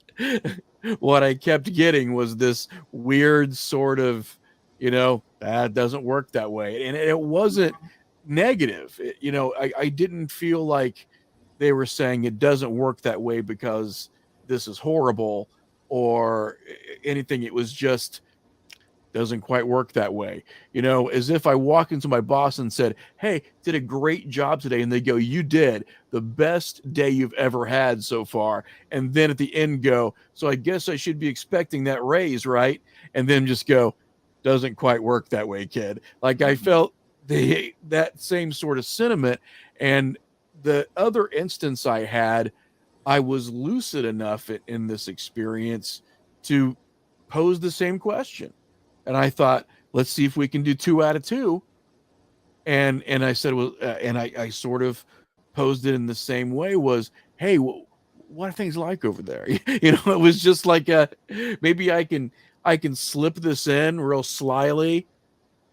what I kept getting, was this weird sort of, that doesn't work that way. And it wasn't negative. I didn't feel like they were saying it doesn't work that way because this is horrible or anything. It was just, doesn't quite work that way. As if I walked into my boss and said, hey, did a great job today. And they go, you did the best day you've ever had so far. And then at the end go, so I guess I should be expecting that raise, right? And then just go, doesn't quite work that way, kid. Like, I felt that same sort of sentiment. And the other instance I had, I was lucid enough in this experience to pose the same question. And I thought, let's see if we can do 2 out of 2. And I said, well, and I sort of posed it in the same way, was, hey, what are things like over there? It was just like, maybe I can slip this in real slyly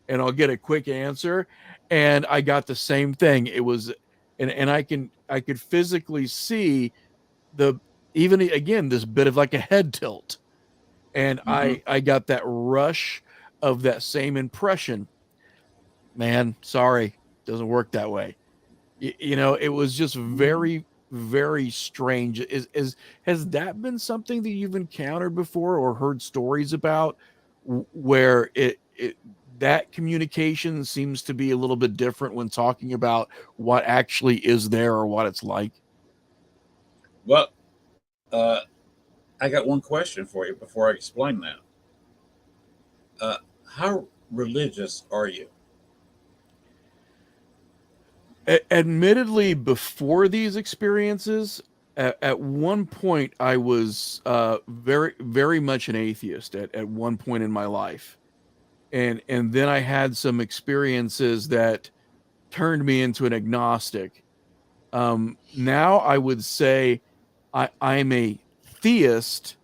and I'll get a quick answer. And I got the same thing. It was, and I could physically see the, even again, this bit of like a head tilt. And Mm-hmm. I got that rush of that same impression. Man, sorry, doesn't work that way. It was just Mm-hmm. very, very strange. Has that been something that you've encountered before or heard stories about, where it that communication seems to be a little bit different when talking about what actually is there or what it's like? Well, uh, I got one question for you before I explain that. Uh, how religious are you? Admittedly, before these experiences, at one point I was very, very much an atheist at one point in my life. And then I had some experiences that turned me into an agnostic. Now I would say I'm a theist,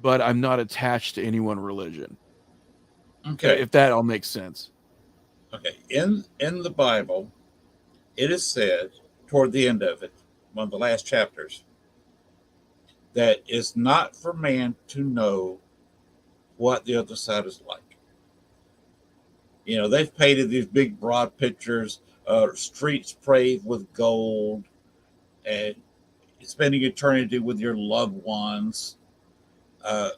but I'm not attached to any one religion. Okay. If that all makes sense. Okay. In the Bible, it is said toward the end of it, one of the last chapters, that it's not for man to know what the other side is like. They've painted these big, broad pictures, streets paved with gold, and spending eternity with your loved ones, uh,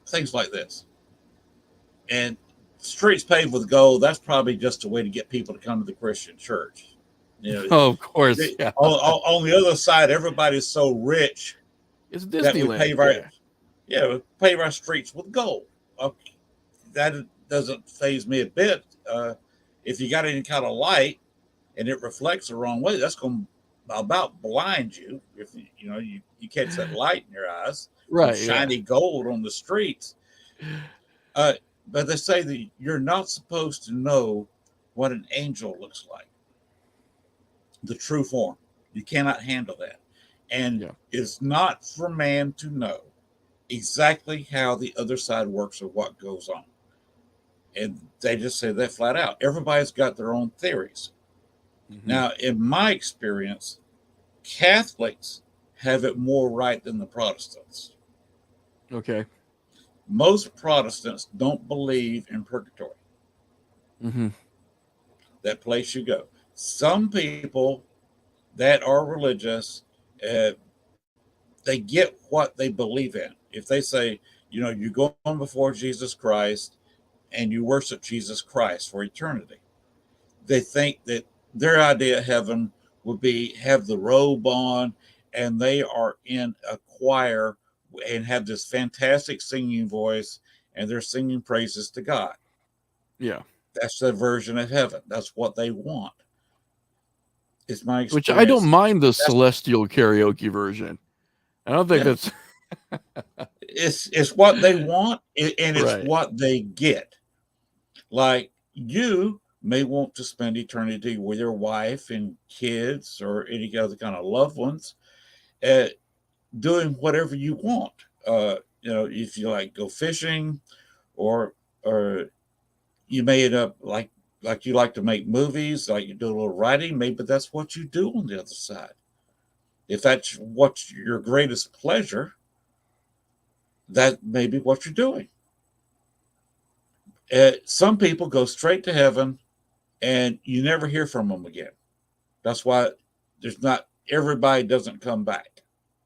things like this. And streets paved with gold, that's probably just a way to get people to come to the Christian church. You know, Oh, of course, yeah. on the other side, everybody's so rich It's that Disneyland. Yeah. we pave our streets with gold. Okay, that doesn't faze me a bit. If you got any kind of light and it reflects the wrong way, that's going to about blind you. If you catch that light in your eyes from Right. Yeah. shiny gold on the streets. Uh, but they say that you're not supposed to know what an angel looks like, the true form. You cannot handle that. And Yeah. it's not for man to know exactly how the other side works or what goes on. And they just say that flat out. Everybody's got their own theories. Mm-hmm. Now, in my experience, Catholics have it more right than the Protestants. Okay. Most Protestants don't believe in purgatory, Mm-hmm. that place you go. Some people that are religious, uh, they get what they believe in. If they say, you go on before Jesus Christ and you worship Jesus Christ for eternity, they think that their idea of heaven would be have the robe on and they are in a choir and have this fantastic singing voice and they're singing praises to God. Yeah. That's their version of heaven. That's what they want. It's my Which I don't experience. mind the That's celestial karaoke version. I don't think Yeah. that's It's what they want and it's right. what they get. Like you may want to spend eternity with your wife and kids or any other kind of loved ones, uh, doing whatever you want. If you like go fishing, or you may end up like you like to make movies, like you do a little writing. Maybe that's what you do on the other side. If that's what's your greatest pleasure, that may be what you're doing. Some people go straight to heaven and you never hear from them again. That's why there's not everybody doesn't come back.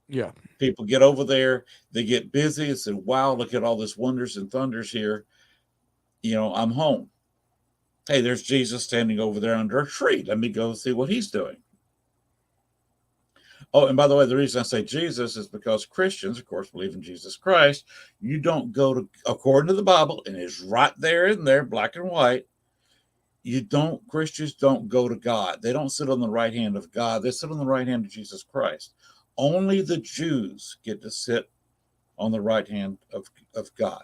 Yeah. People get over there, they get busy and say, wow, look at all this wonders and thunders here. I'm home. Hey, there's Jesus standing over there under a tree. Let me go see what he's doing. Oh, and by the way, the reason I say Jesus is because Christians, of course, believe in Jesus Christ. You don't go to, according to the Bible, and it's right there in there, black and white. Christians don't go to God. They don't sit on the right hand of God. They sit on the right hand of Jesus Christ. Only the Jews get to sit on the right hand of God,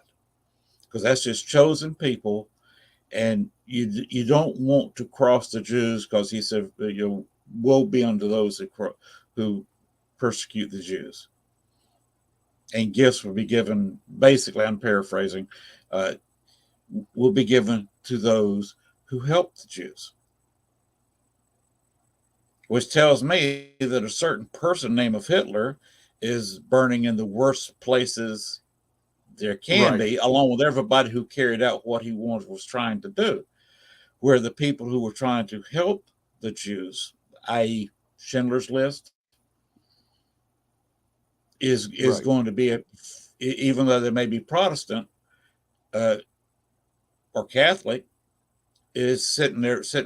because that's just chosen people. And you don't want to cross the Jews, because he said, woe be unto those who persecute the Jews. And gifts will be given, basically, I'm paraphrasing, will be given to those who help the Jews. Which tells me that a certain person named of Hitler is burning in the worst places there can Right. be, along with everybody who carried out what he was trying to do. Where the people who were trying to help the Jews, i.e., Schindler's List, is Right. going to be even though they may be Protestant or Catholic, is sitting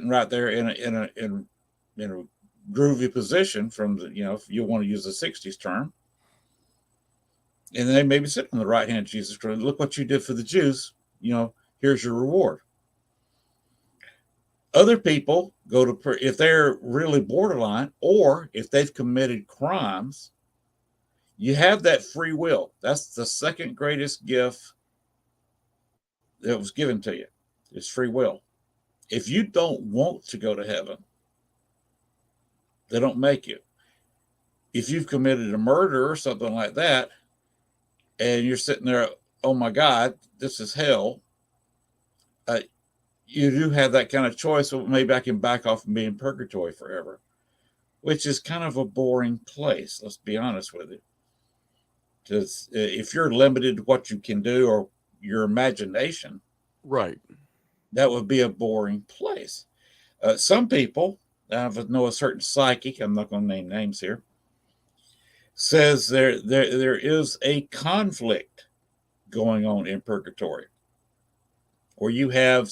right there in a groovy position from the, if you want to use the '60s term, and they may be sitting on the right hand of Jesus Christ. Look what you did for the Jews. Here's your reward. Other people go to, if they're really borderline or if they've committed crimes, you have that free will. That's the second greatest gift that was given to you, is free will. If you don't want to go to heaven, they don't make you. If you've committed a murder or something like that, and you're sitting there, oh my God, this is hell, you do have that kind of choice. Well, maybe I can back off and be in purgatory forever, which is kind of a boring place. Let's be honest with you. Because if you're limited to what you can do, or your imagination, Right. that would be a boring place. Some people, I know a certain psychic, I'm not going to name names here, says there is a conflict going on in purgatory, where you have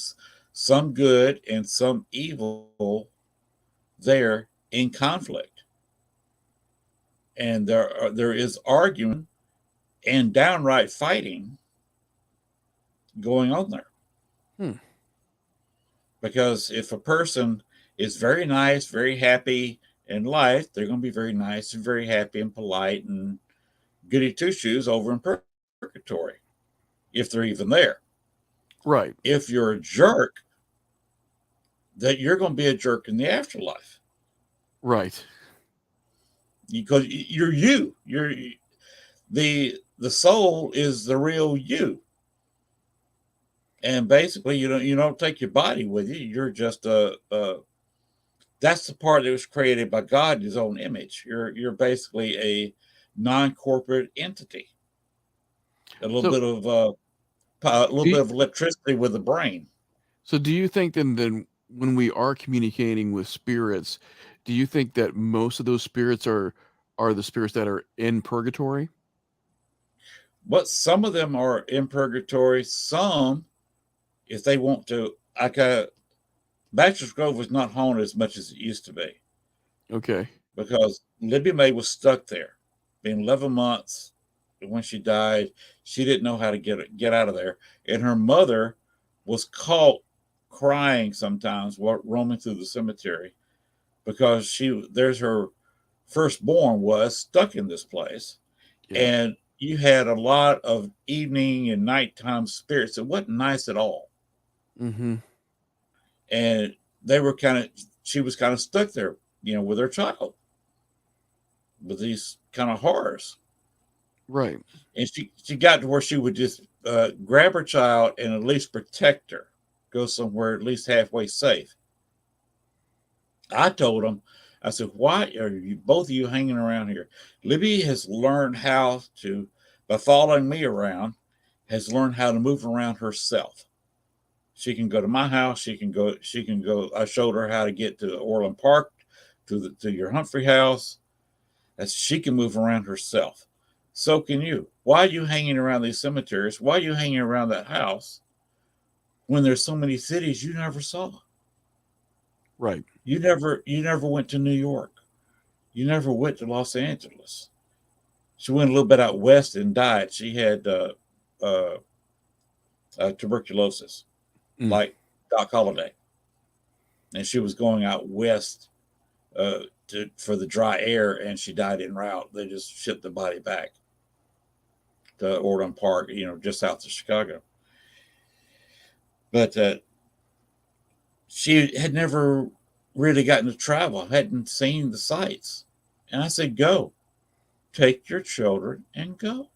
some good and some evil there in conflict, and there is arguing and downright fighting going on there. Hmm. Because if a person is very nice, very happy in life, they're going to be very nice and very happy and polite and goody two shoes over in purgatory, if they're even there. Right. If you're a jerk, that you're going to be a jerk in the afterlife, Right. because you're you. You're the soul is the real you, and basically you don't take your body with you. You're just a that's the part that was created by God in His own image. You're basically a non-corporate entity, a little So bit of a little do bit you, of electricity with the brain. so do you think then when we are communicating with spirits, do you think that most of those spirits are the spirits that are in purgatory? But some of them are in purgatory. Some, if they want to, like Bachelor's Grove was not haunted as much as it used to be, Okay. because Libby May was stuck there, been 11 months. When she died, she didn't know how to get out of there, and her mother was caught crying sometimes while roaming through the cemetery, because there's her firstborn was stuck in this place, Yeah. and you had a lot of evening and nighttime spirits. It wasn't nice at all, Mm-hmm. and they were kind of she was kind of stuck there, with her child, with these kind of horrors. Right. And she got to where she would just grab her child and at least protect her, go somewhere at least halfway safe. I told him, I said, why are you both of you hanging around here? Libby has learned how to, by following me around, has learned how to move around herself. She can go to my house. She can go. I showed her how to get to Orland Park, to your Humphrey house. She can move around herself. So can you. Why are you hanging around these cemeteries? Why are you hanging around that house when there's so many cities you never saw? Right. You never went to New York. You never went to Los Angeles. She went a little bit out west and died. She had uh, tuberculosis, Mm. like Doc Holliday, and she was going out west for the dry air, and she died en route. They just shipped the body back to Orland Park, just south of Chicago. But she had never really gotten to travel, hadn't seen the sights. And I said, go, take your children and go.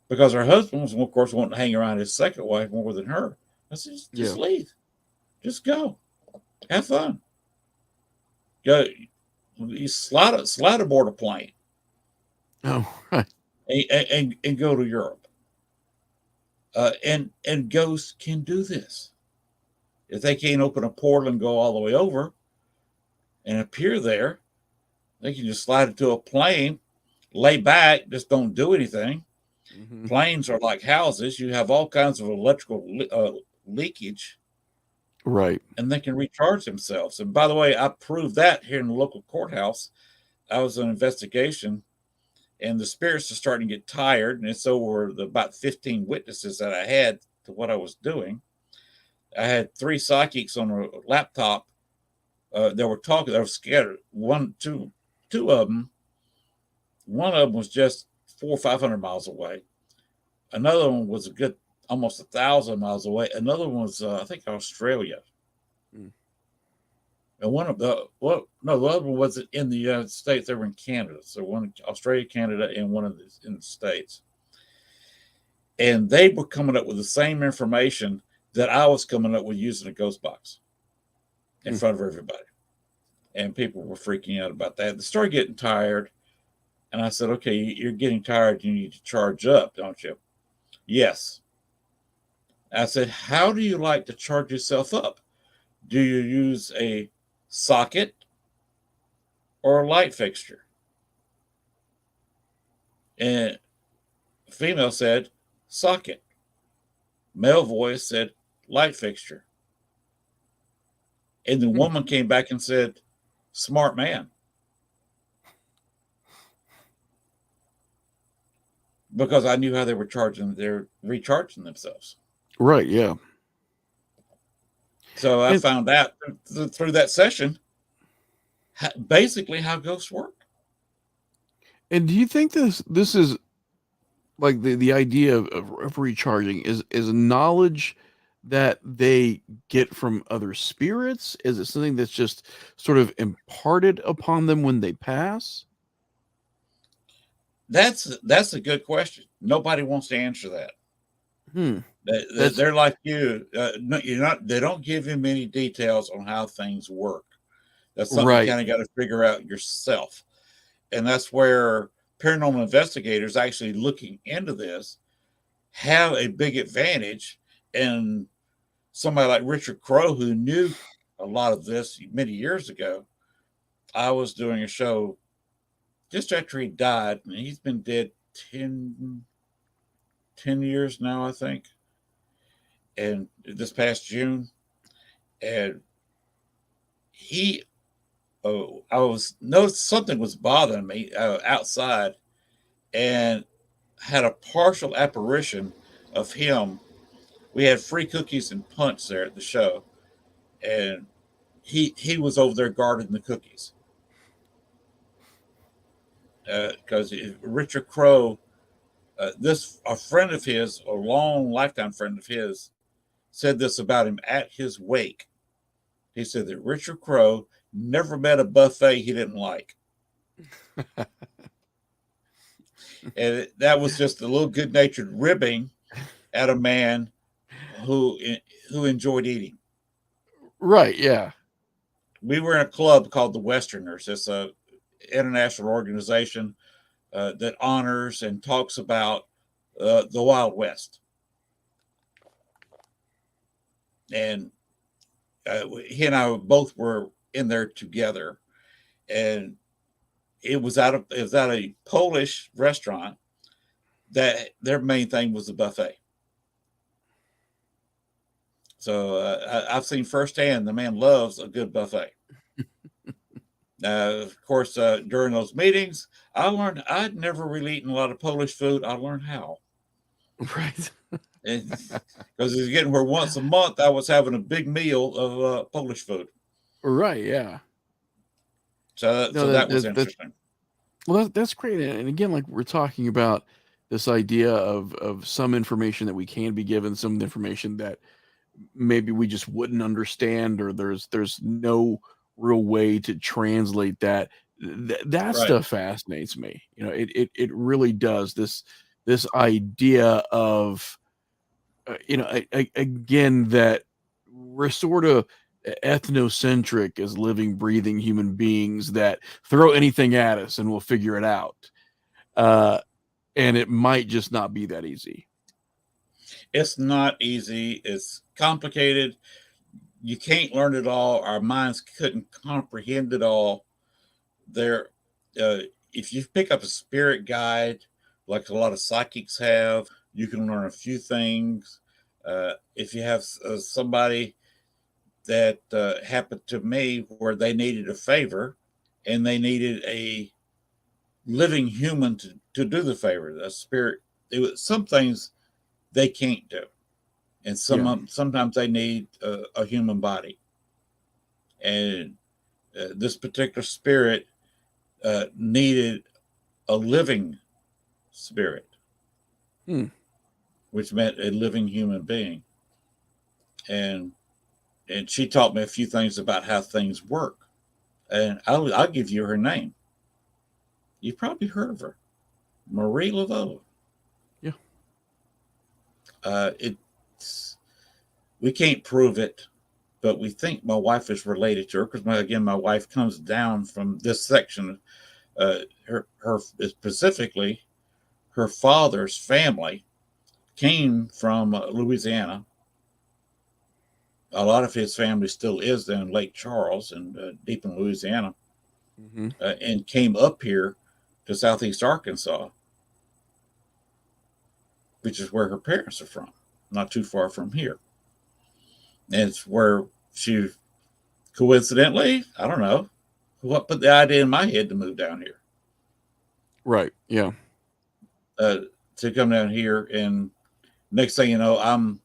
Because her husband was, of course, wanting to hang around his second wife more than her. I said, just Yeah. leave. Just go. Have fun. Go. You slide aboard a plane Oh, right. and go to Europe. And ghosts can do this. If they can't open a portal and go all the way over and appear there, they can just slide into a plane, lay back, just don't do anything. Mm-hmm. Planes are like houses. You have all kinds of electrical leakage, Right. and they can recharge themselves. And by the way, I proved that here in the local courthouse. I was on an investigation, and the spirits are starting to get tired, and so were the about 15 witnesses that I had to what I was doing. I had 3 psychics on a laptop that were talking. They were scattered. Two of them. One of them was just 400 or 500 miles away. Another one was a good almost 1,000 miles away. Another one was I think Australia. Mm. And the other one wasn't in the United States. They were in Canada. So one in Australia, Canada, and one in the States. And they were coming up with the same information that I was coming up with using a ghost box in front of everybody. And people were freaking out about that. They started getting tired. And I said, okay, you're getting tired. You need to charge up, don't you? Yes. I said, how do you like to charge yourself up? Do you use a socket or a light fixture? And female said, socket. Male voice said, light fixture. And the woman came back and said, smart man. Because I knew how they were they're recharging themselves. Right. Yeah. So I And found out through that session basically how ghosts work. and do you think this is like the idea of recharging is knowledge that they get from other spirits? Is it something that's just sort of imparted upon them when they pass? That's a good question. Nobody wants to answer that. Hmm. That's They're like you. No, you're not. They don't give you many details on how things work. That's something you right. kind of got to figure out yourself. And that's where paranormal investigators actually looking into this have a big advantage. And somebody like Richard Crowe, who knew a lot of this many years ago, I was doing a show just after he died, and he's been dead 10 years now, I think. And this past June, and he, oh, I was noticed something was bothering me outside, and had a partial apparition of him. We had free cookies and punch there at the show, and he was over there guarding the cookies because Richard Crowe, this a friend of his, a long lifetime friend of his, said this about him at his wake. He said that Richard Crowe never met a buffet he didn't like. And that was just a little good natured ribbing at a man who who enjoyed eating. Right. Yeah. We were in a club called the Westerners. It's a international organization that honors and talks about the Wild West. And he and I both were in there together, and it was at a Polish restaurant that their main thing was the buffet. So I've seen firsthand the man loves a good buffet. Of course, during those meetings, I learned I'd never really eaten a lot of Polish food. I learned how. Right. Because it's getting where once a month I was having a big meal of Polish food. Right. Yeah. No, So that was that's interesting. well, that's great. And again, like we're talking about this idea of some information that we can be given, some information that maybe we just wouldn't understand, or there's no real way to translate that. That Right. stuff fascinates me. You know, it really does. This idea of again, that we're sort of ethnocentric as living, breathing human beings that throw anything at us and we'll figure it out. Uh, and it might just not be that easy. It's not easy. It's complicated. You can't learn it all. Our minds couldn't comprehend it all. There, uh, if you pick up a spirit guide, like a lot of psychics have, you can learn a few things. If you have somebody that happened to me where they needed a favor and they needed a living human to do the favor, a spirit, some things they can't do. And Yeah. sometimes they need a human body. And this particular spirit needed a living spirit, Hmm. which meant a living human being. And she taught me a few things about how things work. And I'll give you her name. You've probably heard of her, Marie Laveau. Yeah. It's we can't prove it, but we think my wife is related to her because my wife comes down from this section. Her specifically her father's family came from Louisiana. A lot of his family still is in Lake Charles and deep in Louisiana, Mm-hmm. and came up here to Southeast Arkansas, which is where her parents are from, not too far from here. And it's where she, coincidentally, I don't know, what put the idea in my head to move down here, Right. Yeah. uh, to come down here. And next thing you know, I'm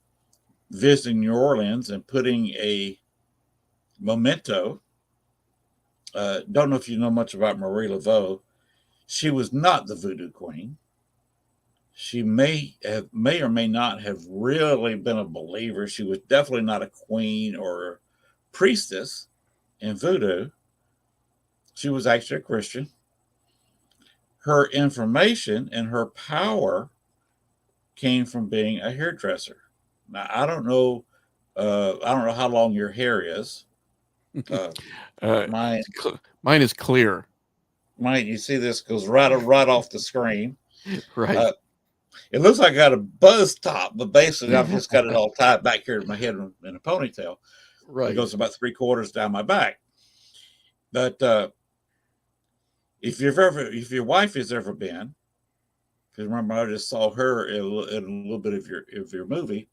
visiting New Orleans and putting a memento. Don't know if you know much about Marie Laveau. She was not the voodoo queen. She may or may not have really been a believer. She was definitely not a queen or a priestess in voodoo. She was actually a Christian. Her information and her power came from being a hairdresser. Now I don't know how long your hair is. Uh, mine, Mine is clear. you see this goes right off the screen. Right. Uh, it looks like I got a buzz top, but basically I've just got it all tied back here to my head in a ponytail. It Right. goes about 3/4 down my back. But if your wife has ever been, because remember I just saw her in a little bit of your movie,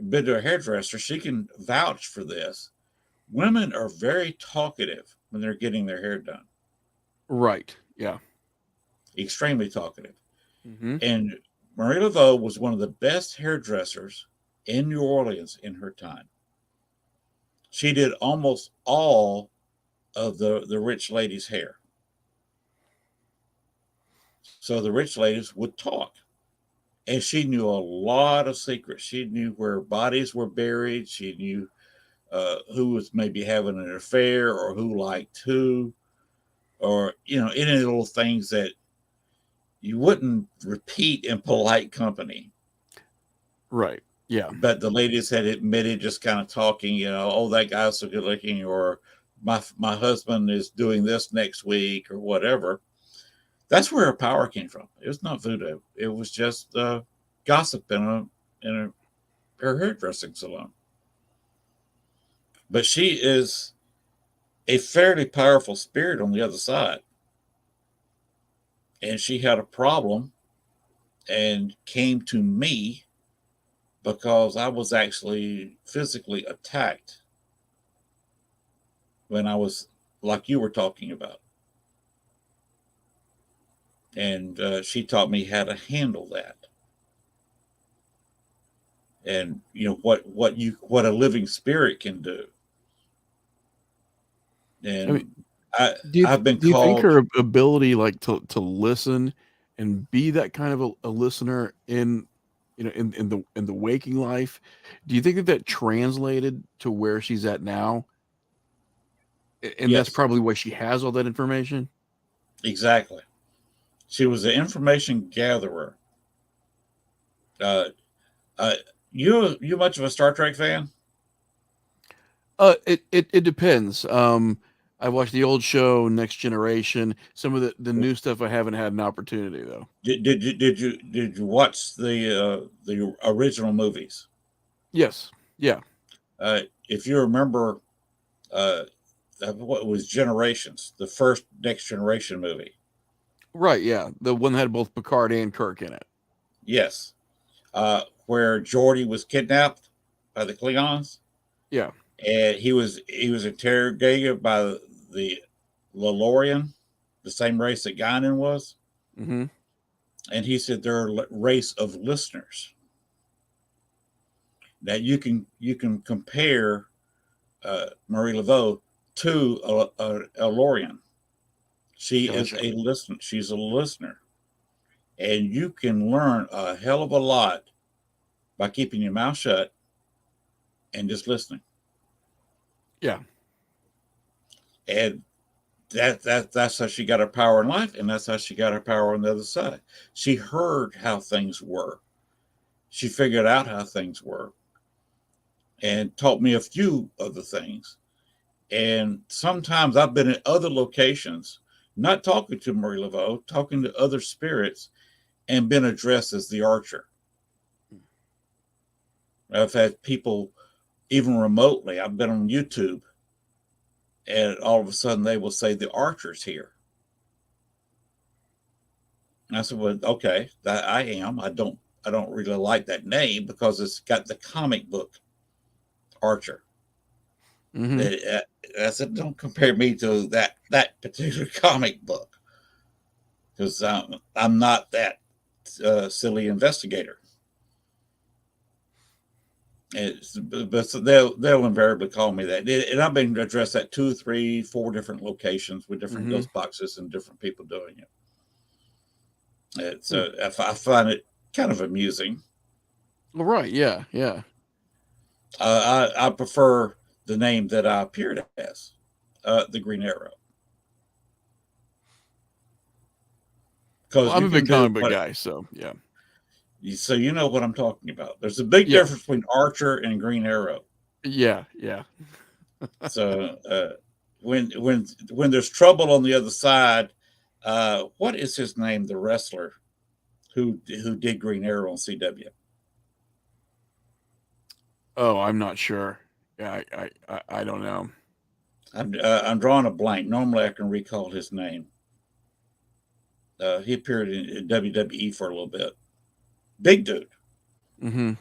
been to a hairdresser, she can vouch for this. Women are very talkative when they're getting their hair done. Right. Yeah. Extremely talkative. Mm-hmm. And Marie Laveau was one of the best hairdressers in New Orleans in her time. She did almost all of the rich ladies' hair. So the rich ladies would talk. And she knew a lot of secrets. She knew where bodies were buried. She knew who was maybe having an affair or who liked who, or, any little things that you wouldn't repeat in polite company. Right. Yeah. But the ladies had admitted, just kind of talking, oh, that guy's so good looking, or my husband is doing this next week, or whatever. That's where her power came from. It was not voodoo. It was just gossip in her hairdressing salon. But she is a fairly powerful spirit on the other side. And she had a problem and came to me because I was actually physically attacked when I was, like you were talking about. And she taught me how to handle that. And what a living spirit can do. I mean, And do you I've been do you think called. her ability, like, to listen and be that kind of a listener in, in the waking life, do you think that translated to where she's at now? And that's Yes, probably why she has all that information. exactly. She was an information gatherer. Uh, uh, you much of a Star Trek fan? It depends. I watched the old show Next Generation. Some of the new stuff I haven't had an opportunity though. Did you watch the original movies? Yes. Yeah. If you remember, uh, what was Generations, the first Next Generation movie? Right. Yeah. The one that had both Picard and Kirk in it. Yes, where Geordi was kidnapped by the Klingons, Yeah. and he was interrogated by the Lalorian, the same race that Guinan was, Mm-hmm. and he said they're a race of listeners. Now you can compare Marie Laveau to a Lorian. She is Gotcha. a listener. She's a listener, and you can learn a hell of a lot by keeping your mouth shut and just listening. Yeah. And that's how she got her power in life, and that's how she got her power on the other side. She heard how things were. She figured out how things were, and taught me a few of the things. And sometimes I've been at other locations, not talking to Marie Laveau, talking to other spirits, and been addressed as the archer. I've had people even remotely. I've been on YouTube, and all of a sudden they will say the Archer's here. And I said, "Well, okay, that I am. I don't really like that name because it's got the comic book Archer." Mm-hmm. I said, "Don't compare me to that particular comic book because I'm not that silly investigator." But so they'll invariably call me that, and I've been addressed at 2, 3, 4 different locations with different Mm-hmm. ghost boxes and different people doing it. It's Hmm. I find it kind of amusing. Well, right. Yeah. Yeah. I prefer the name that I appeared as, the Green Arrow, Well, because I'm you a big can do comic book what. guy, so yeah. So you know what I'm talking about. There's a big Yeah. difference between Archer and Green Arrow. Yeah. Yeah. So when there's trouble on the other side, what is his name? The wrestler who did Green Arrow on CW. Oh, I'm not sure. Yeah. I don't know. I'm drawing a blank. Normally I can recall his name. He appeared in WWE for a little bit. Big dude. Mm-hmm.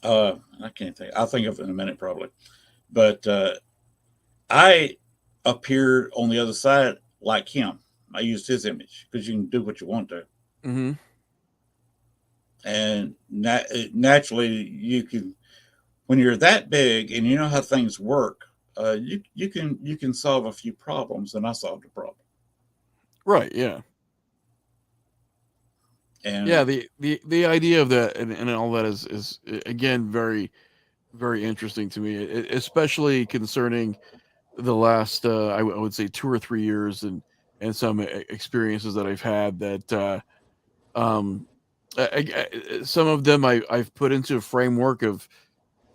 I can't think. I'll think of it in a minute probably. But I appeared on the other side like him. I used his image because you can do what you want to, Mm-hmm. and naturally you can. When you're that big and you know how things work, you can solve a few problems, and I solved a problem. Right. Yeah. Yeah. And The idea of that and all that is again very very interesting to me, especially concerning the last I would say 2 or 3 years and some experiences that I've had that um some of them I've put into a framework of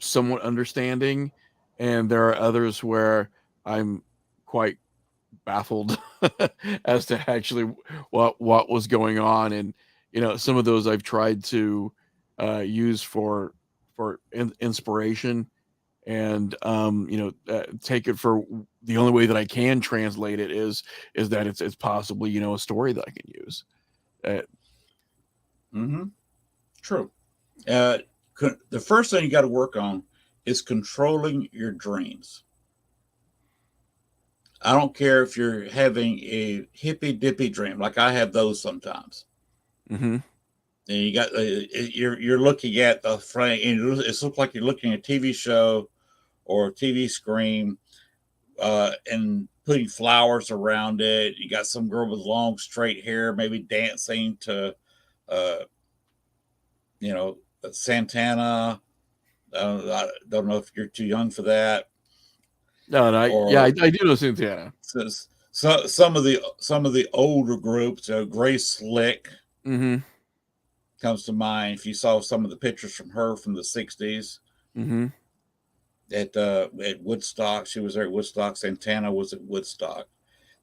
somewhat understanding, and there are others where I'm quite baffled as to actually what was going on, and some of those I've tried to use for inspiration, and take it for the only way that I can translate it is that it's possibly a story that I can use. uh, mm-hmm, true. Uh, the first thing you got to work on is controlling your dreams. I don't care if you're having a hippy dippy dream, like I have those sometimes. mm-hmm, And you got you're looking at the frame, and it looks like you're looking at a TV show or a TV screen, and putting flowers around it. You got some girl with long straight hair, maybe dancing to, uh, you know, Santana. I don't know if you're too young for that, no, yeah, or I do know Cynthia. some of the older groups. Grace Slick Mm-hmm, comes to mind. If you saw some of the pictures from her from the '60s mm-hmm. at Woodstock, she was there at Woodstock. Santana was at Woodstock.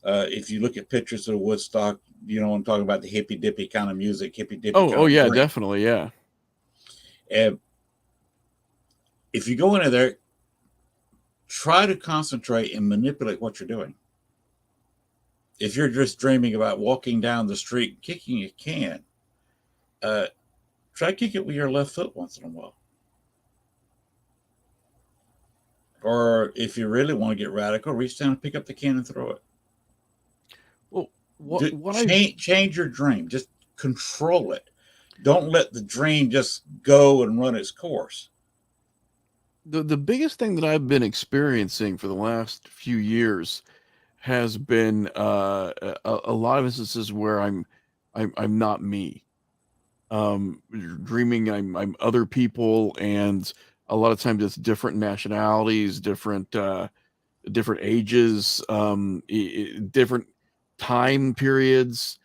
If you look at pictures of Woodstock, you know I'm talking about, the hippy dippy kind of music, hippy dippy kind Oh of yeah, drink. definitely, yeah. And if you go into there, try to concentrate and manipulate what you're doing. If you're just dreaming about walking down the street kicking a can, uh, try kick it with your left foot once in a while. Or if you really want to get radical, reach down and pick up the can and throw it. Well, what I've Change your dream. Just control it. Don't let the dream just go and run its course. the biggest thing that I've been experiencing for the last few years has been a lot of instances where I'm not me. Dreaming I'm other people, and a lot of times it's different nationalities, different ages, different time periods,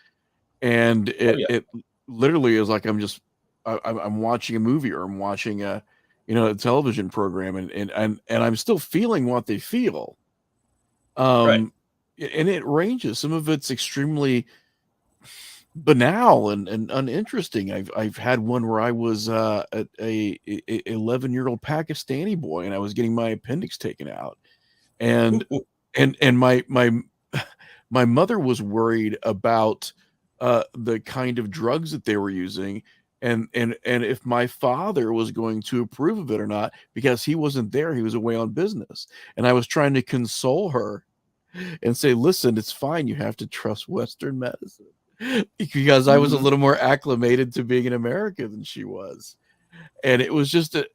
and Oh it yeah, it literally is like I'm watching a movie, or I'm watching a television program, and I'm still feeling what they feel. right. um and it ranges. Some of it's extremely banal and uninteresting. I've had one where I was a 11-year-old Pakistani boy, and I was getting my appendix taken out, and my my mother was worried about the kind of drugs that they were using, and if my father was going to approve of it or not, because he wasn't there, he was away on business, and I was trying to console her and say, listen, it's fine, you have to trust Western medicine. Because I was a Mhm. little more acclimated to being an American than she was. And it was just it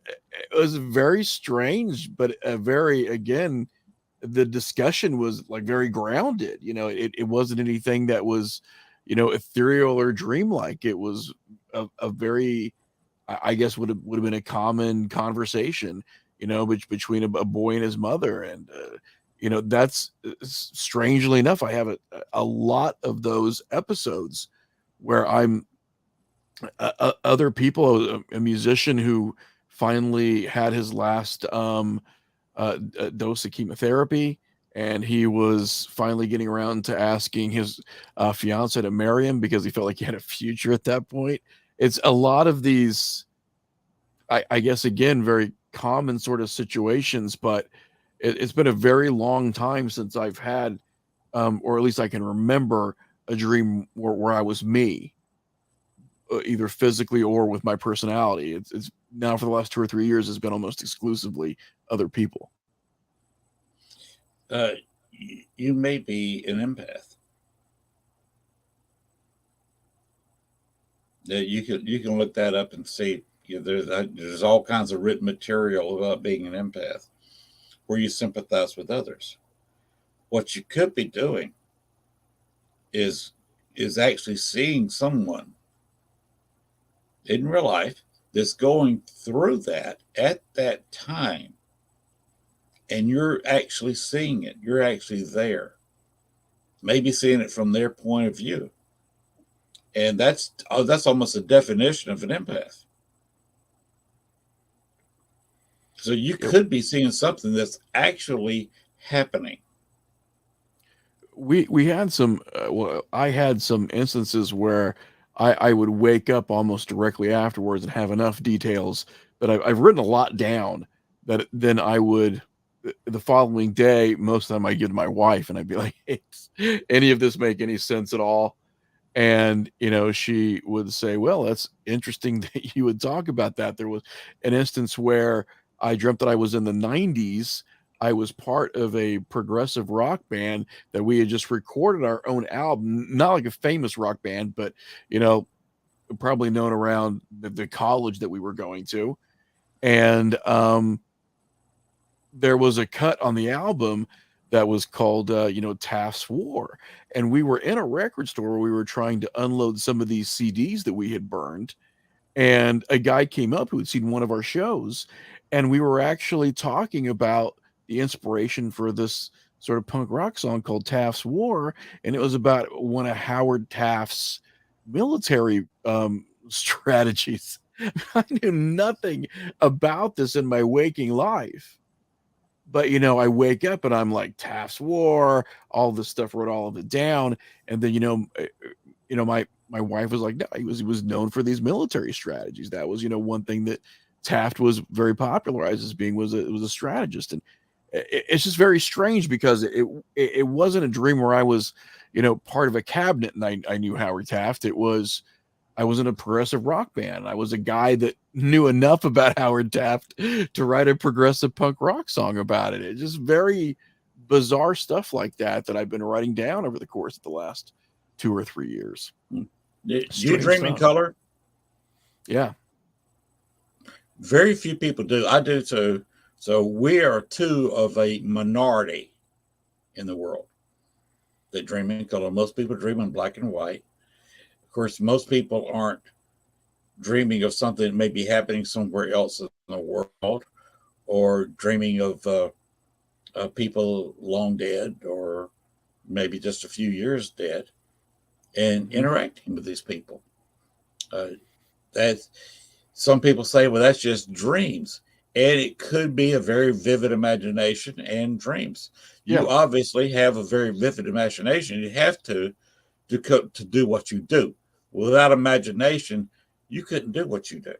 was very strange, but a very, again, the discussion was like very grounded. It wasn't anything that was, ethereal or dreamlike. It was a very, I guess, would have been a common conversation, between a boy and his mother. And that's strangely enough, I have a lot of those episodes where I'm other people, a musician who finally had his last dose of chemotherapy, and he was finally getting around to asking his fiance to marry him because he felt like he had a future at that point. It's a lot of these, I guess, again, very common sort of situations, but it's been a very long time since I've had, or at least I can remember, a dream where I was me, either physically or with my personality. It's now, for the last 2 or 3 years, has been almost exclusively other people. uh, you may be an empath. You can look that up and see. There's all kinds of written material about being an empath, where you sympathize with others. What you could be doing is is actually seeing someone in real life that's going through that at that time, and you're actually seeing it. You're actually there, maybe seeing it from their point of view, and that's almost a definition of an empath. So you Yeah, could be seeing something that's actually happening. we had some, well, I had some instances where I would wake up almost directly afterwards and have enough details that I've written a lot down, that then I would, the following day, most of the time, I give to my wife and I'd be like, hey, does any of this make any sense at all? And she would say, well, that's interesting that you would talk about that. There was an instance where I dreamt that I was in the 90s. I was part of a progressive rock band, that we had just recorded our own album, not like a famous rock band, but you know probably known around the college that we were going to. And there was a cut on the album that was called, Taft's War. And we were in a record store where we were trying to unload some of these CDs that we had burned. And a guy came up who had seen one of our shows. And we were actually talking about the inspiration for this sort of punk rock song called Taft's War. And it was about one of Howard Taft's military strategies. I knew nothing about this in my waking life, but I wake up and I'm like, Taft's War, all this stuff, wrote all of it down. And then my wife was like, no, he was known for these military strategies. That was one thing that Taft was very popularized as being, was a strategist. And it's just very strange, because it wasn't a dream where I was part of a cabinet and I knew Howard Taft. It was, I was in a progressive rock band. I was a guy that knew enough about Howard Taft to write a progressive punk rock song about it. It's just very bizarre stuff like that I've been writing down over the course of the last 2 or 3 years. Do you Strange dream in stuff. color? Yeah. Very few people do. I do too. So we are two of a minority in the world that dream in color. Most people dream in black and white. Of course, most people aren't dreaming of something that may be happening somewhere else in the world, or dreaming of people long dead, or maybe just a few years dead, and Mhm. interacting with these people. Uh, that Some people say, well, that's just dreams. And it could be a very vivid imagination and dreams. Yeah. You obviously have a very vivid imagination. You have to do what you do. without imagination, you couldn't do what you do.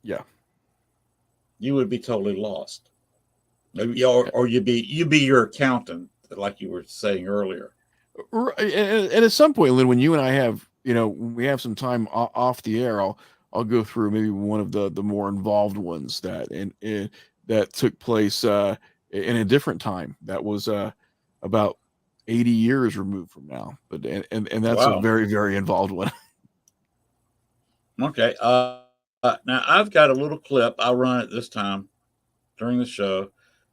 Yeah. You would be totally lost. Or you'd be your accountant, like you were saying earlier. And at some point, Lynn, when you and I have, when we have some time off the air, I'll go through maybe one of the more involved ones that took place in a different time. That was about 80 years removed from now, but and that's a Wow. very, very involved one. Okay. Now I've got a little clip. I'll run it this time during the show.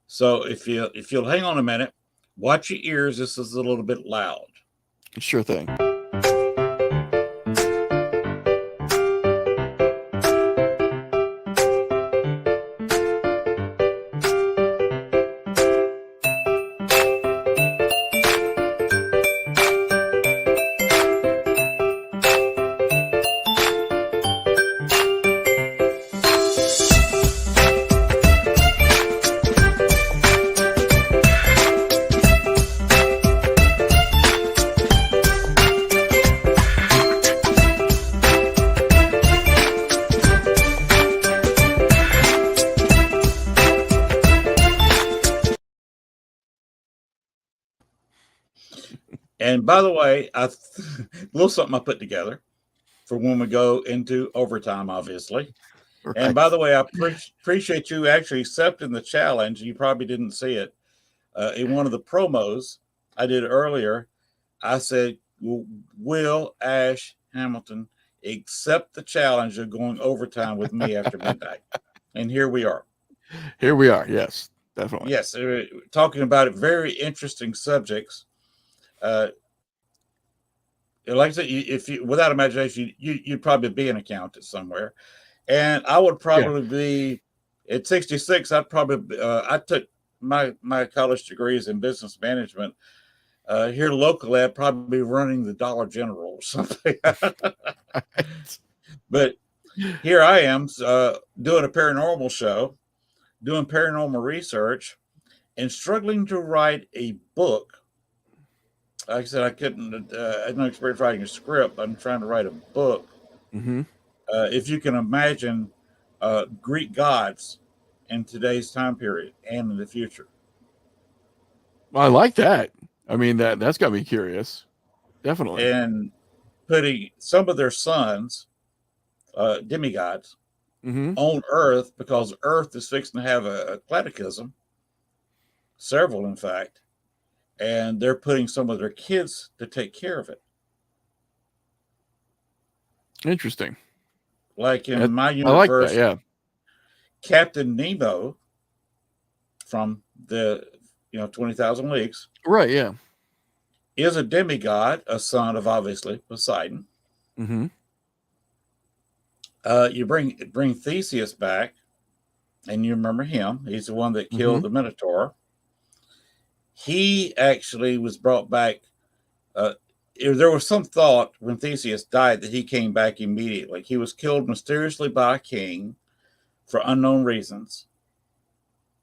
So if you'll hang on a minute, watch your ears. This is a little bit loud. Sure thing. And by the way, a little something I put together for when we go into overtime, obviously. And Right. by the way, I appreciate you actually accepting the challenge. You probably didn't see it in one of the promos I did earlier. I said, "Will Ash Hamilton accept the challenge of going overtime with me after midnight?" And here we are. Here we are. Yes, definitely. Yes, talking about very interesting subjects. Uh, like I said, if you without imagination, you'd probably be an accountant somewhere, and I would Yeah. probably be at 66. I took my college degrees in business management. Here locally, I'd probably be running the Dollar General or something. But here I am doing a paranormal show, doing paranormal research, and struggling to write a book. Like I said, I couldn't. I had no experience writing a script. I'm trying to write a book. Hmm. If you can imagine Greek gods in today's time period and in the future, I like that. I mean, that's got me curious. Definitely. and putting some of their sons, demigods, Hmm. on Earth because Earth is fixing to have a cataclysm, several in fact, and they're putting some of their kids to take care of it. Interesting. Like in my I like that. universe, Yeah. Captain Nemo from the 20,000 Leagues Right. Yeah. is a demigod, a son of obviously Poseidon. Hmm. You bring Theseus back, and you remember him. He's the one that Hmm. killed the Minotaur. He actually was brought back. There was some thought when Theseus died that he came back immediately. He was killed mysteriously by a king for unknown reasons.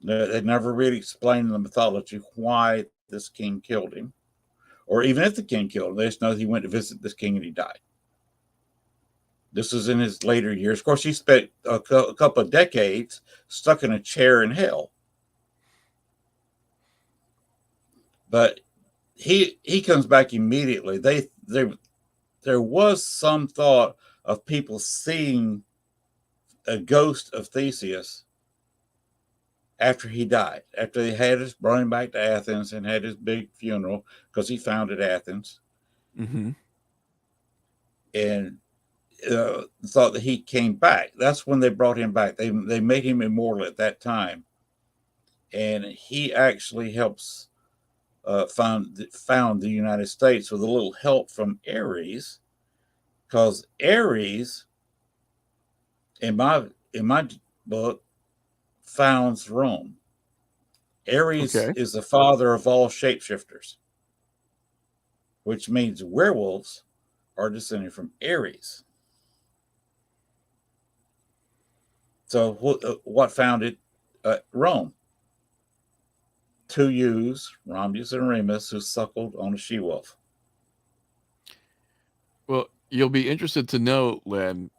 They never really explained in the mythology why this king killed him, or even if the king killed him. They just know he went to visit this king and he died. This was in his later years. Of course, he spent a couple of decades stuck in a chair in hell. But he comes back immediately. There was some thought of people seeing a ghost of Theseus after he died, after they brought him back to Athens and had his big funeral because he founded Athens, Hmm. and thought that he came back. That's when they brought him back. They made him immortal at that time, and he actually helps found the United States with a little help from Ares, because Ares, in my book, founds Rome. Ares Okay. is the father of all shapeshifters, which means werewolves are descended from Ares. So what founded Rome? Two youths, Romulus and Remus, who suckled on a she wolf. Well, You'll be interested to know, Len,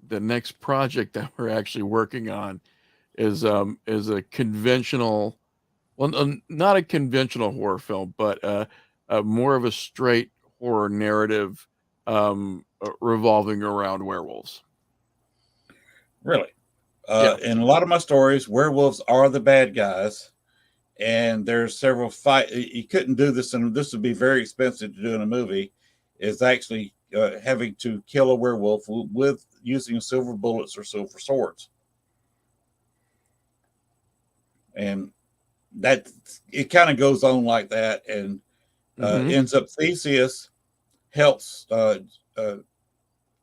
the next project that we're actually working on is a conventional, well, not a conventional horror film, but more of a straight horror narrative revolving around werewolves. Really. Yeah. In a lot of my stories, werewolves are the bad guys, and there's several fight. You couldn't do this, and this would be very expensive to do in a movie. Is actually having to kill a werewolf with using silver bullets or silver swords, and that it kind of goes on like that, and Mm-hmm. ends up Theseus helps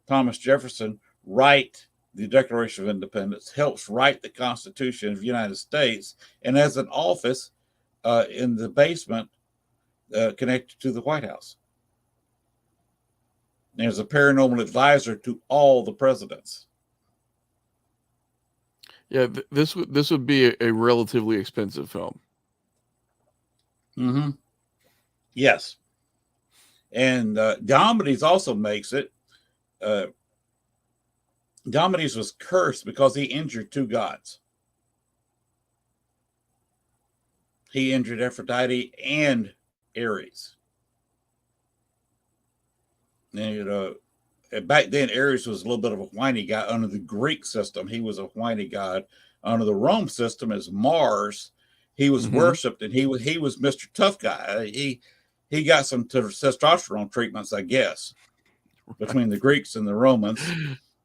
Thomas Jefferson write the Declaration of Independence, helps write the Constitution of the United States, and has an office in the basement connected to the White House. And as a paranormal advisor to all the presidents. Yeah, this would be a relatively expensive film. Mm-hmm. Yes. And Diomedes also makes it. Diomedes was cursed because he injured two gods. He injured Aphrodite and Ares. And back then, Ares was a little bit of a whiny guy. Under the Greek system, he was a whiny god. Under the Rome system, as Mars, he was worshipped, and he was Mr. Tough Guy. He got some testosterone treatments, I guess, between the Greeks and the Romans.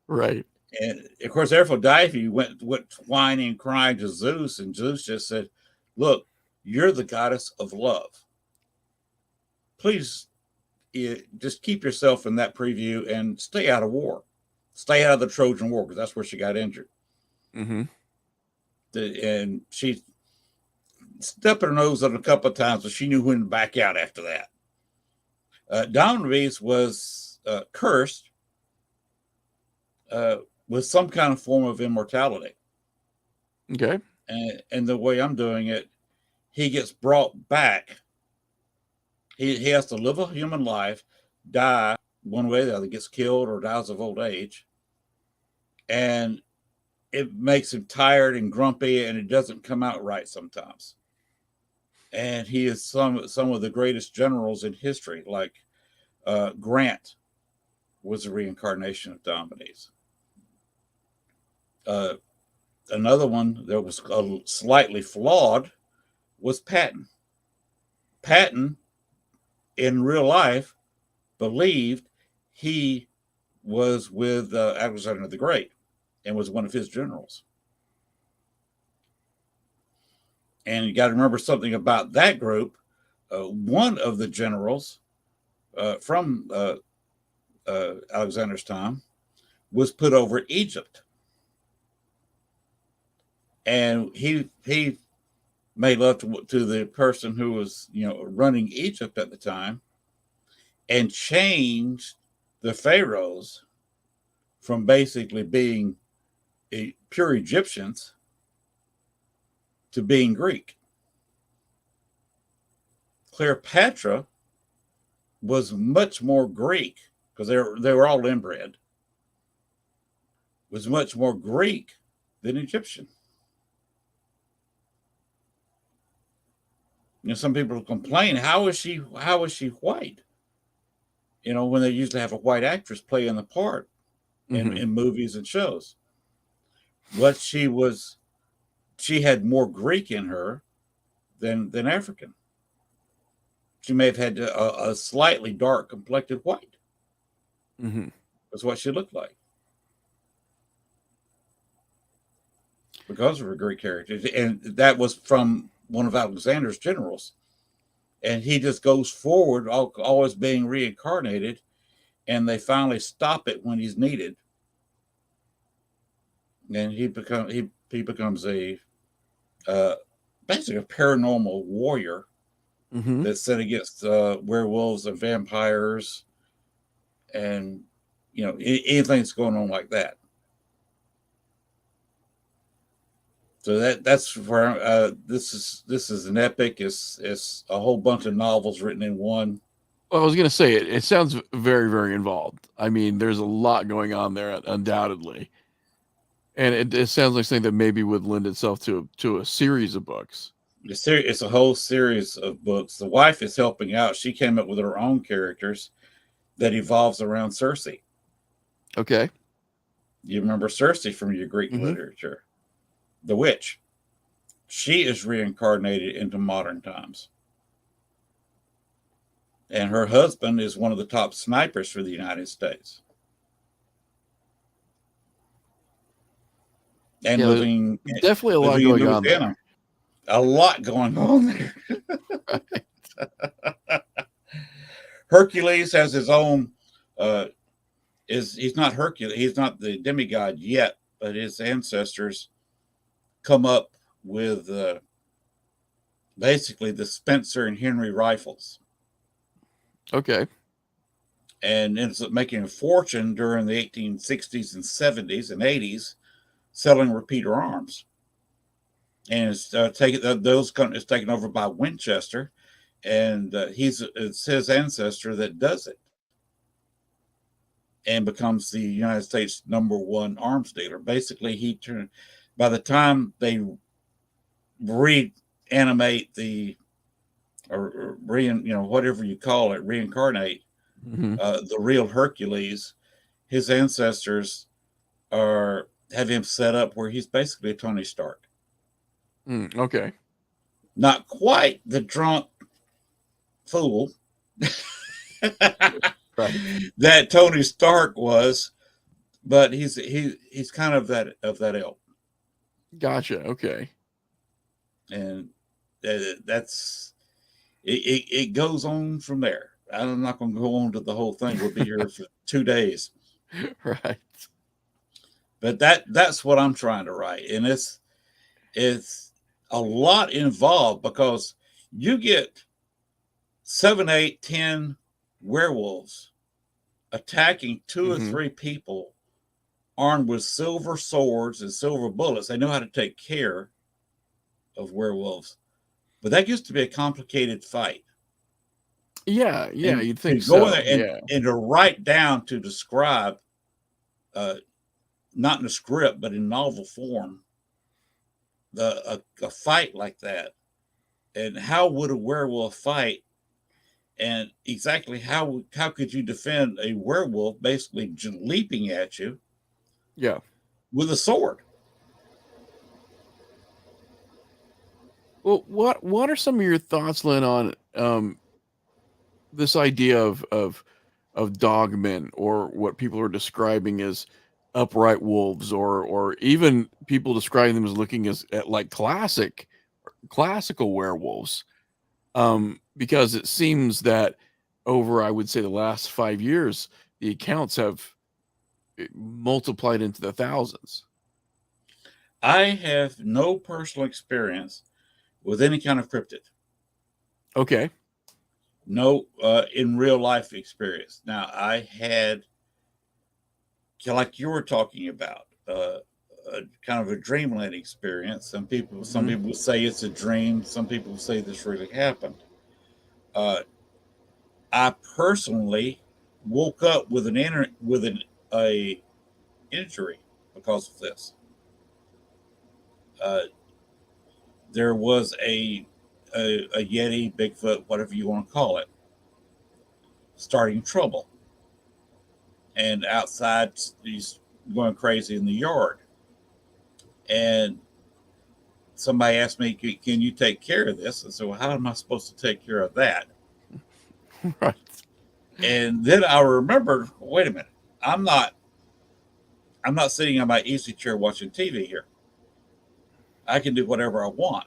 Right. And of course, Aphrodite went whining and crying to Zeus, and Zeus just said, "Look, you're the goddess of love. Please, just keep yourself in that preview and stay out of war. Stay out of the Trojan War, because that's where she got injured." Mm-hmm. And she stepped her nose on a couple of times, but she knew when to back out after that. Diomedes was cursed with some kind of form of immortality. Okay. And the way I'm doing it, he gets brought back. He has to live a human life, die one way or the other, gets killed or dies of old age. And it makes him tired and grumpy, and it doesn't come out right sometimes. And he is some of the greatest generals in history, like Grant was a reincarnation of Diomedes. Another one that was slightly flawed was Patton. Patton, in real life, believed he was with Alexander the Great and was one of his generals. And you got to remember something about that group. One of the generals from Alexander's time was put over Egypt. And he made love to the person who was, running Egypt at the time, and changed the pharaohs from basically being pure Egyptians to being Greek. Cleopatra was much more Greek, because they were all inbred, was much more Greek than Egyptian. Some people complain, how is she white? When they usually have a white actress playing the part in movies and shows. What she had more Greek in her than African. She may have had a slightly dark complected white. Mm-hmm. That's what she looked like, because of her Greek heritage. And that was from one of Alexander's generals. And he just goes forward, always being reincarnated, and they finally stop it when he's needed. And he becomes a basically a paranormal warrior that's set against werewolves and vampires, and anything that's going on like that. So that's where this is an epic. It's a whole bunch of novels written in one. Well, I was going to say it sounds very, very involved. I mean, there's a lot going on there, undoubtedly. And it sounds like something that maybe would lend itself to a series of books. It's a whole series of books. The wife is helping out. She came up with her own characters that evolves around Cersei. Okay. You remember Cersei from your Greek Mm-hmm. literature, the witch. She is reincarnated into modern times. And her husband is one of the top snipers for the United States. And Yeah, there's definitely a lot living in going on there. Louisiana. A lot going on there. Hercules has his own he's not Hercules, he's not the demigod yet, but his ancestors come up with basically the Spencer and Henry rifles, Okay. and ends up making a fortune during the 1860s and 70s and 80s selling repeater arms. And it's those companies taken over by Winchester, and it's his ancestor that does it, and becomes the United States #1 arms dealer. Basically, by the time they reanimate or whatever you call it, reincarnate Mm-hmm. the real Hercules, his ancestors have him set up where he's basically a Tony Stark. Okay. Not quite the drunk fool Right. that Tony Stark was, but he's kind of that ilk, Gotcha. Okay. and that's it goes on from there. I'm not going to go on to the whole thing. We'll be here for 2 days, Right. but that's what I'm trying to write, and it's a lot involved because you get 7, 8, 10 werewolves attacking 2 or 3 people armed with silver swords and silver bullets. They know how to take care of werewolves, but that used to be a complicated fight. Yeah. Yeah. And You'd to think go in so. there Yeah. and to write down to describe, not in a script but in novel form, a fight like that, and how would a werewolf fight, and exactly how could you defend a werewolf basically leaping at you Yeah. with a sword? Well, what are some of your thoughts, Lynn, on this idea of dogmen, or what people are describing as upright wolves, or even people describing them as looking at like classical werewolves? Because it seems that over, I would say, the last 5 years, the accounts have multiplied into the thousands. I have no personal experience with any kind of cryptid. Okay. No, in real life experience. Now, I had, like you were talking about, a kind of a dreamland experience. Some people say it's a dream. Some people say this really happened. Uh, I personally woke up with a injury because of this. Uh, there was a Yeti, Bigfoot, whatever you want to call it, starting trouble, and outside he's going crazy in the yard. And somebody asked me, "Can you take care of this?" And so, well, how am I supposed to take care of that? Right. And then I remembered, wait a minute, I'm not sitting on my easy chair watching TV here. I can do whatever I want.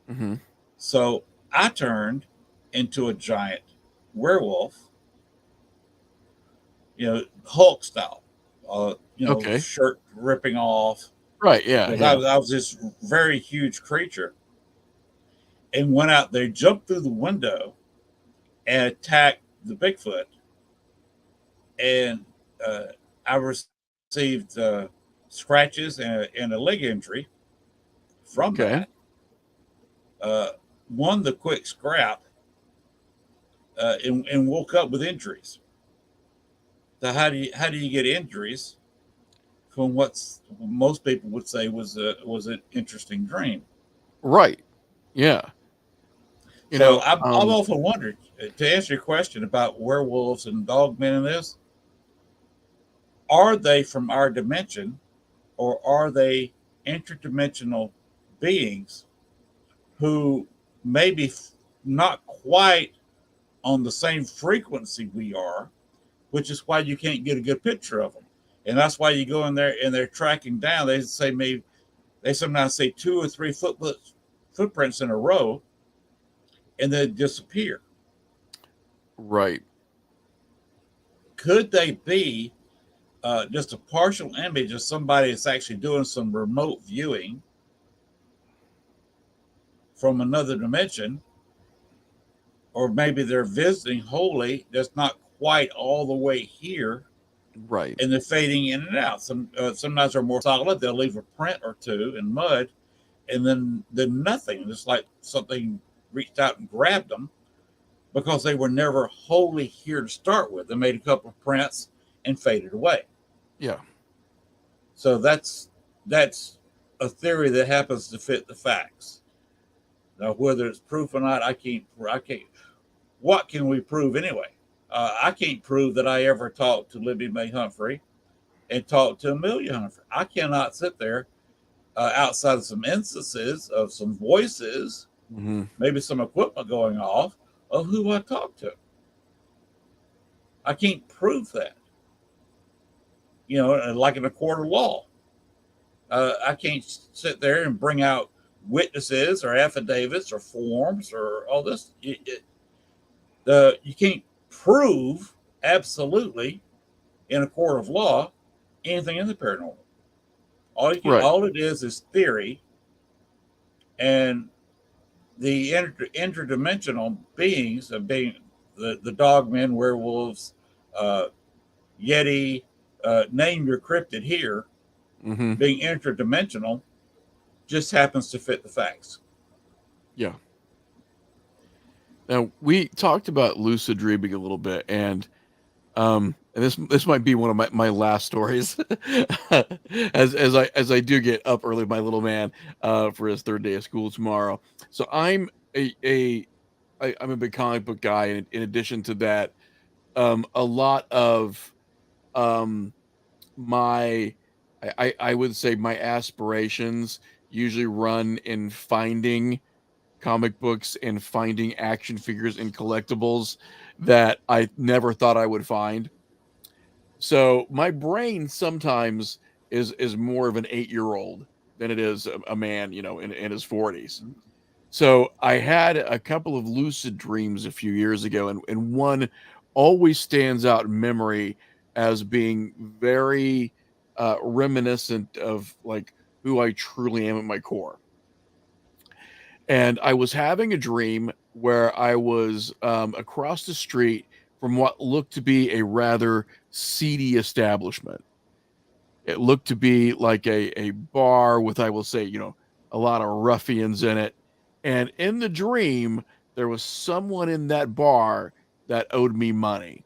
Mm-hmm. So I turned into a giant werewolf, Hulk style, Okay. shirt ripping off. Right. Yeah. Because Yeah. I was this very huge creature, and went out there, jumped through the window, and attacked the Bigfoot. And I received scratches and a leg injury from Okay. that. Won the quick scrap, and woke up with injuries. So how do you get injuries from what's most people would say was an interesting dream? Right. Yeah. You So know, I've often wondered, to answer your question about werewolves and dogmen in this, are they from our dimension, or are they interdimensional beings who maybe not quite on the same frequency we are, which is why you can't get a good picture of them. And that's why you go in there and they're tracking down. They say maybe they sometimes say two or three footprints in a row, and then disappear. right. Could they be just a partial image of somebody that's actually doing some remote viewing from another dimension, or maybe they're visiting wholly that's not quite all the way here, Right. and they're fading in and out. Sometimes they're more solid. They'll leave a print or two in mud, and then nothing. It's like something reached out and grabbed them because they were never wholly here to start with. They made a couple of prints and faded away. Yeah. So that's a theory that happens to fit the facts. Now, whether it's proof or not, I can't. I can't. What can we prove anyway? I can't prove that I ever talked to Libby Mae Humphrey and talked to Amelia Humphrey. I cannot sit there outside of some instances of some voices, Mm-hmm. maybe some equipment going off, of who I talked to. I can't prove that. Like in a court of law, I can't sit there and bring out witnesses or affidavits or forms or all this. You can't prove absolutely in a court of law anything in the paranormal. Right. All it is theory, and the interdimensional beings of being the dogmen, werewolves, uh, yeti, name your cryptid here, Mm-hmm. being interdimensional, just happens to fit the facts. Yeah. Now we talked about lucid dreaming a little bit, and this might be one of my last stories, as I do get up early, with my little man, for his third day of school tomorrow. So I'm a big comic book guy, and in addition to that, a lot of um my I would say my aspirations usually run in finding comic books and finding action figures and collectibles that I never thought I would find. So my brain sometimes is more of an 8-year-old than it is a man, in his 40s. So I had a couple of lucid dreams a few years ago, and one always stands out in memory as being very reminiscent of like who I truly am at my core. And I was having a dream where I was across the street from what looked to be a rather seedy establishment. It looked to be like a bar with, I will say, a lot of ruffians in it. And in the dream, there was someone in that bar that owed me money.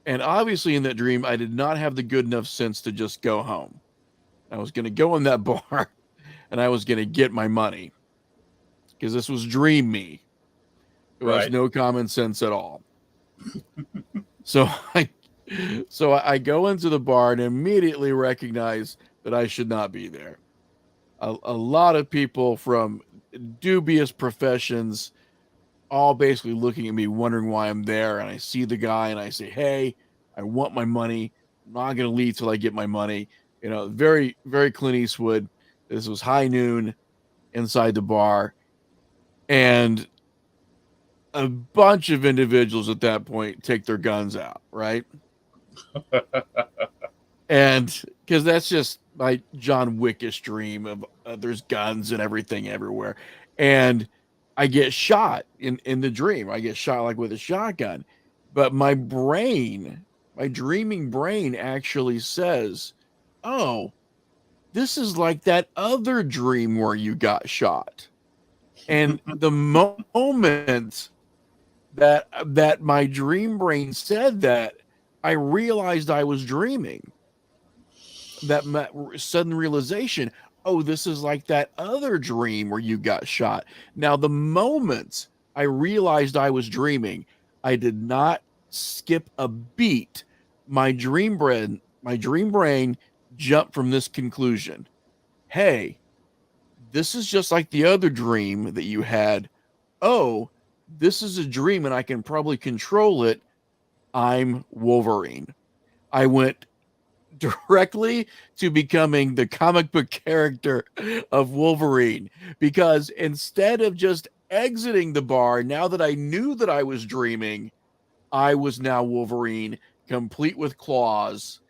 And obviously, in that dream, I did not have the good enough sense to just go home. I was going to go in that bar and I was going to get my money because this was dream me, who has Right. no common sense at all. So I I go into the bar and immediately recognize that I should not be there. A lot of people from dubious professions all basically looking at me wondering why I'm there, and I see the guy and I say, "Hey, I want my money. I'm not going to leave till I get my money." Very very Clint Eastwood. This was high noon inside the bar, and a bunch of individuals at that point take their guns out, right? And because that's just my John Wickish dream of there's guns and everything everywhere, and I get shot in the dream. I get shot like with a shotgun, but my dreaming brain, actually says, "Oh, this is like that other dream where you got shot." And the moment that my dream brain said that, I realized I was dreaming. That sudden realization, oh, this is like that other dream where you got shot. Now, the moment I realized I was dreaming, I did not skip a beat. My dream brain jumped from this conclusion. Hey, this is just like the other dream that you had. Oh, this is a dream and I can probably control it. I'm Wolverine. I went directly to becoming the comic book character of Wolverine, because instead of just exiting the bar, now that I knew that I was dreaming, I was now Wolverine, complete with claws,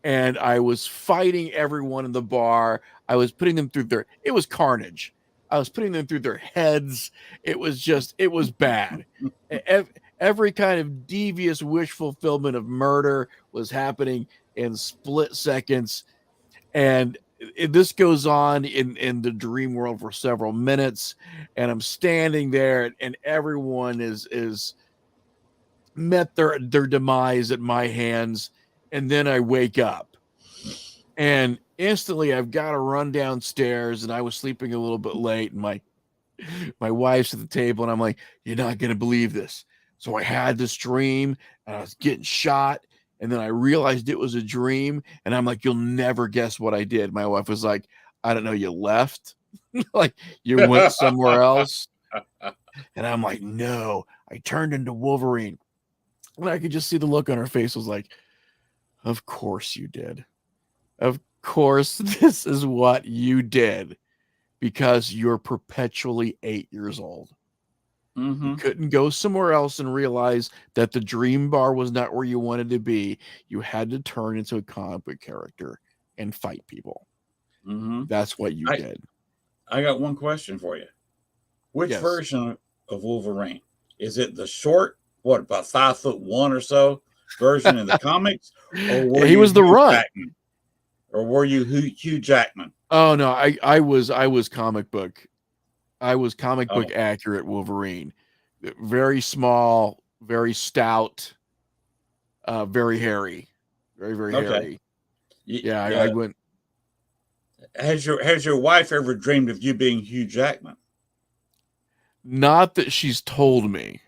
and I was fighting everyone in the bar. I was putting them through it was carnage. I was putting them through their heads. It was bad. Every kind of devious wish fulfillment of murder was happening in split seconds. And this goes on in the dream world for several minutes. And I'm standing there and everyone is met their demise at my hands. And then I wake up and instantly I've got to run downstairs, and I was sleeping a little bit late, and my wife's at the table, and I'm like, you're not going to believe this. So I had this dream and I was getting shot, and then I realized it was a dream, and I'm like, you'll never guess what I did. My wife was like, I don't know, you left? Like you went somewhere else? And I'm like, no, I turned into Wolverine. And I could just see the look on her face was like, of course you did. Of course, this is what you did, because you're perpetually 8 years old. Mm-hmm. You couldn't go somewhere else and realize that the dream bar was not where you wanted to be. You had to turn into a comic book character and fight people. Mm-hmm. That's what you did. I got one question for you. Which Yes. version of Wolverine? Is it the short, what, about 5'1" or so version in the comics? Or were He you was the Hugh Runt. Jackman? Or were you Hugh Jackman? Oh no, I was comic book. I was comic book accurate Wolverine. Very small, very stout, very hairy. Very hairy. Yeah, I went. Has your wife ever dreamed of you being Hugh Jackman? Not that she's told me.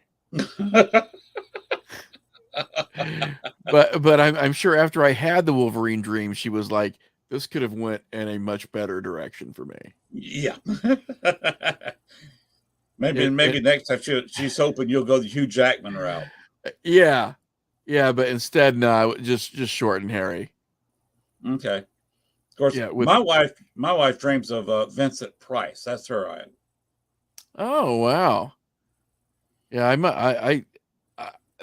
but I'm sure after I had the Wolverine dream, she was like, this could have went in a much better direction for me. Yeah. maybe next time she's hoping you'll go the Hugh Jackman route. Yeah. But instead, no, just short and hairy. Okay. Of course, yeah, my wife dreams of Vincent Price. That's her item. Oh wow. Yeah,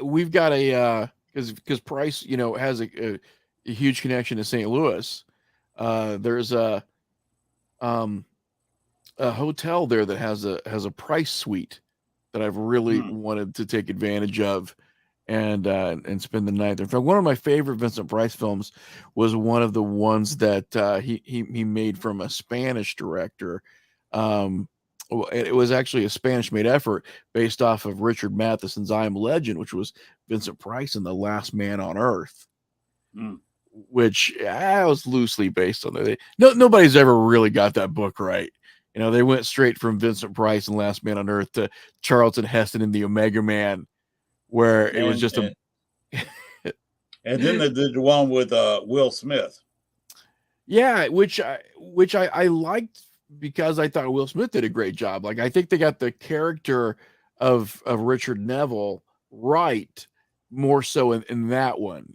we've got a because Price, has a huge connection to St. Louis. There's a hotel there that has a Price suite that I've really wanted to take advantage of and spend the night there. In fact, one of my favorite Vincent Price films was one of the ones that he made from a Spanish director. It was actually a Spanish-made effort based off of Richard Matheson's I Am Legend, which was Vincent Price and The Last Man on Earth, which was loosely based on that. Nobody's ever really got that book right. They went straight from Vincent Price and Last Man on Earth to Charlton Heston and the Omega Man, where it was just and then they did the one with Will Smith. Yeah, which I liked because I thought Will Smith did a great job. Like, I think they got the character of Richard Neville right more so in that one.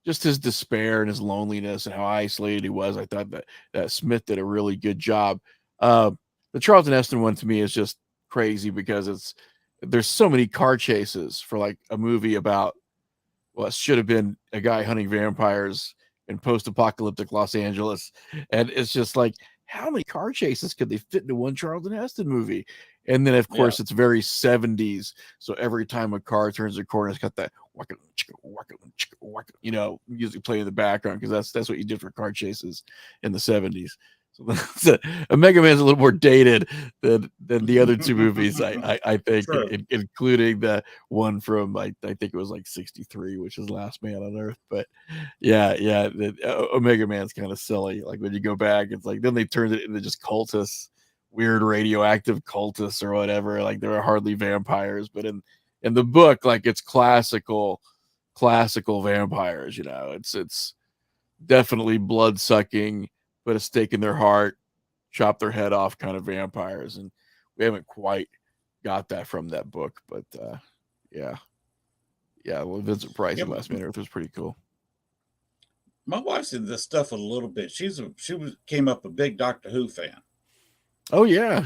Just his despair and his loneliness and how isolated he was. I thought that Smith did a really good job. The Charlton Heston one to me is just crazy because there's so many car chases for like a movie about what should have been a guy hunting vampires in post-apocalyptic Los Angeles. And it's just like, how many car chases could they fit into one Charlton Heston movie? And then, of course, it's very 70s. So every time a car turns a corner, it's got that music playing in the background because that's what you did for car chases in the 70s. So Omega Man's a little more dated than the other two movies. I think, True. including the one from I think it was like '63, which is Last Man on Earth. But yeah, Omega Man's kind of silly. Like when you go back, it's like then they turned it into just cultists, weird radioactive cultists or whatever. Like they were hardly vampires, but in the book, like it's classical vampires. It's definitely blood sucking, put a stake in their heart, chop their head off kind of vampires. And we haven't quite got that from that book, but yeah. Well, Vincent Price Yeah, and Last Man on Earth was pretty cool. my wife's in this stuff a little bit. Came up a big Doctor Who fan. Oh yeah.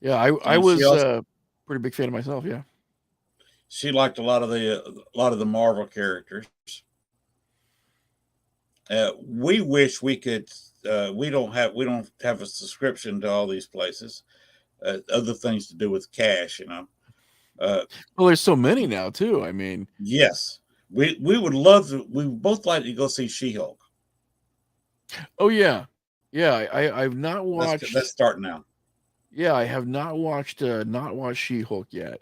I And she was also pretty big fan of myself. Yeah. she liked a lot of the Marvel characters. We wish we could. We don't have a subscription to all these places. Other things to do with cash. Well, there's so many now too. I mean, Yes, we would love to. We would both like to go see She-Hulk. oh yeah. I've not Let's watched. start now. Yeah, I have not watched She-Hulk yet.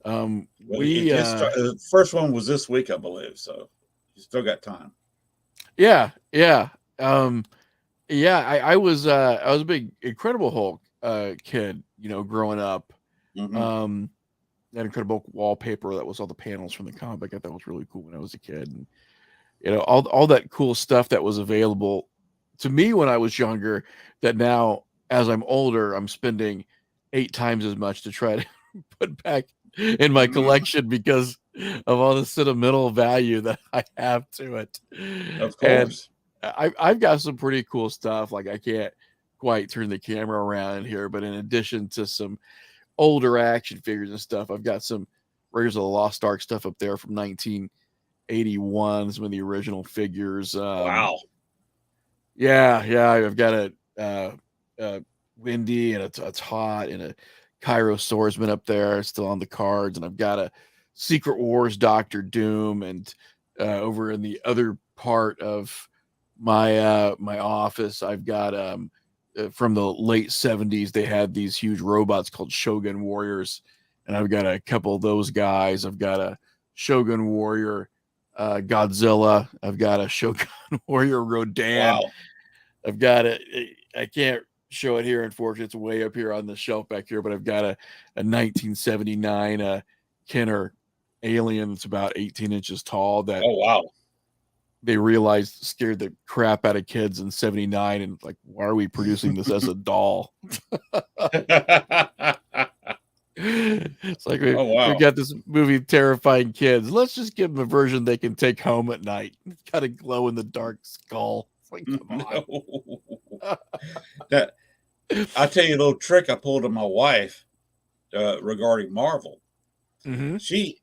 Well, We the first one was this week, I believe. So you still got time. yeah. I was a big Incredible Hulk kid, growing up. Hmm. That Incredible Hulk wallpaper that was all the panels from the comic. I thought was really cool when I was a kid, and all that cool stuff that was available to me when I was younger. That now, as I'm older, I'm spending 8 times as much to try to put back in my collection because of all the sentimental value that I have to it. Of And course. I've got some pretty cool stuff. Like I can't quite turn the camera around here, but in addition to some older action figures and stuff, I've got some Raiders of the Lost Ark stuff up there from 1981, some of the original figures. Wow. Yeah, I've got a Windy and a Hot and a Cairo Swordsman up there, still on the cards, and I've got a Secret Wars Doctor Doom, and over in the other part of my office, I've got from the late '70s. They had these huge robots called Shogun Warriors, and I've got a couple of those guys. I've got a Shogun Warrior Godzilla. I've got a Shogun Warrior Rodan. Wow. I've got it. I can't show it here, unfortunately. It's way up here on the shelf back here, but I've got a 1979 Kenner alien that's about 18 inches tall that Oh wow. they realized scared the crap out of kids in '79, and like, why are we producing this as a doll? It's like Oh we wow. got this movie terrifying kids. Let's just give them a version they can take home at night. It's got a glow in the dark skull. It's like, come on. No. That, I'll tell you a little trick I pulled on my wife regarding Marvel. Mm-hmm. She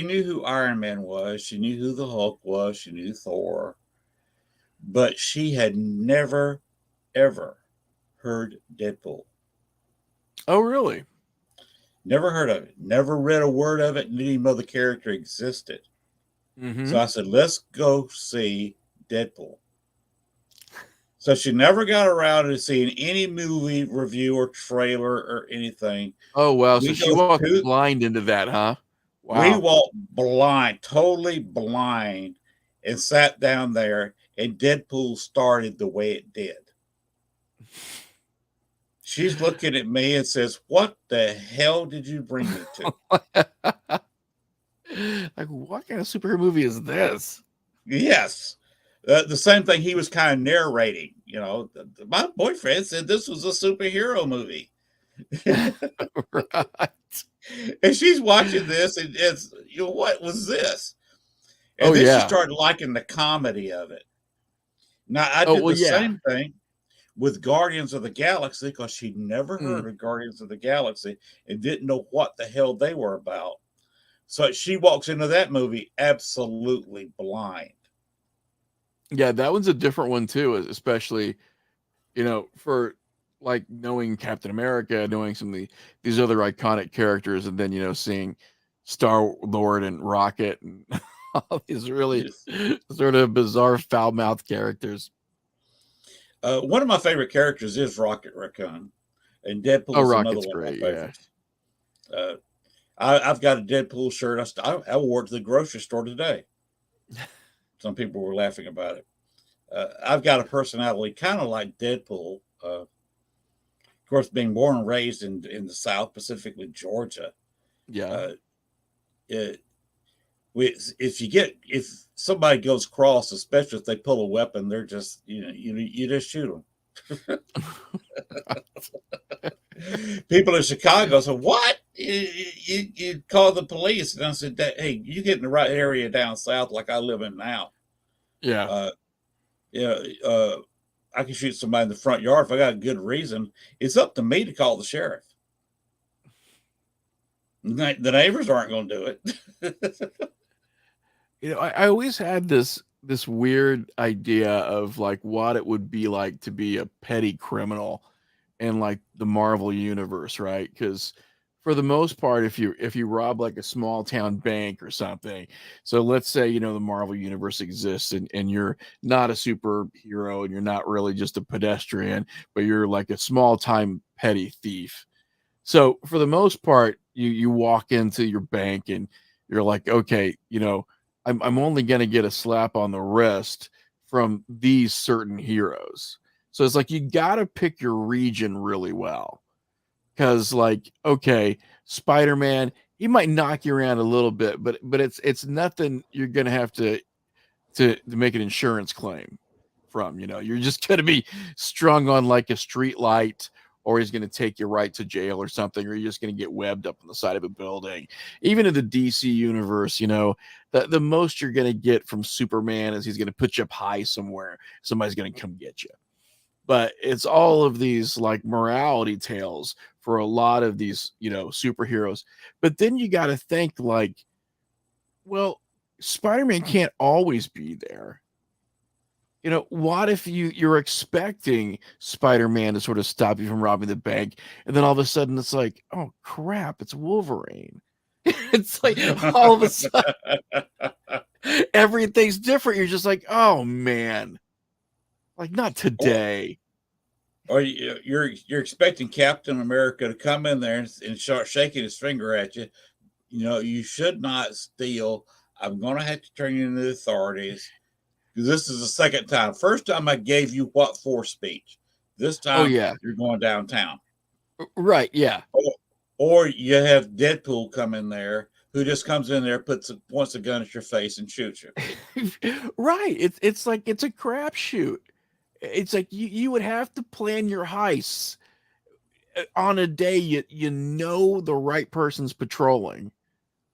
knew who Iron Man was, she knew who the Hulk was, she knew Thor, but she had never ever heard Deadpool. Oh, really? Never heard of it. Never read a word of it. Didn't even know the character existed. Mm-hmm. So I said, let's go see Deadpool. So she never got around to seeing any movie review or trailer or anything. Oh, wow. So We she go walked to blind into that, huh? we Wow. walked blind, totally blind, and sat down there, and Deadpool started the way it did. She's looking at me and says, "What the hell did you bring me to?" Like, what kind of superhero movie is this? Yes. The same thing he was kind of narrating. My boyfriend said this was a superhero movie. Right. And she's watching this, and what was this? And Oh, then she yeah. started liking the comedy of it. Now, I Oh, did well, the yeah. same thing with Guardians of the Galaxy because she'd never Mm. heard of Guardians of the Galaxy and didn't know what the hell they were about. So she walks into that movie absolutely blind. Yeah, that one's a different one, too, especially, for like knowing Captain America, knowing some of these other iconic characters, and then, seeing Star Lord and Rocket and all these really Yes. sort of bizarre foul mouthed characters. One of my favorite characters is Rocket Raccoon, and Oh, Deadpool is another Rocket's one of my great. Yeah. favorites. Uh, I've got a Deadpool shirt. I wore it to the grocery store today. Some people were laughing about it. I've got a personality kind of like Deadpool. Of course, being born and raised in the South, specifically Georgia, Yeah. uh, it, if somebody goes cross, especially if they pull a weapon, they're just you just shoot them. People in Chicago said, "What? You call the police?" And I said, "Hey, you get in the right area down south, like I live in now. Yeah. Uh, yeah, I can shoot somebody in the front yard if I got a good reason. It's up to me to call the sheriff. The neighbors aren't going to do it." I always had this weird idea of like what it would be like to be a petty criminal in like the Marvel universe, right? Because for the most part, if you rob like a small town bank or something, so let's say the Marvel universe exists and you're not a superhero and you're not really just a pedestrian, but you're like a small time petty thief. So for the most part, you walk into your bank and you're like, okay, I'm only gonna get a slap on the wrist from these certain heroes. So it's like you gotta pick your region really well. Cause like, okay, Spider-Man, he might knock you around a little bit, but it's nothing you're gonna have to make an insurance claim from. You're just going to be strung on like a street light, or he's going to take you right to jail or something, or you're just going to get webbed up on the side of a building. Even in the DC universe, the most you're going to get from Superman is he's going to put you up high somewhere. Somebody's going to come get you. But it's all of these like morality tales for a lot of these, superheroes. But then you got to think like, well, Spider-Man can't always be there. What if you're expecting Spider-Man to sort of stop you from robbing the bank, and then all of a sudden it's like, oh crap, it's Wolverine. It's like all of a sudden everything's different. You're just like, oh man, like not or, today. or you're expecting Captain America to come in there and start shaking his finger at you. You should not steal. I'm going to have to turn you into the authorities. This is the second time. First time I gave you what for speech. This Oh time yeah, you're going downtown. right, yeah. Or you have Deadpool come in there who just comes in there, points a gun at your face and shoots you. Right. It's like it's a crapshoot. It's like you would have to plan your heists on a day you know the right person's patrolling,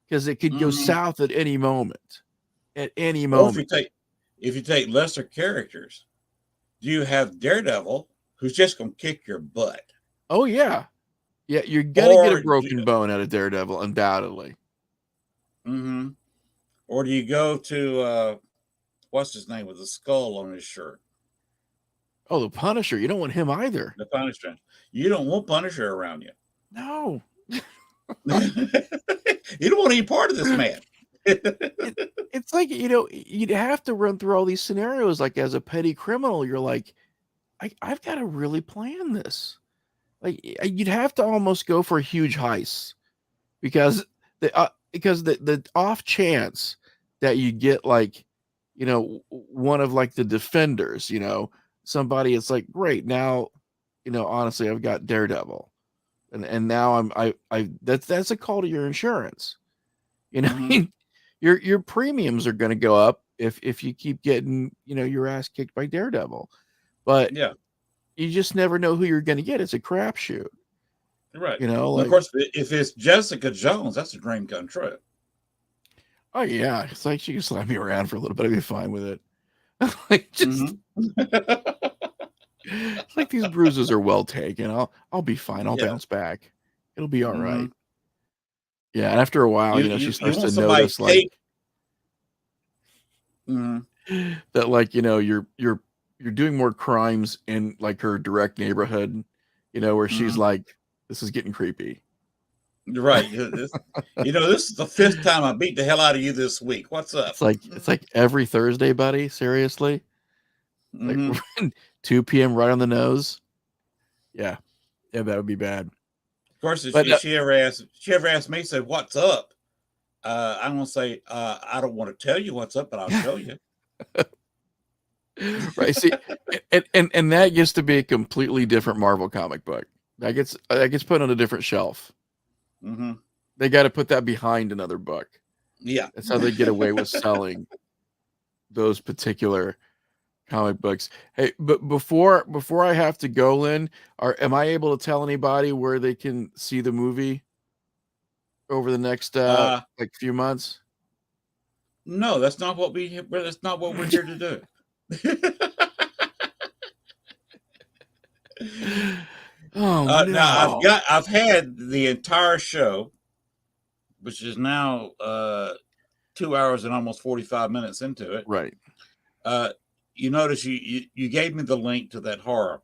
because it could go Mm-hmm. south at any moment. At any Or moment. if you take lesser characters, you have Daredevil who's just going to kick your butt. Oh yeah. Yeah, you're gonna get a Or broken bone out of Daredevil, undoubtedly. mm-hmm. Or do you go to what's his name with the skull on his shirt? Oh, the Punisher. You don't want him either. The Punisher. You don't want Punisher around you. No. You don't want any part of this man. It's like, you'd have to run through all these scenarios. Like as a petty criminal, you're like, I've got to really plan this. Like you'd have to almost go for huge heists, because the off chance that you get like, one of like the defenders, somebody, it's like, great, now, honestly, I've got Daredevil, and now that's a call to your insurance. Mm-hmm. your premiums are going to go up if you keep getting, your ass kicked by Daredevil. But Yeah, you just never know who you're going to get. It's a crapshoot. right. And of course, if it's Jessica Jones, that's a dream come true. oh yeah, it's like she can slap me around for a little bit. I'd be fine with it. Like just it's like these bruises are well taken. I'll be fine. I'll bounce back. It'll be all right. Yeah, and after a while, she starts to notice like that, like, you're doing more crimes in like her direct neighborhood, where she's like, this is getting creepy. You're right. This is the fifth time I beat the hell out of you this week. What's up? It's like every Thursday, buddy. Seriously. Like Hmm. 2 p.m. right on the nose. Yeah, that would be bad. Of course, if But she ever asked me, said, "What's up?" I'm gonna say, "I don't want to tell you what's up, but I'll show you." right, see, and that gets to be a completely different Marvel comic book. That gets put on a different shelf. Hmm. They got to put that behind another book. Yeah. That's how they get away with selling those particular comic books. Hey, but before I have to go, Lynn, am I able to tell anybody where they can see the movie over the next Uh, like few months? no, that's not what That's not what we're here to do. Oh Now no! I've had the entire show, which is now 2 hours and almost 45 minutes into it. Right. Uh, you notice you gave me the link to that Oh,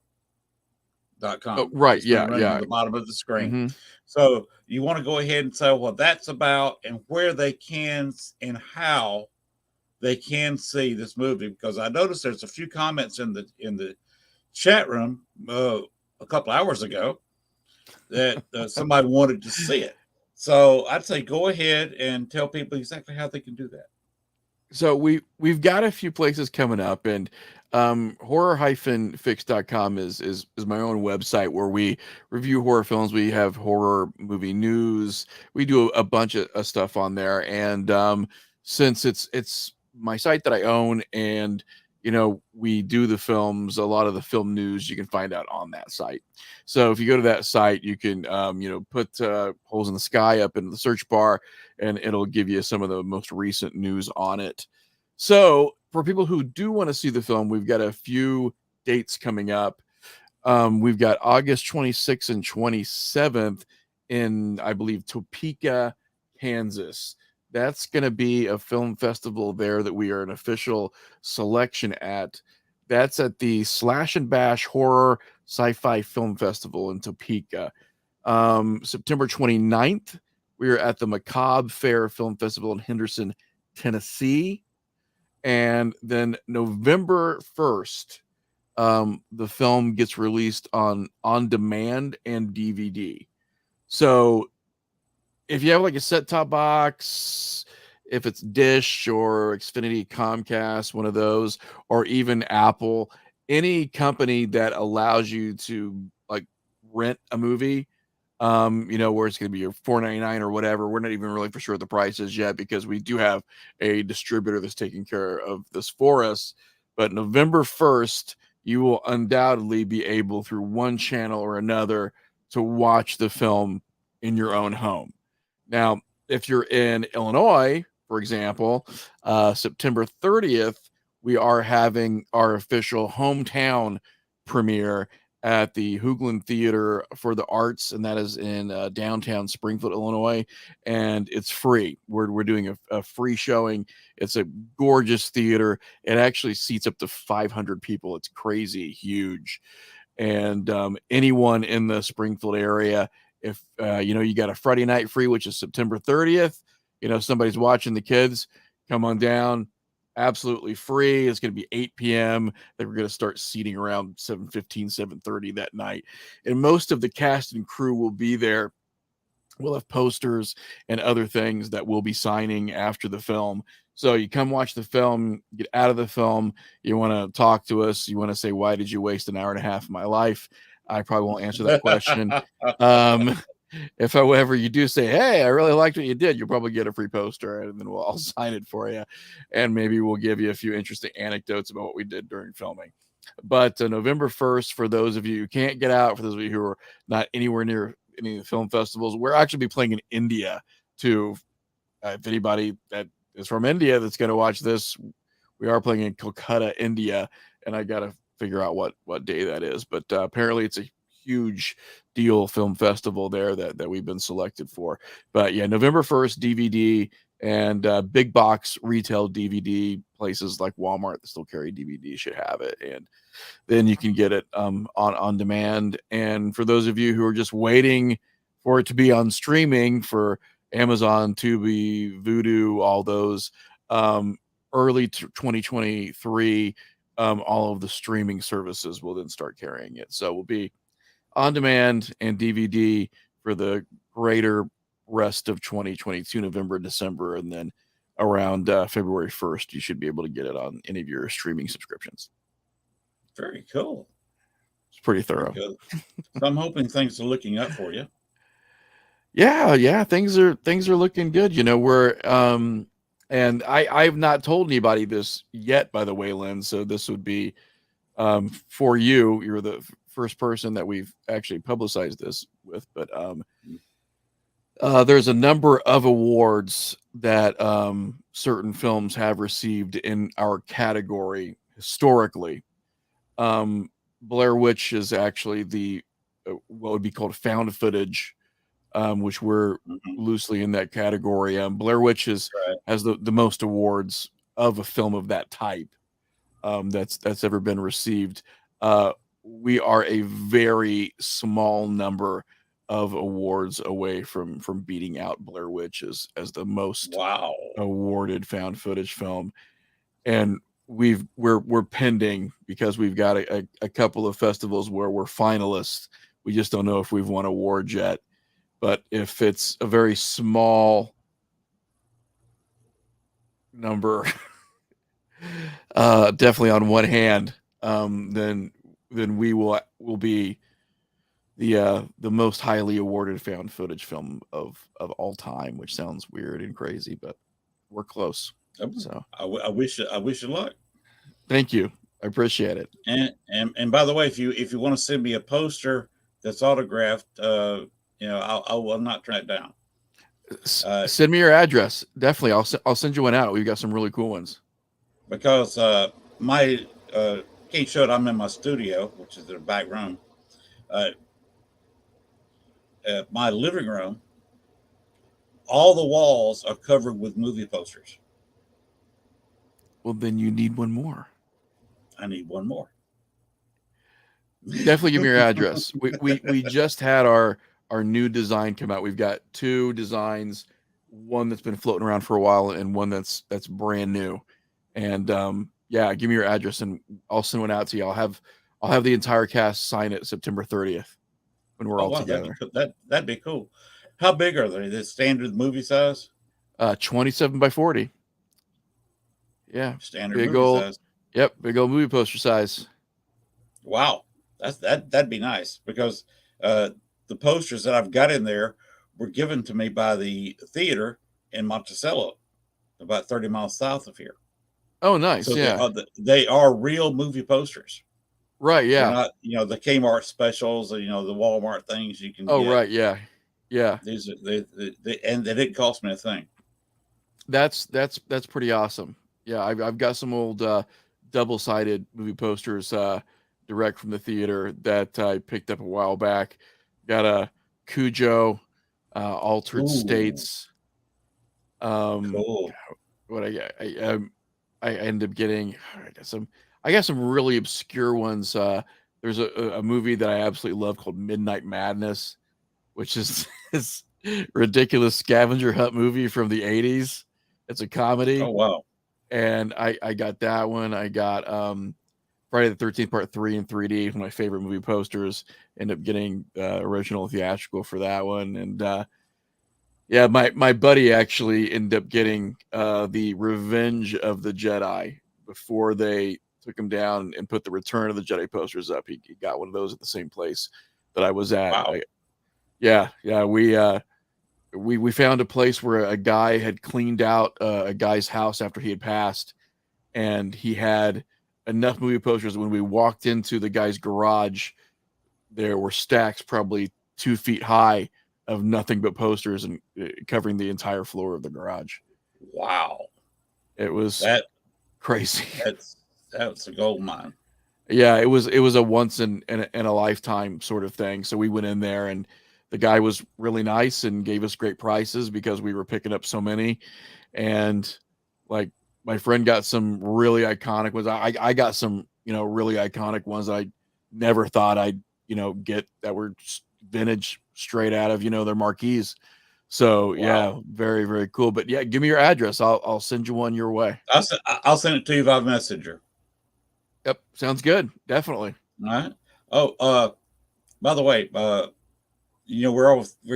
horror.com. right. It's been Yeah. running on Yeah. the bottom of the screen. Hmm. So you want to go ahead and say what that's about and where they can and how they can see this movie, because I noticed there's a few comments in the chat room a couple hours ago that somebody wanted to see it. So I'd say go ahead and tell people exactly how they can do that. So we've got a few places coming up, and horror-fix.com is my own website where we review horror films. We have horror movie news. We do a bunch of stuff on there, and since it's my site that I own, and we do the films, a lot of the film news you can find out on that site. So if you go to that site, you can put Holes in the Sky up in the search bar, and it'll give you some of the most recent news on it. So, for people who do want to see the film, we've got a few dates coming up. We've got August 26th and 27th in, I believe, Topeka, Kansas. That's going to be a film festival there that we are an official selection at. That's at the Slash and Bash Horror Sci-Fi Film Festival in Topeka. September 29th, we are at the Macabre Fair Film Festival in Henderson, Tennessee. And then November 1st, the film gets released on demand and DVD. So if you have like a set-top box, if it's Dish or Xfinity, Comcast, one of those, or even Apple, any company that allows you to like rent a movie, where it's going to be your $4.99 or whatever. We're not even really for sure what the price is yet, because we do have a distributor that's taking care of this for us. But November 1st, you will undoubtedly be able, through one channel or another, to watch the film in your own home. Now, if you're in Illinois, for example, September 30th, we are having our official hometown premiere at the Hoogland Theater for the Arts, and that is in downtown Springfield, Illinois, and it's free. We're doing a free showing. It's a gorgeous theater. It actually seats up to 500 people. It's crazy huge. And anyone in the Springfield area, if you got a Friday night free, which is September 30th, somebody's watching the kids, come on down. Absolutely free. It's going to be 8 p.m. We're going to start seating around 7:15, 7:30 that night. And most of the cast and crew will be there. We'll have posters and other things that we'll be signing after the film. So you come watch the film, get out of the film. You want to talk to us. You want to say, why did you waste an hour and a half of my life? I probably won't answer that question. Um, if, however, you do say, hey, I really liked what you did, you'll probably get a free poster, and then we'll all sign it for you. And maybe we'll give you a few interesting anecdotes about what we did during filming. But November 1st, for those of you who can't get out, for those of you who are not anywhere near any of the film festivals, we're actually be playing in India too. If anybody that is from India that's going to watch this, we are playing in Kolkata, India, and I got to figure out what day that is. But apparently, it's a huge deal film festival there that we've been selected for. But yeah, November 1st, DVD, and big box retail DVD places like Walmart that still carry DVD should have it, and then you can get it on demand. And for those of you who are just waiting for it to be on streaming for Amazon, Tubi, Vudu, all those, early 2023, all of the streaming services will then start carrying it. So it will be on demand and DVD for the greater rest of 2022, November, December, and then around February 1st, you should be able to get it on any of your streaming subscriptions. Very cool. It's pretty Very thorough. good. So I'm hoping things are looking up for you. Yeah, things are looking good. You know, we're and I've not told anybody this yet, by the way, Lynn. So this would be for you. You're the first person that we've actually publicized this with, but there's a number of awards that certain films have received in our category historically. Blair Witch is actually the what would be called found footage, which we're loosely in that category. Blair Witch has the most awards of a film of that type that's ever been received. We are a very small number of awards away from beating out Blair Witch as the most awarded found footage film, and we're pending because we've got a couple of festivals where we're finalists. We just don't know if we've won awards yet. But if it's a very small number, definitely on one hand, then we will be the most highly awarded found footage film of all time, which sounds weird and crazy, but we're close. So I wish you luck. Thank you. I appreciate it. And by the way, if you want to send me a poster that's autographed, I will not track down. Send me your address. Definitely, I'll send you one out. We've got some really cool ones. Because my can't show it. I'm in my studio, which is the back room. My living room, all the walls are covered with movie posters. Well, then you need one more. I need one more. Definitely give me your address. We just had our new design come out. We've got two designs, one that's been floating around for a while and one that's brand new. And yeah, give me your address and I'll send one out to you. I'll have the entire cast sign it September 30th when we're all together. That'd be cool. How big are they? The standard movie size? 27 by 40. Yeah, standard big movie old size. Yep, big old movie poster size. Wow, that'd be nice because the posters that I've got in there were given to me by the theater in Monticello, about 30 miles south of here. Oh, nice. So yeah, they are real movie posters. Right. Yeah. They're not, the Kmart specials, the Walmart things you can. Oh, get. Right. Yeah. Yeah. These and they didn't cost me a thing. That's pretty awesome. Yeah, I've got some old double-sided movie posters direct from the theater that I picked up a while back. Got a Cujo, Altered States. Cool. What I ended up getting, I got some really obscure ones. There's a movie that I absolutely love called Midnight Madness, which is this ridiculous scavenger hunt movie from the 80s. It's a comedy. Oh, wow. And I got that one. I got Friday the 13th Part 3 in 3D, one of my favorite movie posters. End up getting original theatrical for that one. And yeah, my buddy actually ended up getting the Revenge of the Jedi before they took him down and put the Return of the Jedi posters up. He got one of those at the same place that I was at. Wow. We found a place where a guy had cleaned out a guy's house after he had passed, and he had enough movie posters. When we walked into the guy's garage, there were stacks probably 2 feet high of nothing but posters and covering the entire floor of the garage. Wow. It was crazy. That's a gold mine. Yeah, it was a once in a lifetime sort of thing. So we went in there and the guy was really nice and gave us great prices because we were picking up so many. And like my friend got some really iconic ones. I got some, really iconic ones that I never thought I'd, get, that were vintage straight out of, their marquees. So yeah, very, very cool. But yeah, give me your address. I'll send you one your way. I'll send it to you via Messenger. Yep. Sounds good. Definitely. All right. Oh, by the way, we're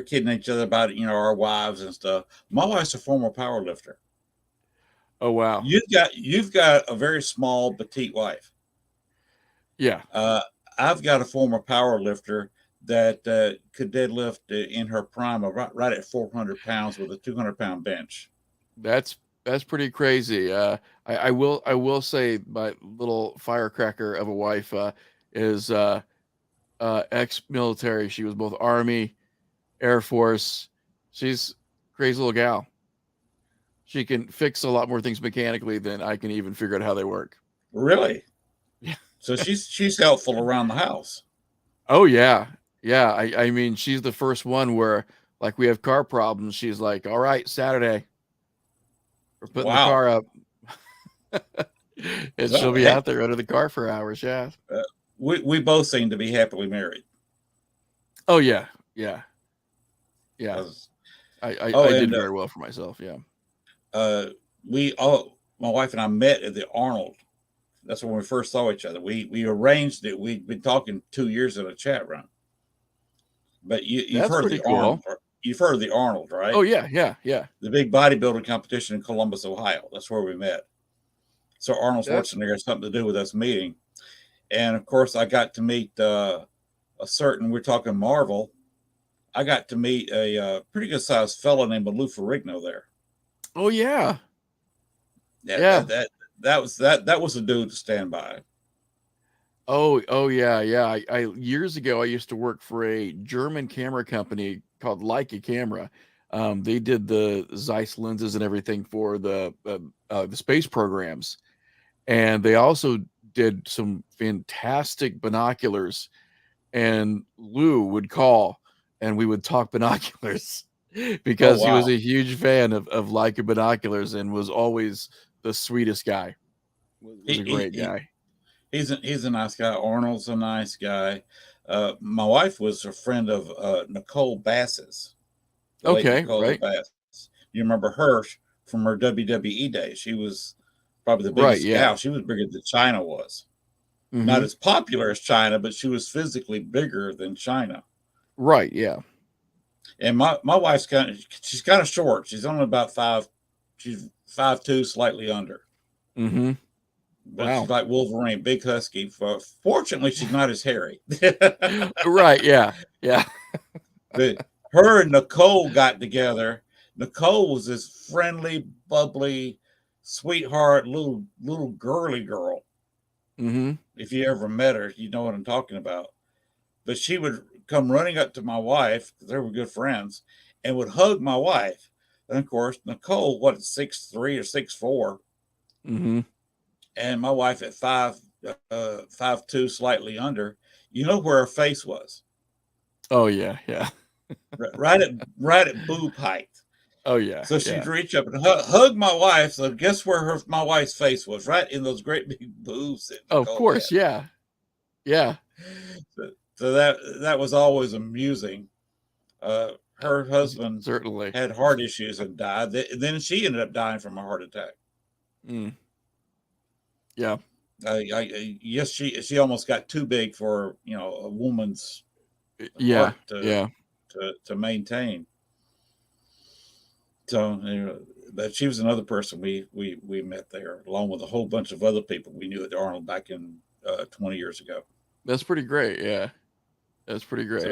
kidding each other about our wives and stuff. My wife's a former power lifter. Oh wow. You've got a very small, petite wife. Yeah. Uh, I've got a former power lifter that could deadlift in her prime right at 400 pounds with a 200-pound bench. That's that's pretty crazy. I will say my little firecracker of a wife is ex-military. She was both Army, Air Force. She's a crazy little gal. She can fix a lot more things mechanically than I can even figure out how they work. Really? Yeah. So she's helpful around the house. Oh yeah. Yeah. I mean she's the first one where like we have car problems. She's like, all right, Saturday, we're putting the Wow. car up. And she'll Well, be hey, out there under the car for hours. Yeah. uh, we both seem to be happily married. Oh yeah. Yeah. Yeah. 'Cause- I oh, did and very well for myself. Yeah. uh, we all my wife and I met at the Arnold. That's when we first saw each other. We arranged it. We'd been talking 2 years in a chat room. But you've That's heard of pretty the Arnold. cool. You've heard of the Arnold, right? Oh yeah. Yeah. Yeah. The big bodybuilding competition in Columbus, Ohio. That's where we met. So Arnold That's Schwarzenegger has something to do with us meeting. And of course, I got to meet a certain. We're talking Marvel. I got to meet a pretty good sized fellow named Lou Ferrigno there. oh yeah. Yeah, Yeah. that was a dude to stand by. Oh yeah, yeah. I years ago I used to work for a German camera company called Leica Camera. They did the Zeiss lenses and everything for the space programs, and they also did some fantastic binoculars. And Lou would call, and we would talk binoculars Oh because he was wow, a huge fan of Leica binoculars and was always the sweetest guy. Was he, a he, great he guy. he's a nice guy. Arnold's a nice guy. My wife was a friend of Nicole Bass's, the late Okay, Nicole right, Bass. You remember her from her WWE days? She was probably the right, biggest yeah. gal. She was bigger than China was. Not Hmm. as popular as China, but she was physically bigger than China. Right, yeah. And my wife's she's kind of short. She's only about five. She's 5'2", slightly under. Hmm. But she's Wow. like Wolverine, big husky. Fortunately, she's not as hairy. Right, yeah, yeah. But her and Nicole got together. Nicole was this friendly, bubbly, sweetheart, little girly girl. Hmm. If you ever met her, you know what I'm talking about. But she would come running up to my wife because they were good friends, and would hug my wife. And of course, Nicole, what 6'3" or 6'4", Hmm. and my wife at 5'2", slightly under. You know where her face was? Oh yeah, yeah. Right at boob height. Oh yeah, So she'd yeah. reach up and hug my wife. So guess where my wife's face was? Right in those great big boobs that Oh, of Nicole course, had. yeah, yeah. So that was always amusing. Her husband Certainly. had heart issues and died. Then she ended up dying from a heart attack. Mm, yeah. Yes, she almost got too big for a woman's Yeah, heart yeah. to maintain. So, but she was another person we met there, along with a whole bunch of other people we knew at Arnold back in 20 years ago. That's pretty great. Yeah, that's pretty great.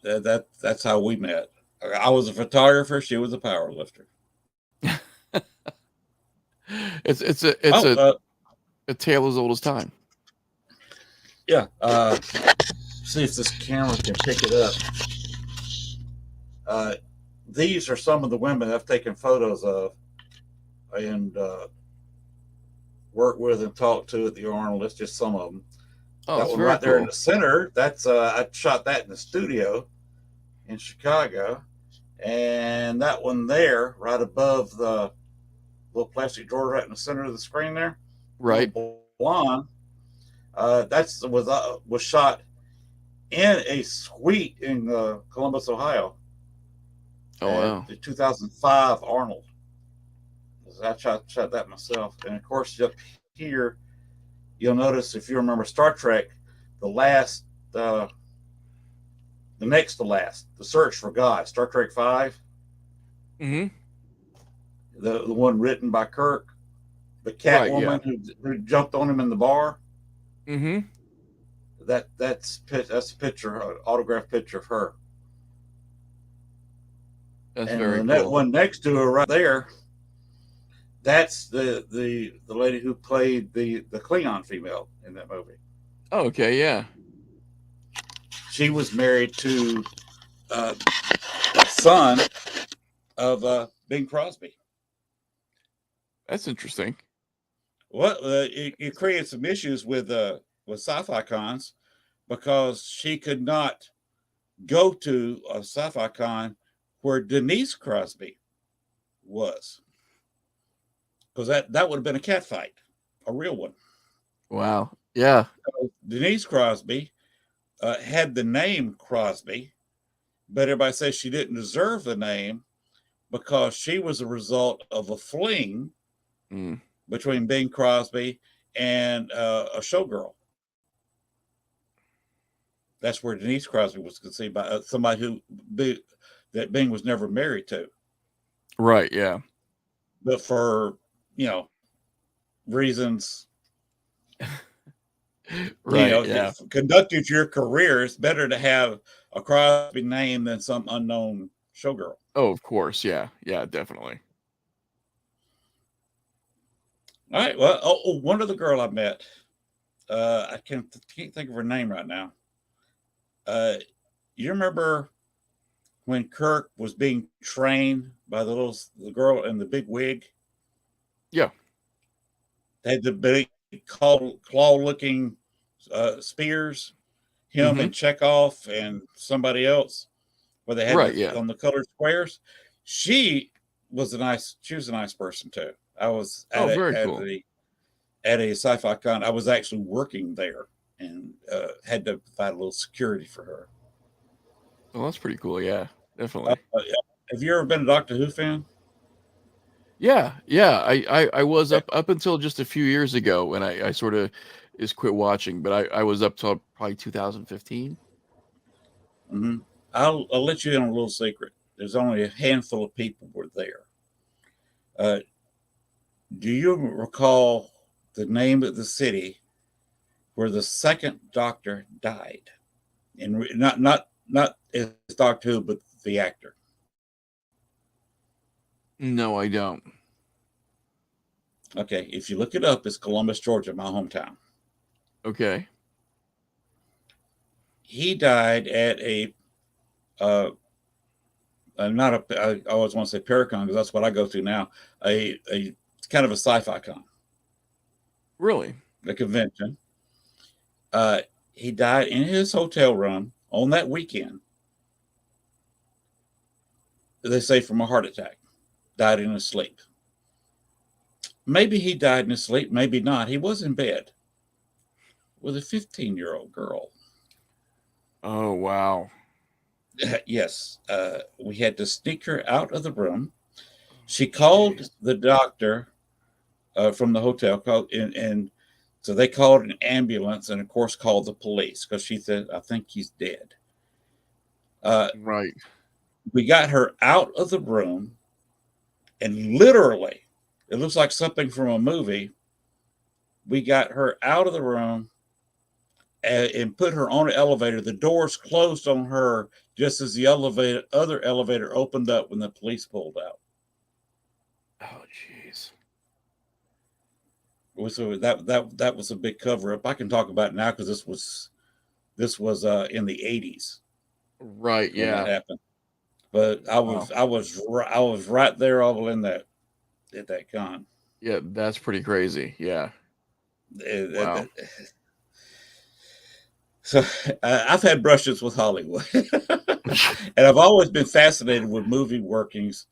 So that's how we met. I was a photographer; she was a power lifter. It's Oh, a tale as old as time. yeah. See if this camera can pick it up. Uh, these are some of the women I've taken photos of and worked with and talked to at the Arnold. That's just some of them. Oh, That it's one very right there in cool. the center, that's I shot that in the studio in Chicago. And that one there, right above the little plastic drawer right in the center of the screen there, Right. little blonde, that's was shot in a suite in Columbus, Ohio, Oh at wow. the 2005 Arnold. I shot that myself, and of course up here you'll notice if you remember Star Trek, the last, uh, the next to last, the search for God, Star Trek 5, Mm-hmm. the one written by Kirk, the Right. Yeah. Catwoman who jumped on him in the bar. Mm-hmm. That's a picture, an autographed picture of her. That's And very the cool. one next to her right there, that's the lady who played the Klingon female in that movie. Oh, okay. Yeah. She was married to the son of Bing Crosby. That's interesting. Well, it created some issues with sci-fi cons because she could not go to a sci-fi con where Denise Crosby was, because that would have been a cat fight, a real one. Wow. Yeah. Denise Crosby had the name Crosby, but everybody says she didn't deserve the name because she was a result of a fling Mm. between Bing Crosby and a showgirl. That's where Denise Crosby was conceived by somebody that Bing was never married to, Right. Yeah. but for you know reasons, Right. Yeah. conducting your career, it's better to have a Crosby name than some unknown showgirl. Oh, of course. Yeah. Yeah. Definitely. All right. Well, one other girl I met. I can't think of her name right now. Uh, you remember when Kirk was being trained by the girl in the big wig? Yeah. They had the big claw looking spears. Him Mm-hmm. and Chekhov and somebody else, where they had Right. Yeah. on the colored squares. She she was a nice person too. I was Oh, very cool. at a sci-fi con. I was actually working there and had to provide a little security for her. Well, that's pretty cool. Yeah. Definitely. Have you ever been a Doctor Who fan? Yeah. Yeah. I was up until just a few years ago when I sort of is quit watching, but I was up till probably 2015. Mm-hmm. I'll let you in on a little secret. There's only a handful of people were there. Uh, do you recall the name of the city where the second Doctor died? And not as Doctor Who, but the actor. No, I don't. Okay, if you look it up, it's Columbus, Georgia, my hometown. Okay. He died at uh, not a, I always want to say Paracon because that's what I go to now. A kind of a sci-fi con, Really? a convention. Uh, he died in his hotel room on that weekend. They say from a heart attack. Died in his sleep. Maybe he died in his sleep. Maybe not. He was in bed with a 15-year-old girl. Oh, wow. Yes, we had to sneak her out of the room. She called Jeez. the doctor from the hotel, and so they called an ambulance, and of course called the police because she said, "I think he's dead." Uh, Right. we got her out of the room, and literally, it looks like something from a movie. We got her out of the room and put her on an elevator. The doors closed on her just as the other elevator opened up when the police pulled out. Oh, jeez. So that was a big cover up. I can talk about it now because this was in the 80s Right. when that Yeah. happened. But Wow. I was right there all in that at that con. Yeah, that's pretty crazy. Yeah. Wow. So I've had brushes with Hollywood, and I've always been fascinated with movie workings.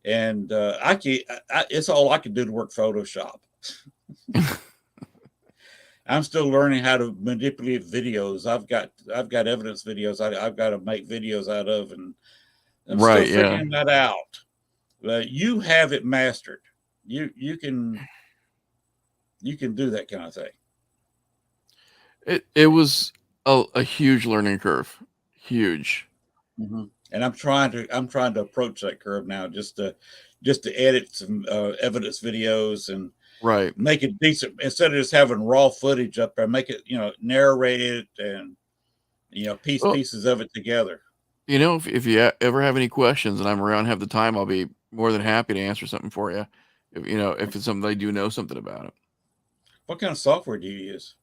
And it's all I can do to work Photoshop. I'm still learning how to manipulate videos. I've got evidence videos I've got to make videos out of, and I'm still Right. Yeah. figuring that out. But you have it mastered. You can do that kind of thing. It was a huge learning curve, huge. And I'm trying to approach that curve now, just to edit some evidence videos and Right. make it decent instead of just having raw footage up there. Make it narrated and piece Well, pieces of it together. if you ever have any questions and I'm around, have the time, I'll be more than happy to answer something for you. If it's something I do know something about it. What kind of software do you use?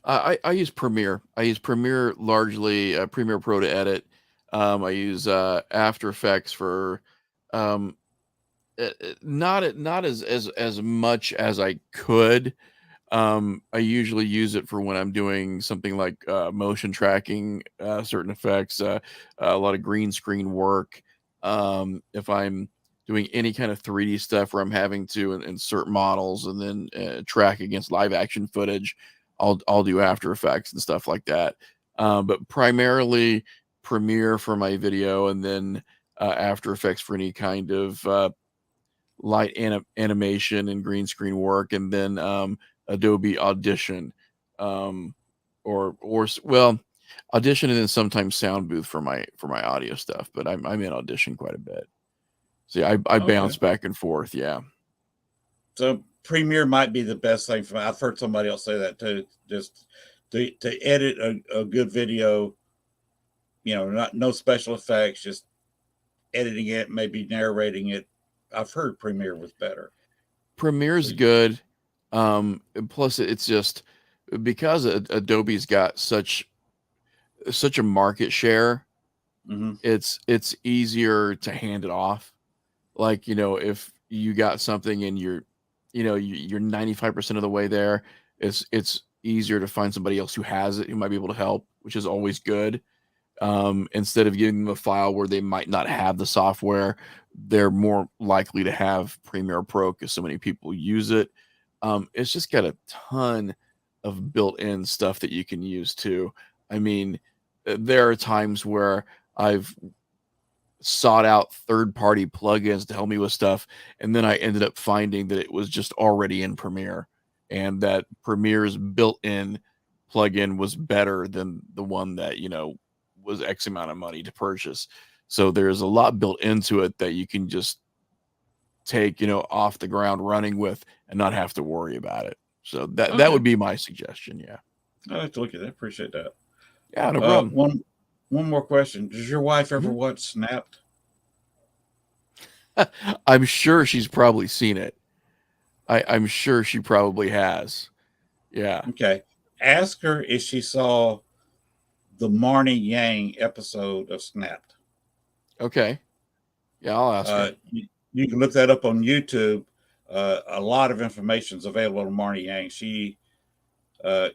I use Premiere. I use Premiere largely, Premiere Pro to edit. I use After Effects for um, not as much as I could. I usually use it for when I'm doing something like motion tracking certain effects, a lot of green screen work. If I'm doing any kind of 3D stuff where I'm having to insert models and then track against live action footage, I'll do After Effects and stuff like that. But primarily Premiere for my video, and then After Effects for any kind of light animation and green screen work, and then Adobe Audition, um, well, Audition, and then sometimes Sound Booth for my audio stuff. But I'm in Audition quite a bit. See, I bounce Okay, back and forth. Yeah, so Premiere might be the best thing for me. I've heard somebody else say that too. Just to edit a good video, not no special effects, just editing it, maybe narrating it. I've heard Premiere was better. So, Premiere's good. And plus, it's just because Adobe's got such a market share. mhm. It's easier to hand it off. Like, if you got something and you're 95% of the way there, it's easier to find somebody else who has it, who might be able to help, which is always good. Instead of giving them a file where they might not have the software, they're more likely to have Premiere Pro because so many people use it. It's just got a ton of built-in stuff that you can use too. I mean, there are times where I've sought out third-party plugins to help me with stuff, and then I ended up finding that it was just already in Premiere, and that Premiere's built-in plugin was better than the one that was X amount of money to purchase. So there's a lot built into it that you can just take off the ground running with and not have to worry about it. So that Okay, would be my suggestion. Yeah. I have to look at that. Appreciate that. Yeah, no problem. One more question. Does your wife ever Mhm. watch Snapped? I'm sure she's probably seen it. I'm sure she probably has. Yeah. Okay. Ask her if she saw the Marnie Yang episode of Snapped. Okay. Yeah, I'll ask her. You can look that up on YouTube. A lot of information is available on Marnie Yang. She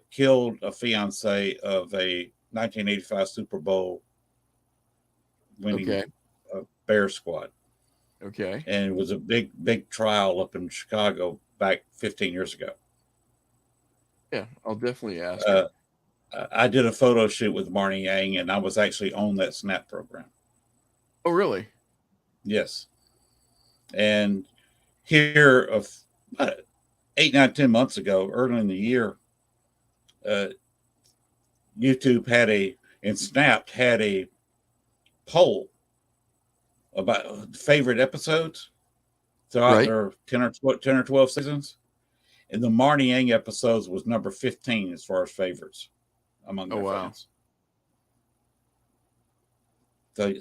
killed a fiance of a 1985 Super Bowl winning Okay. Bear squad. Okay. And it was a big trial up in Chicago back 15 years ago. Yeah, I'll definitely ask her. Uh, I did a photo shoot with Marnie Yang, and I was actually on that Snap program. Oh, really? Yes. And here, of 8, 9, 10 months ago, early in the year, uh, YouTube and Snapped had a poll about favorite episodes throughout Right. their 10 or 12 seasons. And the Marnie Yang episodes was number 15 as far as favorites among Oh, their wow. fans.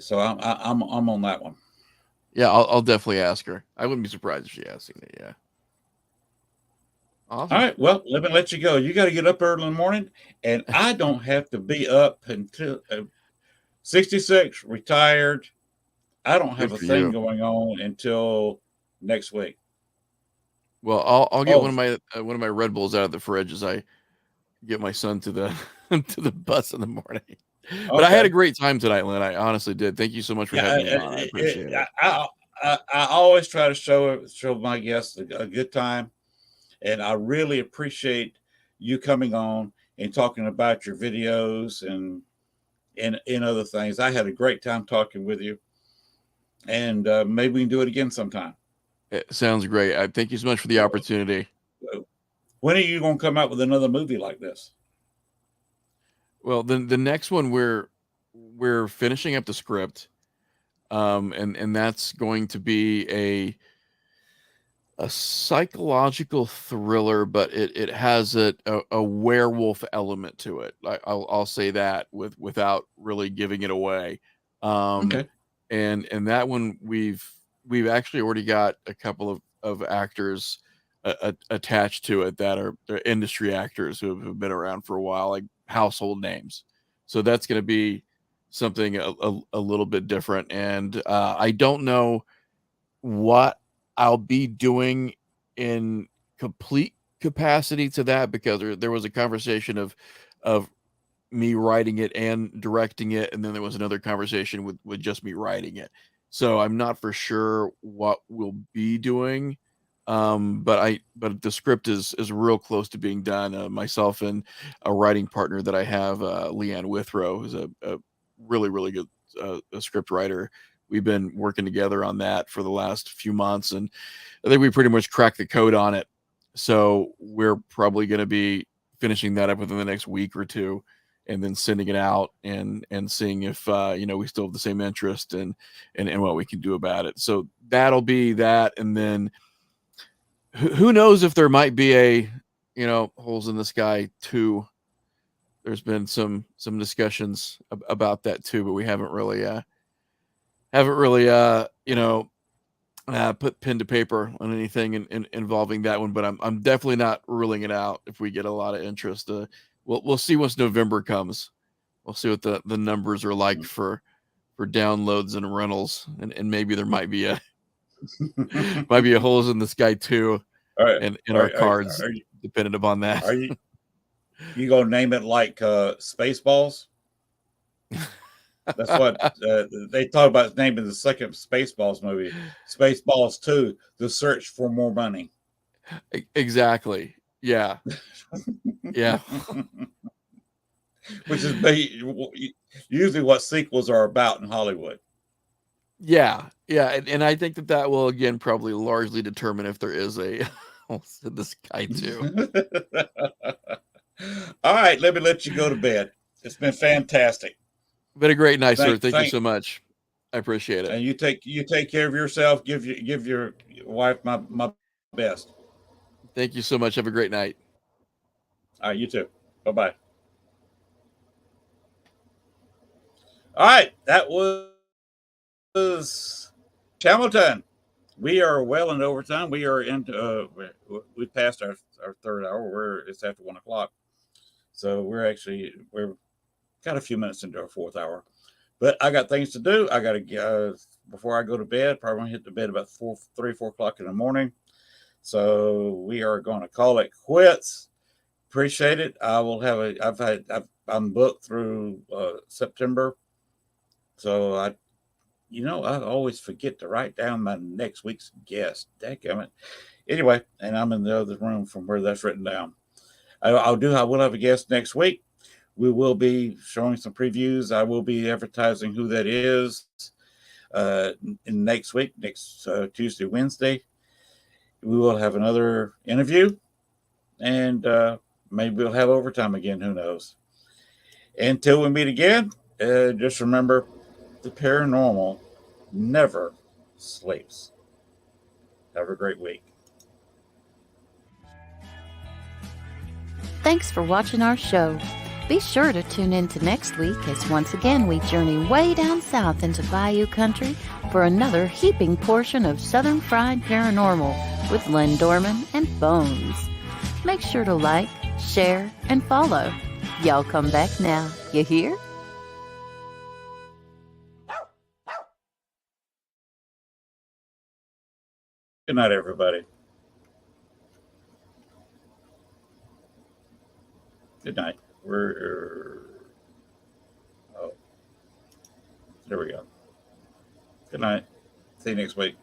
So I'm on that one. Yeah, I'll definitely ask her. I wouldn't be surprised if she has seen it. Yeah. All Awesome. right, well, let me let you go. You got to get up early in the morning, and I don't have to be up until 66, retired. I don't have Good a for thing you. going on until next week. Well, I'll get Oh, one of my Red Bulls out of the fridge as I get my son to the to the bus in the morning. But I had a okay. great time tonight, Lynn. I honestly did. Thank you so much for Yeah, having me on. I appreciate it. I always try to show my guests a good time, and I really appreciate you coming on and talking about your videos and other things. I had a great time talking with you, and maybe we can do it again sometime. It sounds great. I thank you so much for the opportunity. When are you going to come out with another movie like this? Well, the next one we're finishing up the script, and that's going to be a psychological thriller, but it has a werewolf element to it. I'll say that without really giving it away. Um, Okay. and that one we've actually already got a couple of actors attached to it that are they're industry actors who have been around for a while, like household names. So that's going to be something a little bit different. And I don't know what I'll be doing in complete capacity to that, because there was a conversation of me writing it and directing it, and then there was another conversation with just me writing it. So I'm not for sure what we'll be doing. But the script is real close to being done. Myself and a writing partner that I have, Leanne Withrow, who's a really good a script writer. We've been working together on that for the last few months, and I think we pretty much cracked the code on it. So we're probably going to be finishing that up within the next week or two, and then sending it out and seeing if we still have the same interest and what we can do about it. So that'll be that, and then who knows if there might be a Holes in the Sky 2. There's been some discussions about that too, but we haven't really put pen to paper on anything involving that one. But I'm definitely not ruling it out if we get a lot of interest. We'll see once November comes. We'll see what the numbers are like for downloads and rentals, and maybe there might be a Holes in the Sky 2 All right. in our cards, Are you dependent upon that. are you gonna name it like Spaceballs? That's what they thought about naming the second Spaceballs movie, Spaceballs 2: The Search for More Money. Exactly. Yeah. Yeah. Which is usually what sequels are about in Hollywood. Yeah. Yeah. And I think that will again probably largely determine if there is a Holes in the Sky 2. All right, let me let you go to bed. It's been fantastic. Been a great night, sir. Thank you Thank so much. I appreciate it. and you take care of yourself. Give your wife my best. Thank you so much. Have a great night. All right, you too. Bye bye. All right, that was Hamilton. We are well into overtime. We are into we passed our third hour. It's after 1 o'clock, so we're got a few minutes into our fourth hour. But I got things to do. I got to before I go to bed. Probably gonna hit the bed about 4 o'clock in the morning. So we are going to call it quits. Appreciate it. I will have I'm booked through September, so I always forget to write down my next week's guest. Dadgummit. Anyway, and I'm in the other room from where that's written down. I will have a guest next week. We will be showing some previews. I will be advertising who that is in next week, next Tuesday, Wednesday. We will have another interview, and maybe we'll have overtime again. Who knows? Until we meet again, just remember the paranormal never sleeps. Have a great week. Thanks for watching our show. Be sure to tune in to next week as once again we journey way down south into Bayou Country for another heaping portion of Southern Fried Paranormal with Len Dorman and Bones. Make sure to like, share, and follow. Y'all come back now, you hear? Good night, everybody. Good night. Oh, there we go. Good night. See you next week.